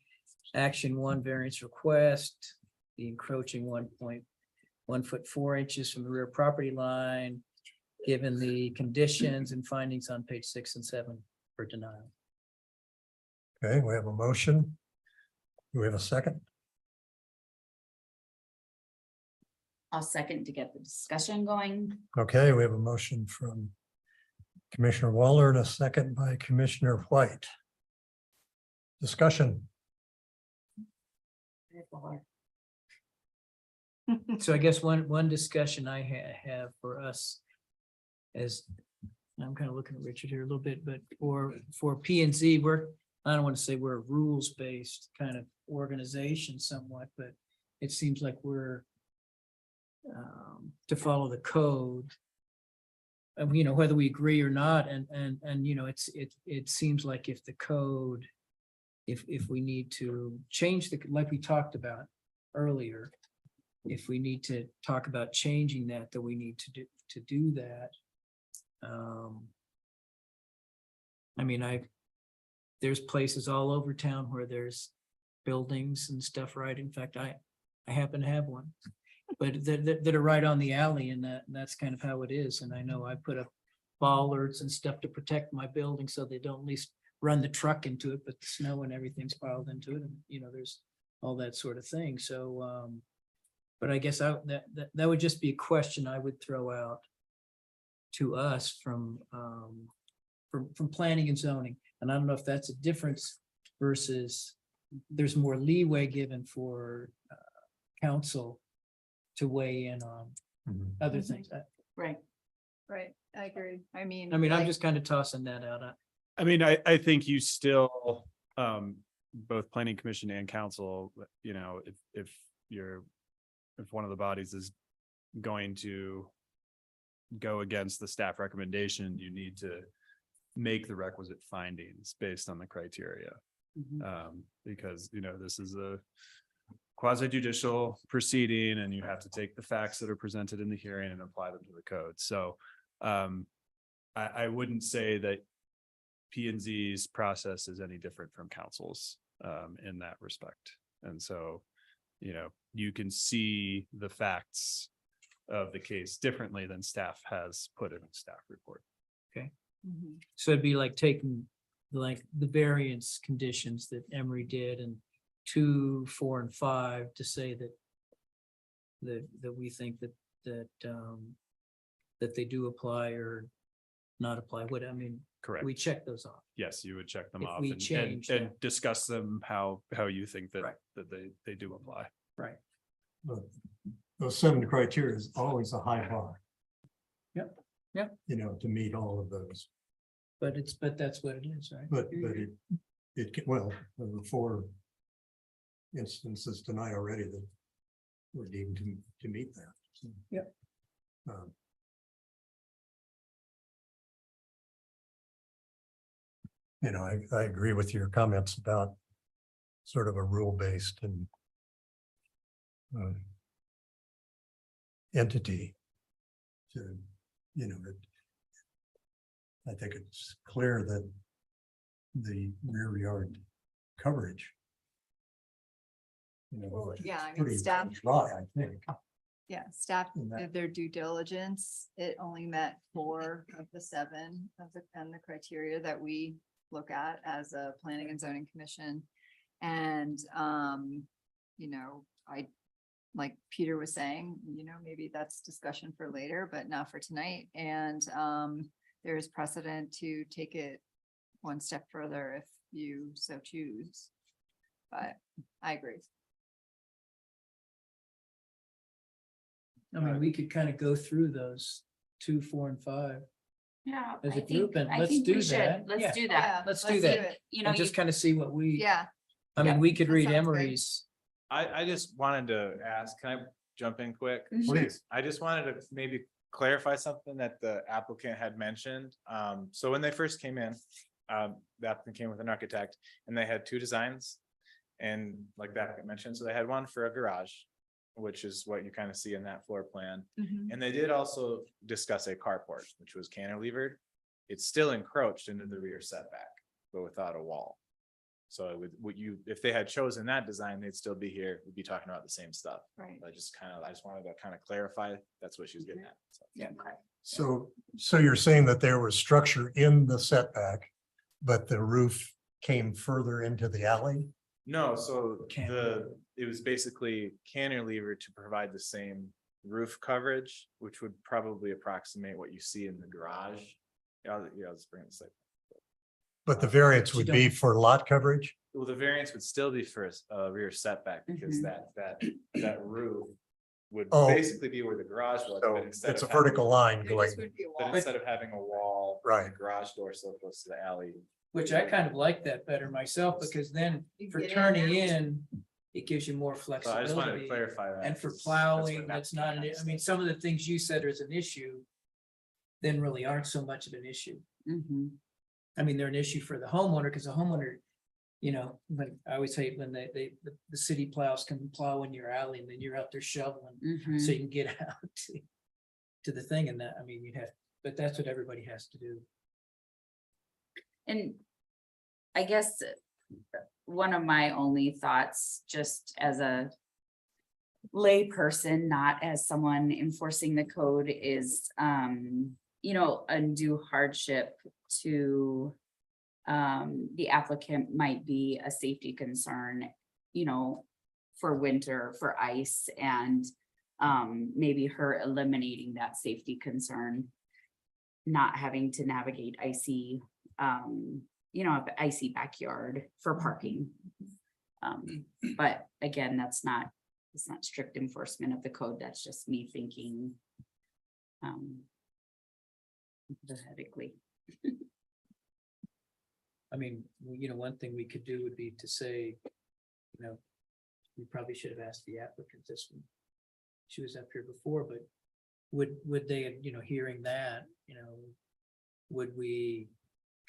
action 1 variance request, the encroaching 1.1 foot 4 inches from the rear property line, given the conditions and findings on page 6 and 7 for denial. Okay, we have a motion. Do we have a second? I'll second to get the discussion going. Okay, we have a motion from Commissioner Waller and a second by Commissioner White. Discussion. So I guess one discussion I have for us is, and I'm kind of looking at Richard here a little bit, but for P and Z, I don't want to say we're a rules-based kind of organization somewhat, but it seems like we're to follow the code. And you know, whether we agree or not, and you know, it seems like if the code, if we need to change like we talked about earlier, if we need to talk about changing that, then we need to do that. I mean, there's places all over town where there's buildings and stuff, right? In fact, I happen to have one. But that are right on the alley, and that's kind of how it is. And I know I put up bollards and stuff to protect my building so they don't at least run the truck into it, but the snow and everything's piled into it. And, you know, there's all that sort of thing. So, but I guess that would just be a question I would throw out to us from planning and zoning. And I don't know if that's a difference versus there's more leeway given for council to weigh in on other things. Right. Right, I agree. I mean. I'm like- just kind of tossing that out. I mean, I think you still, both planning commission and council, you know, if one of the bodies is going to go against the staff recommendation, you need to make the requisite findings based on the criteria. Because, you know, this is a quasi judicial proceeding and you have to take the facts that are presented in the hearing and apply them to the code. So I wouldn't say that P and Z's process is any different from council's in that respect. And so, you know, you can see the facts of the case differently than staff has put in a staff report. So it'd be like taking like the variance conditions that Emery did and 2, 4, and 5 to say that we think that they do apply or not apply. What, I mean, Correct. we check those off. Yes, you would check them If off we and change and that. discuss them how you think that Right. that they do apply. Right. But those 7 criteria is always a high bar. Yep. Yep. You know, to meet all of those, But that's what it is, right? but it can, well, there were 4 instances tonight already that were deemed to meet that. So, Yep. You know, I agree with your comments about sort of a rule-based and entity to, you know, I think it's clear that the rear yard coverage, you know, Well, yeah, I mean, pretty staff, dry, I think. yeah, staff in that. did their due diligence. It only met 4 of the 7 and the criteria that we look at as a planning and zoning commission. And, you know, like Peter was saying, you know, maybe that's discussion for later, but not for tonight. And, there's precedent to take it one step further if you so choose. But I agree. I mean, we could kind of go through those 2, 4, and 5. Yeah. As a I think- group, and I let's think we do should. that. Let's Yeah. do Yeah, that. Let's do let's that. it. You know, And just kind of see what we, Yeah, I mean, we could that read sounds good. Emery's. I just wanted to ask, can I jump in quick? Please. I just wanted to maybe clarify something that the applicant had mentioned. So when they first came in, the applicant came with an architect and they had two designs. And like the applicant mentioned, so they had one for a garage, which is what you kind of see in that floor plan. Mhm. And they did also discuss a carport, which was cantilevered. It's still encroached into the rear setback, but without a wall. So it would you, if they had chosen that design, they'd still be here. We'd be talking about the same stuff. Right. I just wanted to kind of clarify. That's what she was getting at. So. Yeah. So you're saying that there was structure in the setback, but the roof came further into the alley? No, so Cantilever. it was basically cantilever to provide the same roof coverage, which would probably approximate what you see in the garage. Yeah, I'll just bring this like. But the variance would be for lot coverage? Well, the variance would still be for a rear setback because that roof would Oh. basically be where the garage was. So but instead it's a of having- vertical line It going. just would be a But wall. instead of having a wall. Right. The garage door so close to the alley. Which I kind of like that better myself, because then You for get in turning and out. in, it gives you more So I just wanted to flexibility. clarify that. And for 'cause that's plowing, what that's not, I mean, some of the things you said is an issue. Then really aren't so much of an issue. Mhm. I mean, they're an issue for the homeowner, because the homeowner, you know, like I always hate when the city plows can plow in your alley and then you're out there shoveling. Mhm. So you can get out to the thing and that, I mean, you'd have, but that's what everybody has to do. And I guess one of my only thoughts, just as a layperson, not as someone enforcing the code, is, undue hardship to the applicant might be a safety concern, for winter, for ice, and maybe her eliminating that safety concern, not having to navigate icy, icy backyard for parking. But again, it's not strict enforcement of the code. That's just me thinking hypothetically. I mean, one thing we could do would be to say, we probably should have asked the applicant this one. She was up here before, but would they, hearing that,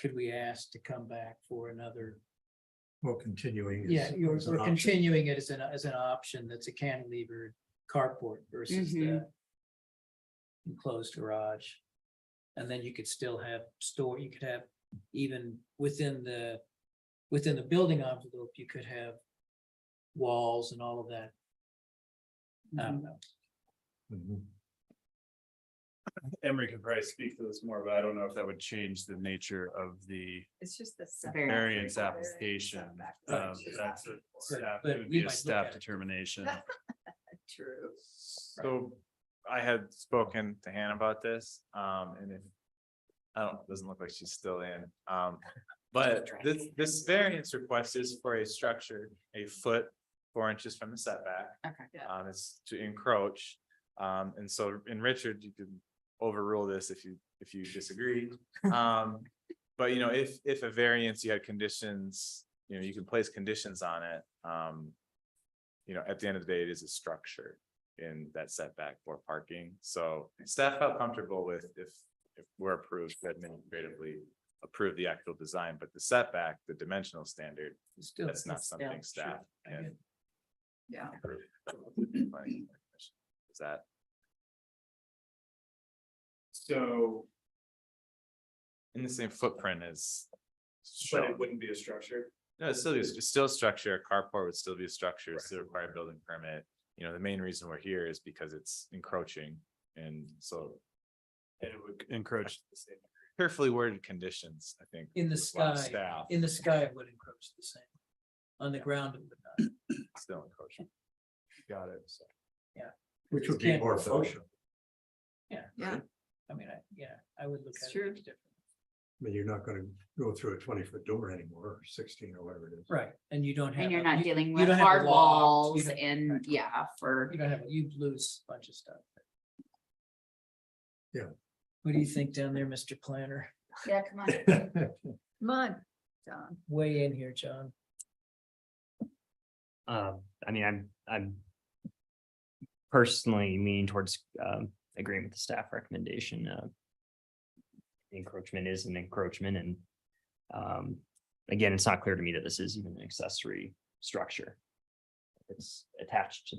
could we ask to come back for another? Well, continuing. Yeah, is an we're option. continuing it as an option that's a cantilevered carport versus the enclosed garage. And then you could still have you could have even within the building envelope, you could have walls and all of that. I don't know. Mhm. Emery could probably speak to this more, but I don't know if that would change the nature of the It's just the. variance application. Right. That's a staff, but it would we be a might look staff at it. determination. True. So I had spoken to Hannah about this, and if, it doesn't look like she's still in. But this variance request is for a structure, a foot, 4 inches from the setback. Okay. It's to encroach. And so in Richard, you could overrule this if you disagree. But if a variance, you had conditions, you can place conditions on it. At the end of the day, it is a structure in that setback for parking. So staff felt comfortable with if we're approved to administratively approve the actual design, but the setback, the dimensional standard, Still, that's not It's still- something staff I can get- Yeah. approve. Is that? So. In the same footprint as. But it wouldn't be a structure. No, it's still a structure. A carport would still be a structure, still require a building permit. The main reason we're here is because it's encroaching, and so. And it would encroach. Carefully worded conditions, I think. In the with a lot of sky, Staff in the sky, it would encroach the same. On the ground, it would not. still encroaching. Got it. So. Which would be more functional. Yeah. Yeah. I mean, I would look It's at it true. different. I mean, you're not gonna go through a 20-foot door anymore, or 16 or whatever it is. Right, and you don't have. And you're a- not you- dealing you with don't have a hard loft, walls you don't- and, right. for. You don't have, you lose a bunch of stuff. Yeah. What do you think down there, Mr. Planner? Yeah, come on. Come on, John. Weigh in here, John. I mean, I'm personally leaning towards agreeing with the staff recommendation. Encroachment is an encroachment, and again, it's not clear to me that this is even an accessory structure. It's attached to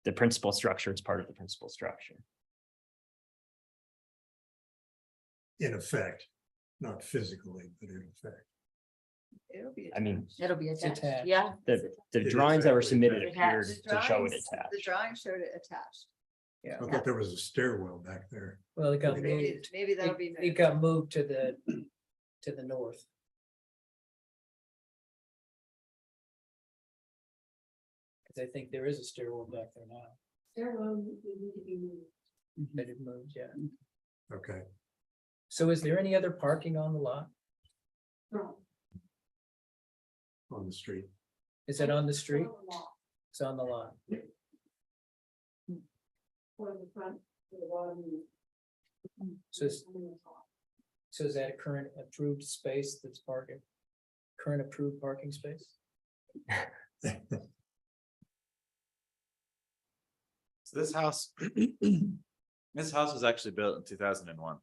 the principal structure. It's part of the principal structure. In effect, not physically, but in effect. It'll be. I mean, attached. It'll be attached. attached, Yeah. the is drawings that were actually submitted attached. appeared The to show it drawings- attached. The drawing showed it attached. Yeah, I thought there was a stairwell back there. well, it got Maybe, moved. maybe that'll be. It got moved to the north. Cause I think there is a stairwell back there now. That it moved, yeah. Okay. So is there any other parking on the lot? On the street. Is it on the street? It's on the lot. So is that a current approved space that's parking? Current approved parking space? So this house, this house was actually built in 2001,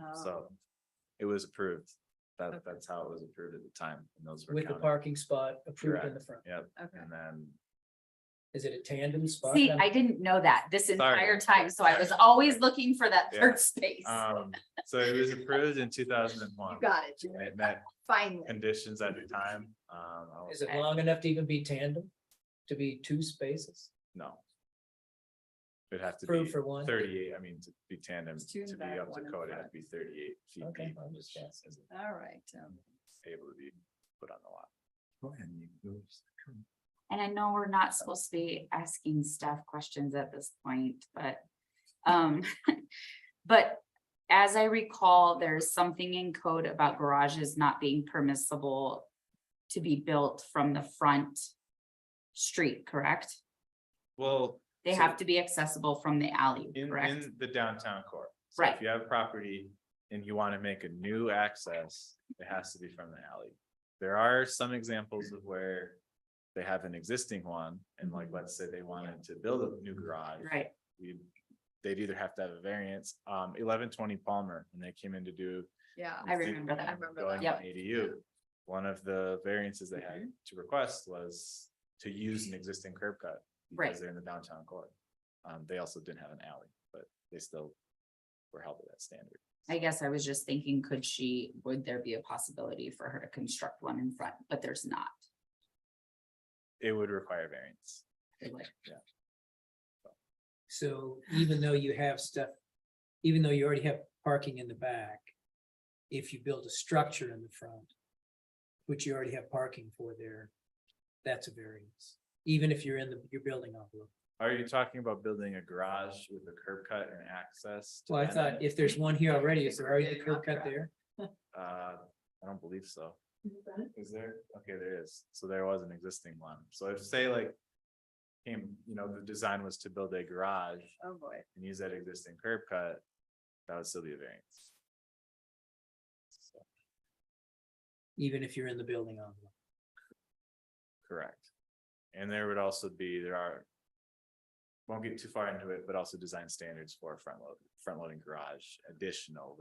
Oh, so it was approved. That's how it was approved at the time. And those were With the counted. parking spot approved in the front? Yep, Okay. and then Is it a tandem spot? See, I didn't know that this Sorry. entire time, so I was always looking for that Yeah. third space. so it was approved in 2001. You got it. And it met Finally. conditions at the time. Is it long enough to even be tandem? To be two spaces? No. It'd have to Approved be for one? 38, I mean, to be tandem, It's two in to the be back, up to one in code, it had front. to be 38 feet Okay, deep, I'm which just asking. isn't All right. able to be put on the lot. And I know we're not supposed to be asking staff questions at this point, but, but as I recall, there's something in code about garages not being permissible to be built from the front street, correct? Well. They so have to be accessible from the alley, correct? in the downtown core. So Right. If you have property and you want to make a new access, it has to be from the alley. There are some examples of where they have an existing one, and like, let's say they wanted to build a new garage. Right, They'd either have to have a variance, 1120 Palmer, when they came in to do. Yeah. I remember that. I remember Going that. on ADU, one of the variances they had to request was to use an existing curb cut. Right. Because they're in the downtown core. They also didn't have an alley, but they still were held to that standard. I guess I was just thinking, would there be a possibility for her to construct one in front, but there's not. It would require variance. So even though you have stuff, even though you already have parking in the back, if you build a structure in the front, which you already have parking for there, that's a variance, even if you're in your building envelope. Are you talking about building a garage with a curb cut and access? to Well, I that? thought if there's one here already, is there already a curb cut there? I don't believe so. Is there? Okay, there is. So there was an existing one. So if say like. The design was to build a garage Oh, boy. and use that existing curb cut, that would still be a variance. So, Even if you're in the building envelope. correct. And there would also be, won't get too far into it, but also design standards for a front loading garage additional,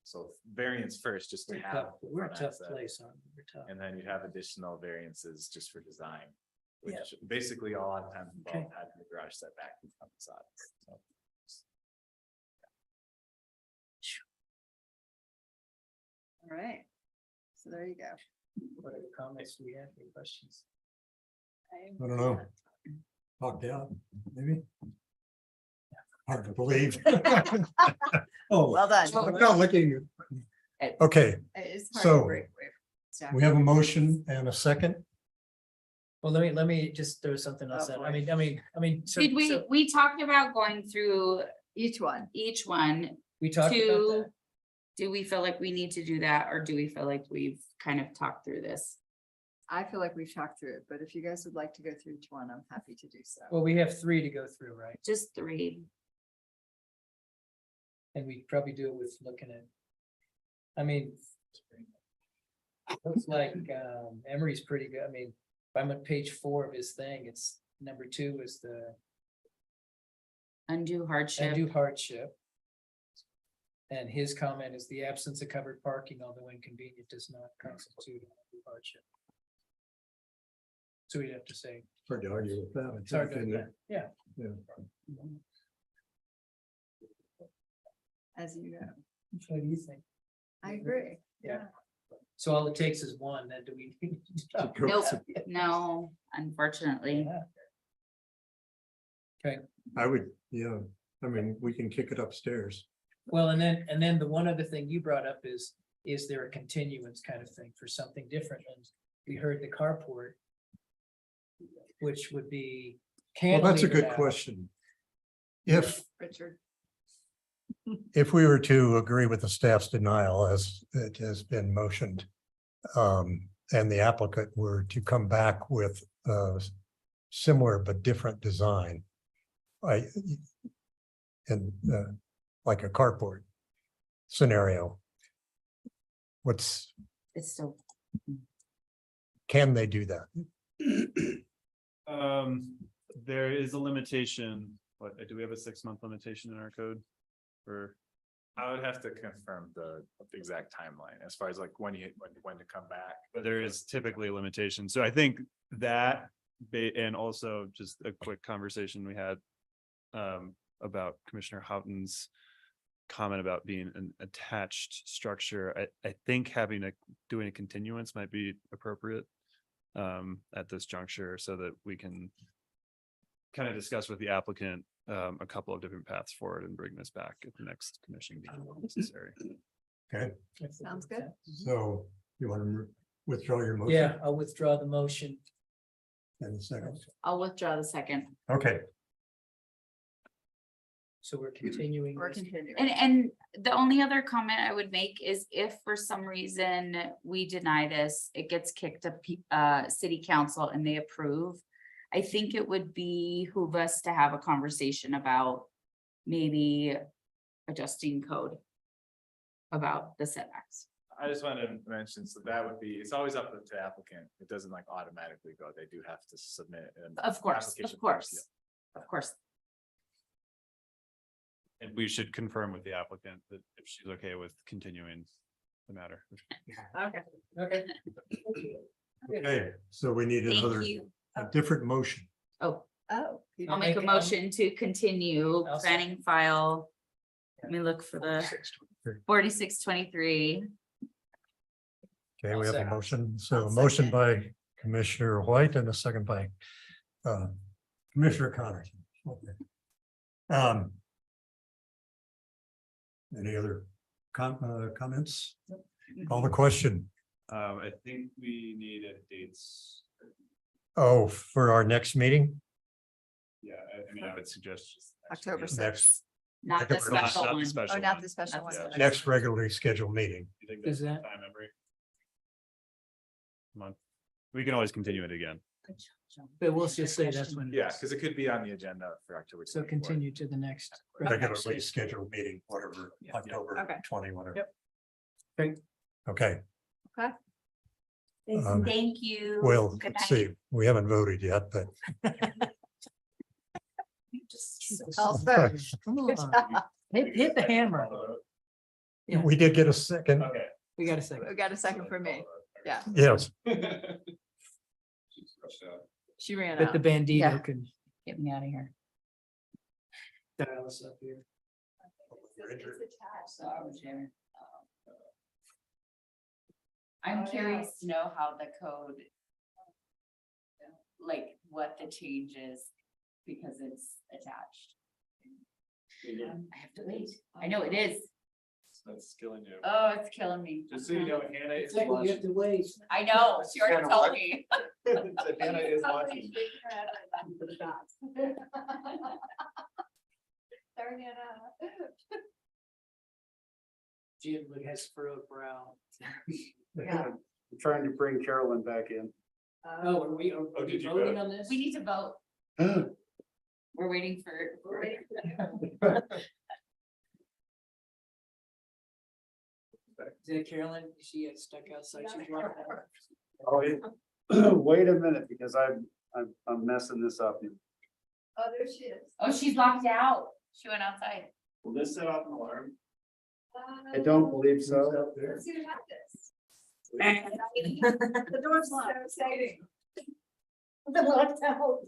so variance first, just to have. We're a front tough access. place, aren't we? We're tough. And then you'd have additional variances just for design. Which Yeah. basically all the time involved Okay. having the garage setback from the side. So, All right. So there you go. What other comments do we have? Any questions? I don't know. Locked out, maybe? Hard to believe. Oh, Well done. I'm not looking. Okay, It's hard So, to break away from staff. we have a motion and a second. Well, let me just throw something else Oh, out. boy. I mean. so- Did so we talked about going through Each one. each one. We talked about to, that. do we feel like we need to do that, or do we feel like we've kind of talked through this? I feel like we've talked through it, but if you guys would like to go through each one, I'm happy to do so. Well, we have 3 to go through, right? Just 3. And we probably do it with looking at. I mean. Looks like Emery's pretty good. I mean, if I'm on page 4 of his thing, it's Number 2 is the Undue hardship. undue hardship. And his comment is the absence of covered parking, although inconvenient, does not constitute undue hardship. So we'd have to say, Hard to argue with that. it's hard to, yeah. As you go. What do you think? I agree. Yeah. So all it takes is one, then do we? Nope, no, unfortunately. I would, yeah, I mean, we can kick it upstairs. Well, and then the one other thing you brought up is there a continuance kind of thing for something different? And we heard the carport, which would be. Well, that's a cantilevered good out. question. If Richard. we were to agree with the staff's denial as it has been motioned, and the applicant were to come back with a similar but different design, and like a carport scenario, It's still, can they do that? There is a limitation, what, do we have a 6-month limitation in our code? For, I would have to confirm the exact timeline as far as like when to come back. but there is typically a limitation, so I think that, and also just a quick conversation we had. About Commissioner Houghton's comment about being an attached structure, I think doing a continuance might be appropriate. At this juncture, so that we can kind of discuss with the applicant a couple of different paths forward and bring this back at the next commission meeting if necessary. Okay, Sounds good. so you want to withdraw your motion? Yeah, I'll withdraw the motion. In a second. I'll withdraw the second. Okay, So we're continuing. We're this. continuing. And the only other comment I would make is if for some reason we deny this, it gets kicked to city council and they approve. I think it would behoove us to have a conversation about maybe adjusting code about the setbacks. I just wanted to mention, so that would be, it's always up to the applicant. It doesn't like automatically go. They do have to submit. an Of course, application of for course, appeal. of course. And we should confirm with the applicant that if she's okay with continuing the matter. Okay. Okay. okay, so we need another, Thank you. a different motion. Oh, Oh. you I'll did- make a motion to continue I'll planning file. Let me look for the 4623. Okay, I'll we have a second. motion, so a I'll motion second. by Commissioner White and a second by Commissioner Connor. Okay. Any other comments? Call the question. I think we need a dates. Oh, for our next meeting? Yeah, I mean, I would suggest. October next- Next, Not the Not- special not the one. special Oh, not one. the special Not one. the Okay. next regularly scheduled meeting. You think Is that's that- time, Emery? Month. We can always continue it again. But we'll just say that's when. it Yeah, is. because it could be on the agenda for October. So 24th. continue to the next. Regularly scheduled meeting, whatever, Yeah. October Okay. 20, whatever. Yep. Okay. Okay, Thank you. well, Good let's night. see, we haven't voted yet, but I'll start. Come on. Hit the hammer. Yeah. we did get a second. Okay. We got a second. We got a second for me. Yeah, Yes, she ran But the out. bandito Yeah. can Get me out of here. dial us up here. I'm curious to know how the code. Like what the change is because it's attached. I have to wait. I know it is. That's killing you. Oh, it's killing me. Just so you know, Hannah is You have watching. to wait. I know, she already told me. Hannah is watching. Jim has furrowed brow. Yeah. I'm trying to bring Carolyn back in. Oh, are we Oh, did you voting vote? on this? We need to vote. We're waiting for. Is that Carolyn? She had stuck outside. She's running out. Oh, wait a minute, because I'm messing this up. Oh, there she is. Oh, she's locked out. She went outside. Will this set off an alarm? I don't believe so. Let's see what happens. The door's locked. So exciting. The locked out.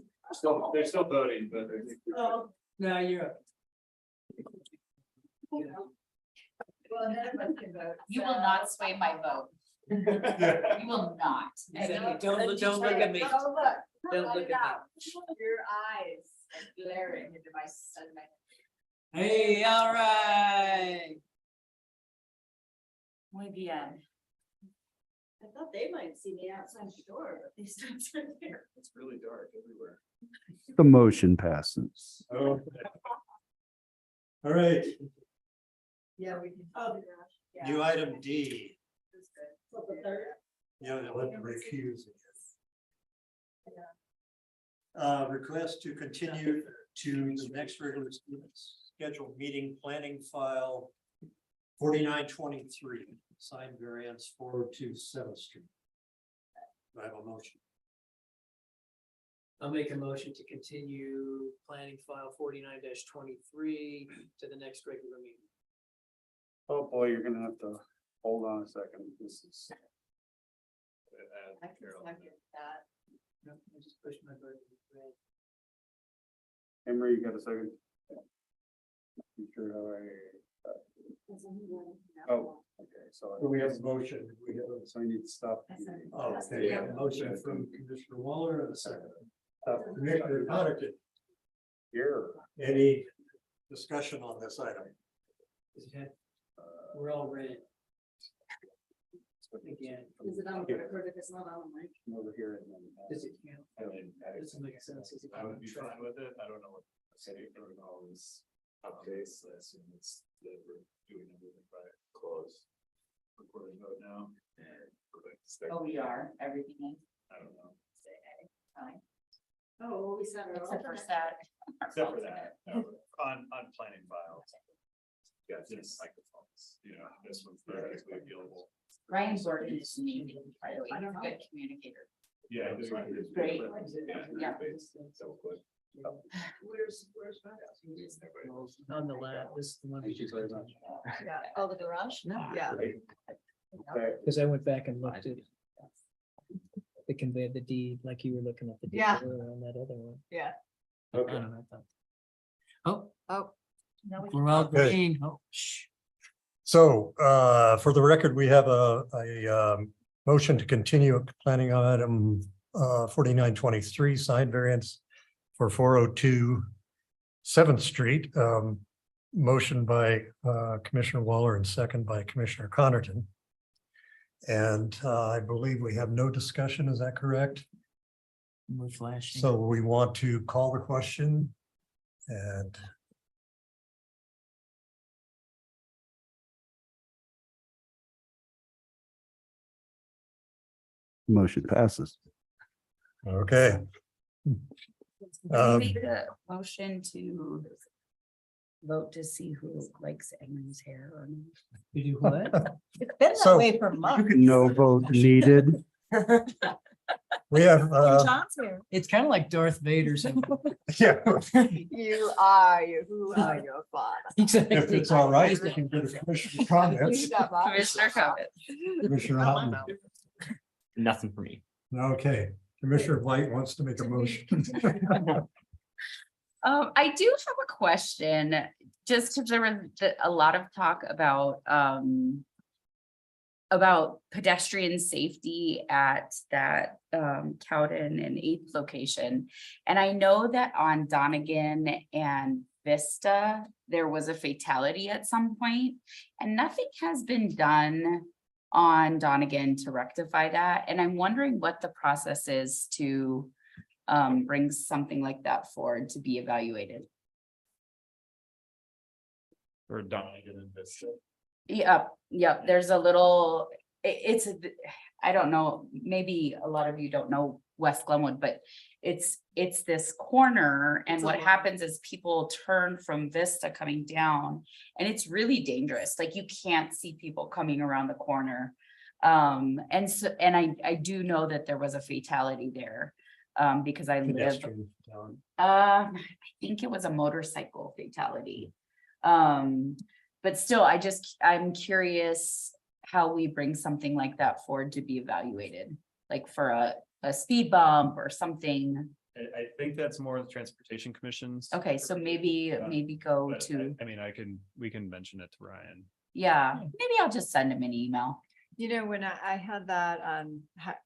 They're still voting, but. Oh. No, you're up. Well, none of us can vote. You will not sway my vote. You will not. Don't look at me. Oh, look. Don't look at me. Your eyes are glaring into my son. Hey, all right. Muy bien. I thought they might see me outside the door, but they stood right there. It's really dark everywhere. The motion passes. All right, Yeah, we can. Oh, new item D. so the third. Yeah, they'll have to recuse. Request to continue to the next regular scheduled meeting, planning file 4923, sign variance 402 7th Street. Do I have a motion? I'll make a motion to continue planning file 49-23 to the next regular meeting. Oh, boy, you're gonna have to hold on a second. This is. I can second that. No, I just pushed my button. Emery, you got a second? You sure how oh, okay, so. We have a motion. We have So I need to stop. the meeting. Oh, okay, we have a motion from Commissioner Waller and a second. Commissioner Connerton, Here. any discussion on this item? We're all red. Again. Is it on the record if it's not on the mic? Over here. and then, Does it count? I mean, Doesn't make sense. Is it I would be track? fine with it. I don't know what the city protocol is updates. I assume it's that we're doing everything by close. Recording vote now. And we're going to stick- Oh, we are, everything is I don't know. fine, Oh, we said. except for that. Except for that, no, on planning files. Yeah, just microphones, you know, this one's theoretically available. Ryan's working this meeting, by the way, he's a good communicator. Yeah. Great. Yeah. Where's that? On the lab, this is the one. Thank you very much. Yeah, oh, the garage? Yeah. Okay, Because I went back and looked at the convey the deed, like you were looking at the deed Yeah. earlier on that other one. Yeah. I don't know, I thought. Oh, Oh, No, we we're all Okay. green. Oh, shh. So, for the record, we have a motion to continue planning on item 4923, sign variance for 402 7th Street. Motion by Commissioner Waller and second by Commissioner Connerton. And I believe we have no discussion, is that correct? We're flashing. So we want to call the question and motion passes. okay. Make the motion to vote to see who likes Emery's hair or not. You do what? It's been that So- way for months. No vote needed. We have, John's here. It's kind of like Darth Vader's. yeah, you are, who are your father? if it's all right, we can get a commissioner comments. You got my- Commissioner comment. Commissioner Houghton. Nothing for me. Okay, Commissioner White wants to make a motion. I do have a question, just because there was a lot of talk about pedestrian safety at that Cowden and 8th location. And I know that on Donegan and Vista, there was a fatality at some point, and nothing has been done on Donegan to rectify that. And I'm wondering what the process is to bring something like that forward to be evaluated. Or Donegan and Vista. Yep, there's a little, I don't know, maybe a lot of you don't know West Glenwood, but it's this corner, and what happens is people turn from Vista coming down, and it's really dangerous, like you can't see people coming around the corner. And I do know that there was a fatality there. because I live, Pedestrian fatality. I think it was a motorcycle fatality. But still, I'm curious how we bring something like that forward to be evaluated, like for a speed bump or something. I think that's more the Transportation Commission's. Okay, so maybe go but to, I mean, we can mention it to Ryan. yeah, maybe I'll just send him an email. You know, when I had that on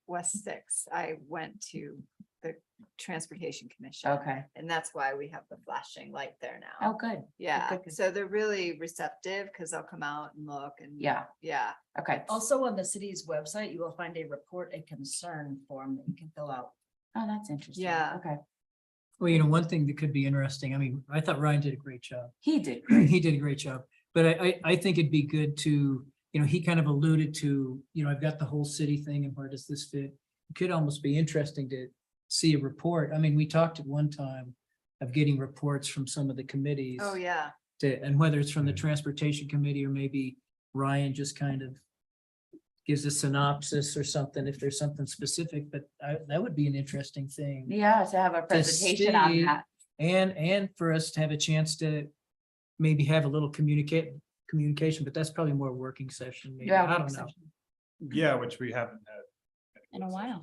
West Six, I went to the Transportation Commission. Okay. And that's why we have the flashing light there Oh, now. good. Yeah, good, good. so they're really receptive because they'll come out and look and. Yeah. Yeah, Okay. Also on the city's website, you will find a report a concern form that you can fill out. Oh, that's interesting. Yeah. Okay. Well, you know, one thing that could be interesting, I mean, I thought Ryan did a great job. He did. He did a great job, but I think it'd be good to, you know, he kind of alluded to, you know, I've got the whole city thing and where does this fit? It could almost be interesting to see a report. I mean, we talked at one time of getting reports from some of the committees. oh, yeah. And whether it's from the Transportation Committee or maybe Ryan just kind of gives a synopsis or something, if there's something specific, but that would be an interesting thing. Yeah, to have a presentation on see- that. And for us to have a chance to maybe have a little communication, but that's probably more working session. Maybe. Yeah, I don't work know. session. Yeah, which we haven't had. In a while.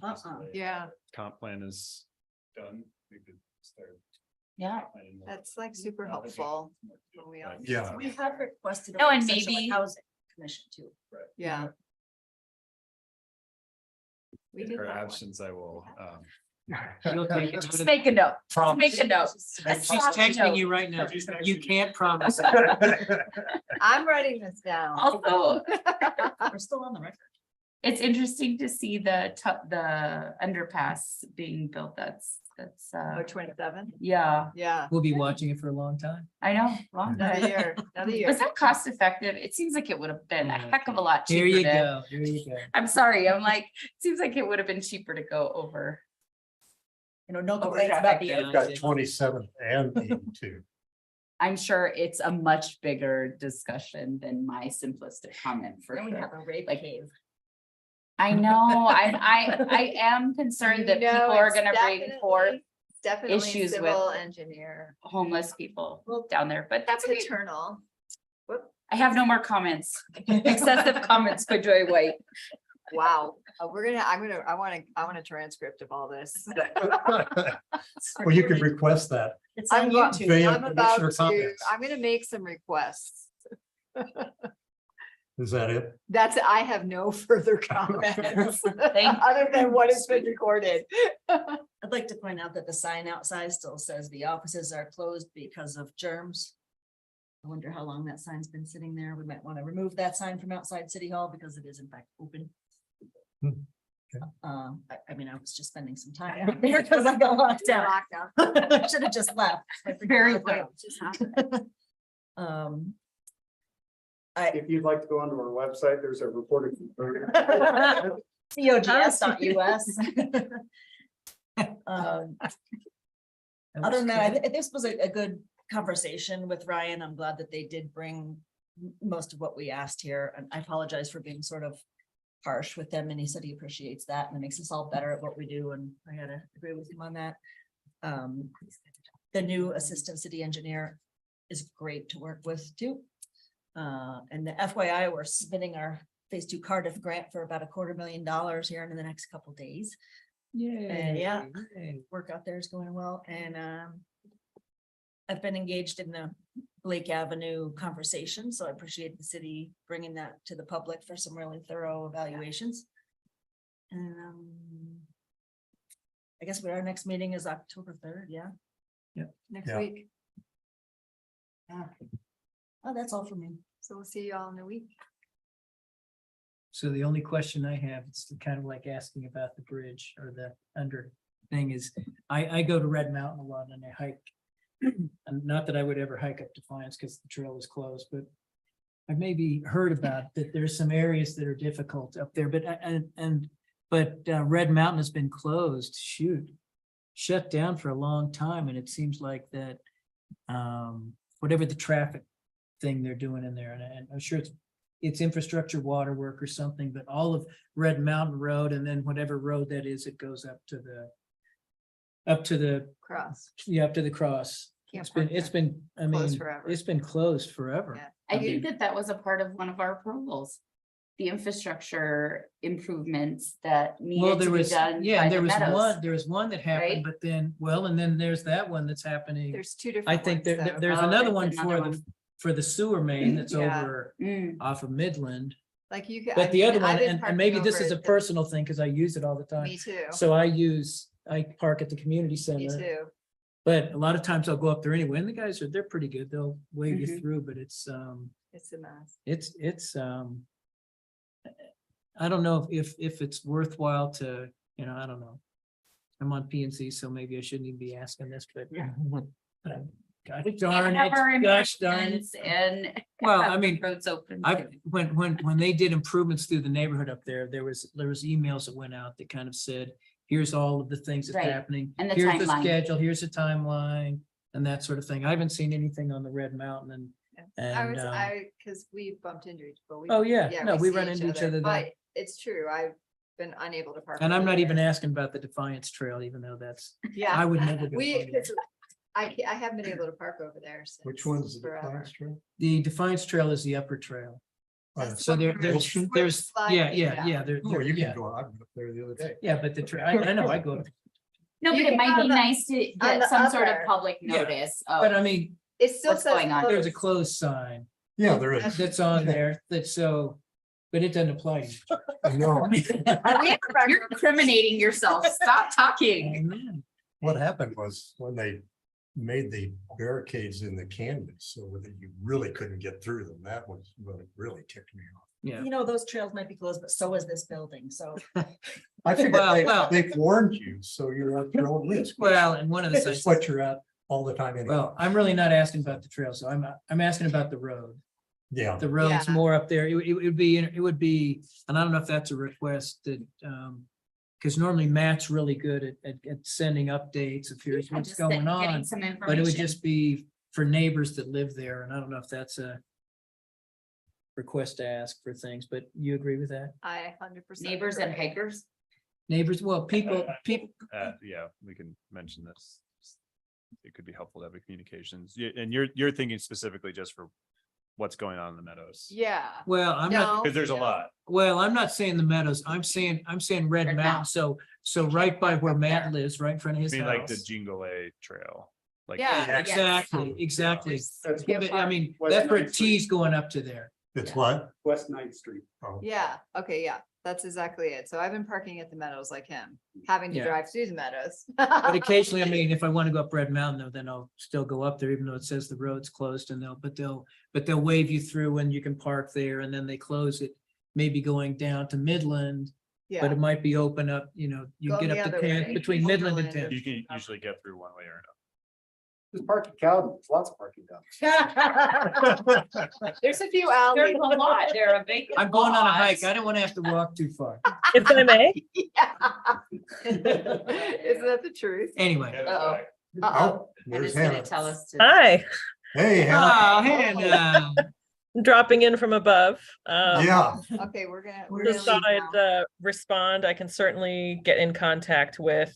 Yeah, Comp plan is done. We could start. Yeah. planning more. that's like super helpful. when we all- Yeah. We have requested. a No, and work session with maybe- Housing Commission too. Yeah. We In did her that one. absence, I will, She'll take it to Just the- make a note. Just make a note. And she's texting you right now. You can't promise. I'm writing this down. Also, We're still on the record. it's interesting to see the underpass being built. That's, Oh, 27? yeah, Yeah, We'll be watching it for a long time. I know. Long another time. year, another year. Was that cost effective? It seems like it would have been a heck of a lot Here cheaper you to. go. Here you go. I'm sorry, I'm like, seems like it would have been cheaper to go over. You know, no Over complaints about traffic. the. Yeah. I've got 27th and 82. I'm sure it's a much bigger discussion than my simplistic comment for Then we have sure. a rape Like- cave. I know, I am concerned that You know, people are it's gonna bring forth definitely- Definitely issues with- civil engineer. homeless people down there, but that's okay. Eternal. I have no more comments. Excessive comments by Joy White. Wow, I want a transcript of all this. Well, you could request that. It's on I'm go- YouTube. Via I'm about commissioner to, comments. I'm gonna make some requests. Is that it? I have no further comments. Thank- Other than what has been recorded. I'd like to point out that the sign outside still says the offices are closed because of germs. I wonder how long that sign's been sitting there. We might want to remove that sign from outside City Hall because it is in fact open. Hmm, okay. I mean, I was just spending some time out there because I got locked out. I should have just left. I forgot Very about well. that. If you'd like to go onto our website, there's a reported. COGS.us. Other than that, this was a good conversation with Ryan. I'm glad that they did bring most of what we asked here. And I apologize for being sort of harsh with them. And he said he appreciates that and it makes us all better at what we do. And I gotta agree with him on that. The new assistant city engineer is great to work with too. And the FYI, we're submitting our phase 2 Cardiff grant for about $250,000 here in the next couple days. And yeah, work out there is going well. And I've been engaged in the Lake Avenue conversation, so I appreciate the city bringing that to the public for some really thorough evaluations. And I guess our next meeting is October 3rd, yeah? Next Yeah. week. Oh, that's all for me. So we'll see you all in a week. So the only question I have, it's kind of like asking about the bridge or the under thing is, I go to Red Mountain a lot and I hike. And not that I would ever hike up Defiance because the trail is closed, but I've maybe heard about that there's some areas that are difficult up there, but Red Mountain has been closed, shut down for a long time, and it seems like that whatever the traffic thing they're doing in there, and I'm sure it's infrastructure, water work or something, but all of Red Mountain Road and then whatever road that is, it goes up to up to the, Cross. yeah, up to the cross. Can't It's park been, I Closed mean, forever. it's been closed forever. Yeah. I think that was a part of one of our approvals. The infrastructure improvements that Well, needed there to be was, done yeah, by there the was Meadows. one, there was one that happened, right? but then, well, and then there's that one that's happening. There's two different I think ones, there, though. there's Oh, another there's one another for one. the, for the sewer main that's Yeah. over Mm, off of Midland. Like you could. I But the mean, other one, I've been and parking maybe this over is a at the- personal thing, because I use it all the time. Me too. So I park at the community Me center, too. but a lot of times I'll go up there anyway, and the guys they're pretty good. They'll wave you Mhm. through, but it's It's a mess. it's I don't know if it's worthwhile to, you know, I don't know. I'm on PNC, so maybe I shouldn't even be asking this, but gosh darn have our it, gosh darn it. improvements And. Well, have I the mean, Roads open. I, when they did improvements through the neighborhood up there, there was emails that went out that kind of said, here's all of the things that's Right, happening. and the Here's the timeline. schedule, here's the timeline, and that sort of thing. I haven't seen anything on the Red Mountain and, Cause we bumped into each, but we. oh, yeah, no, we see run into each other there. But it's true, I've been unable to park. And I'm over not even there. asking about the Defiance Trail, even though that's, Yeah. I would never go. We, on there. 'cause I haven't been able to park over there. Which one's since the forever. Defiance Trail? The Defiance Trail is the upper trail. That's the So one there, where there's, it's- where there's, it's sliding yeah, down. there, Oh, you yeah, can go, I went up there the other day. yeah, but the trail, I know, I go, No, You but it can might go be on the- nice to on the get some sort of upper. public Yeah, notice but of I mean, It still What's says. going on? there's a closed. closed sign Yeah, there is. that's on there, that's so, but it doesn't apply to you. I know. You're incriminating yourself. Stop talking. Amen. What happened was when they made the barricades in the canvas so that you really couldn't get through them, that was what really ticked me off. Yeah, You know, those trails might be closed, but so is this building, so. I figured Well. they've warned you, so you're at your own risk. well, and one of the This things, is what you're at all the time anyway. well, I'm really not asking about the trail, so I'm asking about the road. Yeah, The road's Yeah. more up there. It would be, and I don't know if that's a request that, because normally Matt's really good at sending updates of here's Yeah, what's just going getting on. some But it would information. just be for neighbors that live there, and I don't know if that's a request to ask for things, but you agree with that? I 100%. Neighbors and agree. hikers. Neighbors, well, people, Yeah, we can mention this. It could be helpful to have a communications. And you're thinking specifically just for what's going on in the meadows. Yeah. well, I'm not, No, Because there's a yeah. lot. well, I'm not saying the meadows. I'm saying Red Red Mountain. So right by where up Matt there. lives, right in front of I his mean, like the house. Jingle Trail. Like, Yeah. Yes. Exactly, exactly. That's Yeah, but I mean, West that's where Ninth Street. T's going up to there. it's what? West Ninth Street. Oh, Yeah, okay, yeah, that's exactly it. So I've been parking at the Meadows like him, having to Yeah. drive through the Meadows. But occasionally, I mean, if I want to go up Red Mountain, though, then I'll still go up there, even though it says the road's closed and they'll wave you through and you can park there and then they close it. Maybe going down to Midland, but Yeah, it might be open up, you know, you Go get the up other to way. between Midland and Overland. Tenth. you can usually get through one way or another. There's parking Cowden, there's lots of parking down. there's a few There's alleys. a lot. There are vacant I'm going on a lots. hike. I don't want to have to walk too far. If I may, Isn't that the truth? Anyway. Uh-oh. Oh, And there's it's gonna Hannah. tell us to. hi, Hey, Hannah. Oh, Hannah. dropping in from above. Yeah, Okay, we're gonna. Just thought I'd respond. I can certainly get in contact with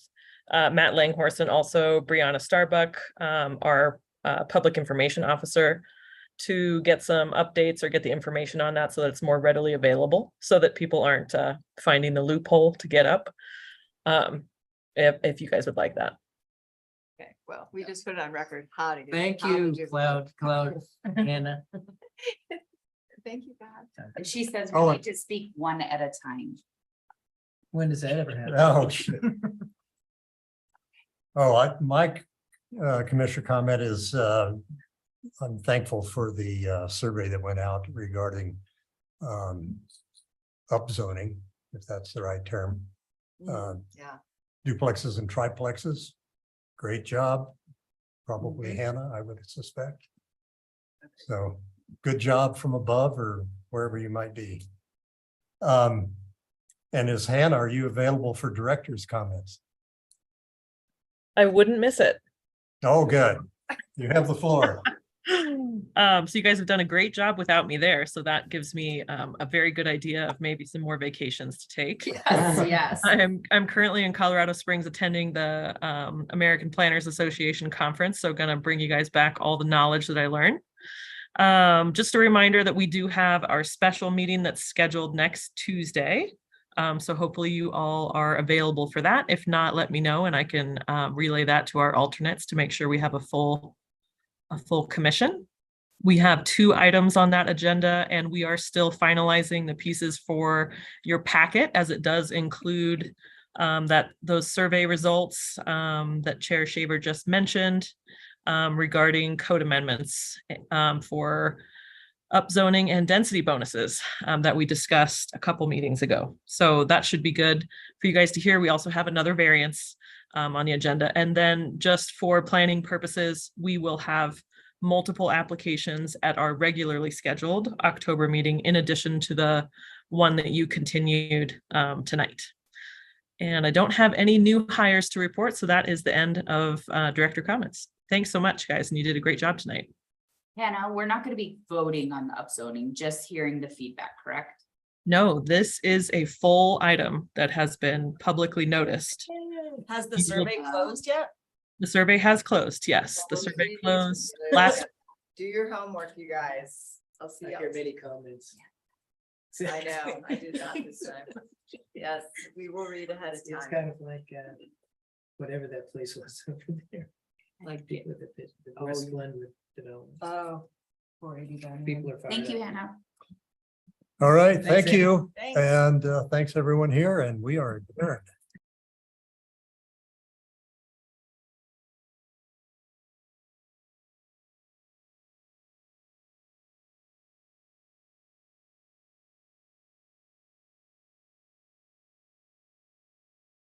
Matt Langhorst and also Brianna Starbuck, our public information officer, to get some updates or get the information on that so that it's more readily available, so that people aren't finding the loophole to get up. If you guys would like that. Okay, well, we just put it on record how to get. Thank how to you, do it. Cloud, Hannah. Thank you, God. And she says Oh, we need to speak one at a time. When does that ever happen? oh, shit. Oh, my commissioner comment is, I'm thankful for the survey that went out regarding upzoning, if that's the right term, Yeah, duplexes and triplexes. Great job. Probably Hannah, I would suspect. So good job from above or wherever you might be. And as Hannah, are you available for director's comments? I wouldn't miss it. Oh, good. You have the floor. So you guys have done a great job without me there, so that gives me a very good idea of maybe some more vacations to take. Yes. I'm currently in Colorado Springs attending the American Planners Association conference, so gonna bring you guys back all the knowledge that I learned. Just a reminder that we do have our special meeting that's scheduled next Tuesday. So hopefully you all are available for that. If not, let me know and I can relay that to our alternates to make sure we have a full commission. We have 2 items on that agenda and we are still finalizing the pieces for your packet as it does include those survey results that Chair Shaver just mentioned regarding code amendments for upzoning and density bonuses that we discussed a couple meetings ago. So that should be good for you guys to hear. We also have another variance on the agenda. And then just for planning purposes, we will have multiple applications at our regularly scheduled October meeting, in addition to the one that you continued tonight. And I don't have any new hires to report, so that is the end of director comments. Thanks so much, guys, and you did a great job tonight. Hannah, we're not going to be voting on the upzoning, just hearing the feedback, correct? No, this is a full item that has been publicly noticed. Has the survey closed yet? The survey has closed, yes. The survey closed last. Do your homework, you guys. I'll see. I hear many comments. I know, I did that this time. Yes, we will read ahead of It's time. kind of like whatever that place was over there. Like people with the West Glenwood development. Oh. 480. People are. fired Thank you, up. Hannah. All right, Thanks, thank Andy. you. Thanks. And thanks everyone here and we are adjourned.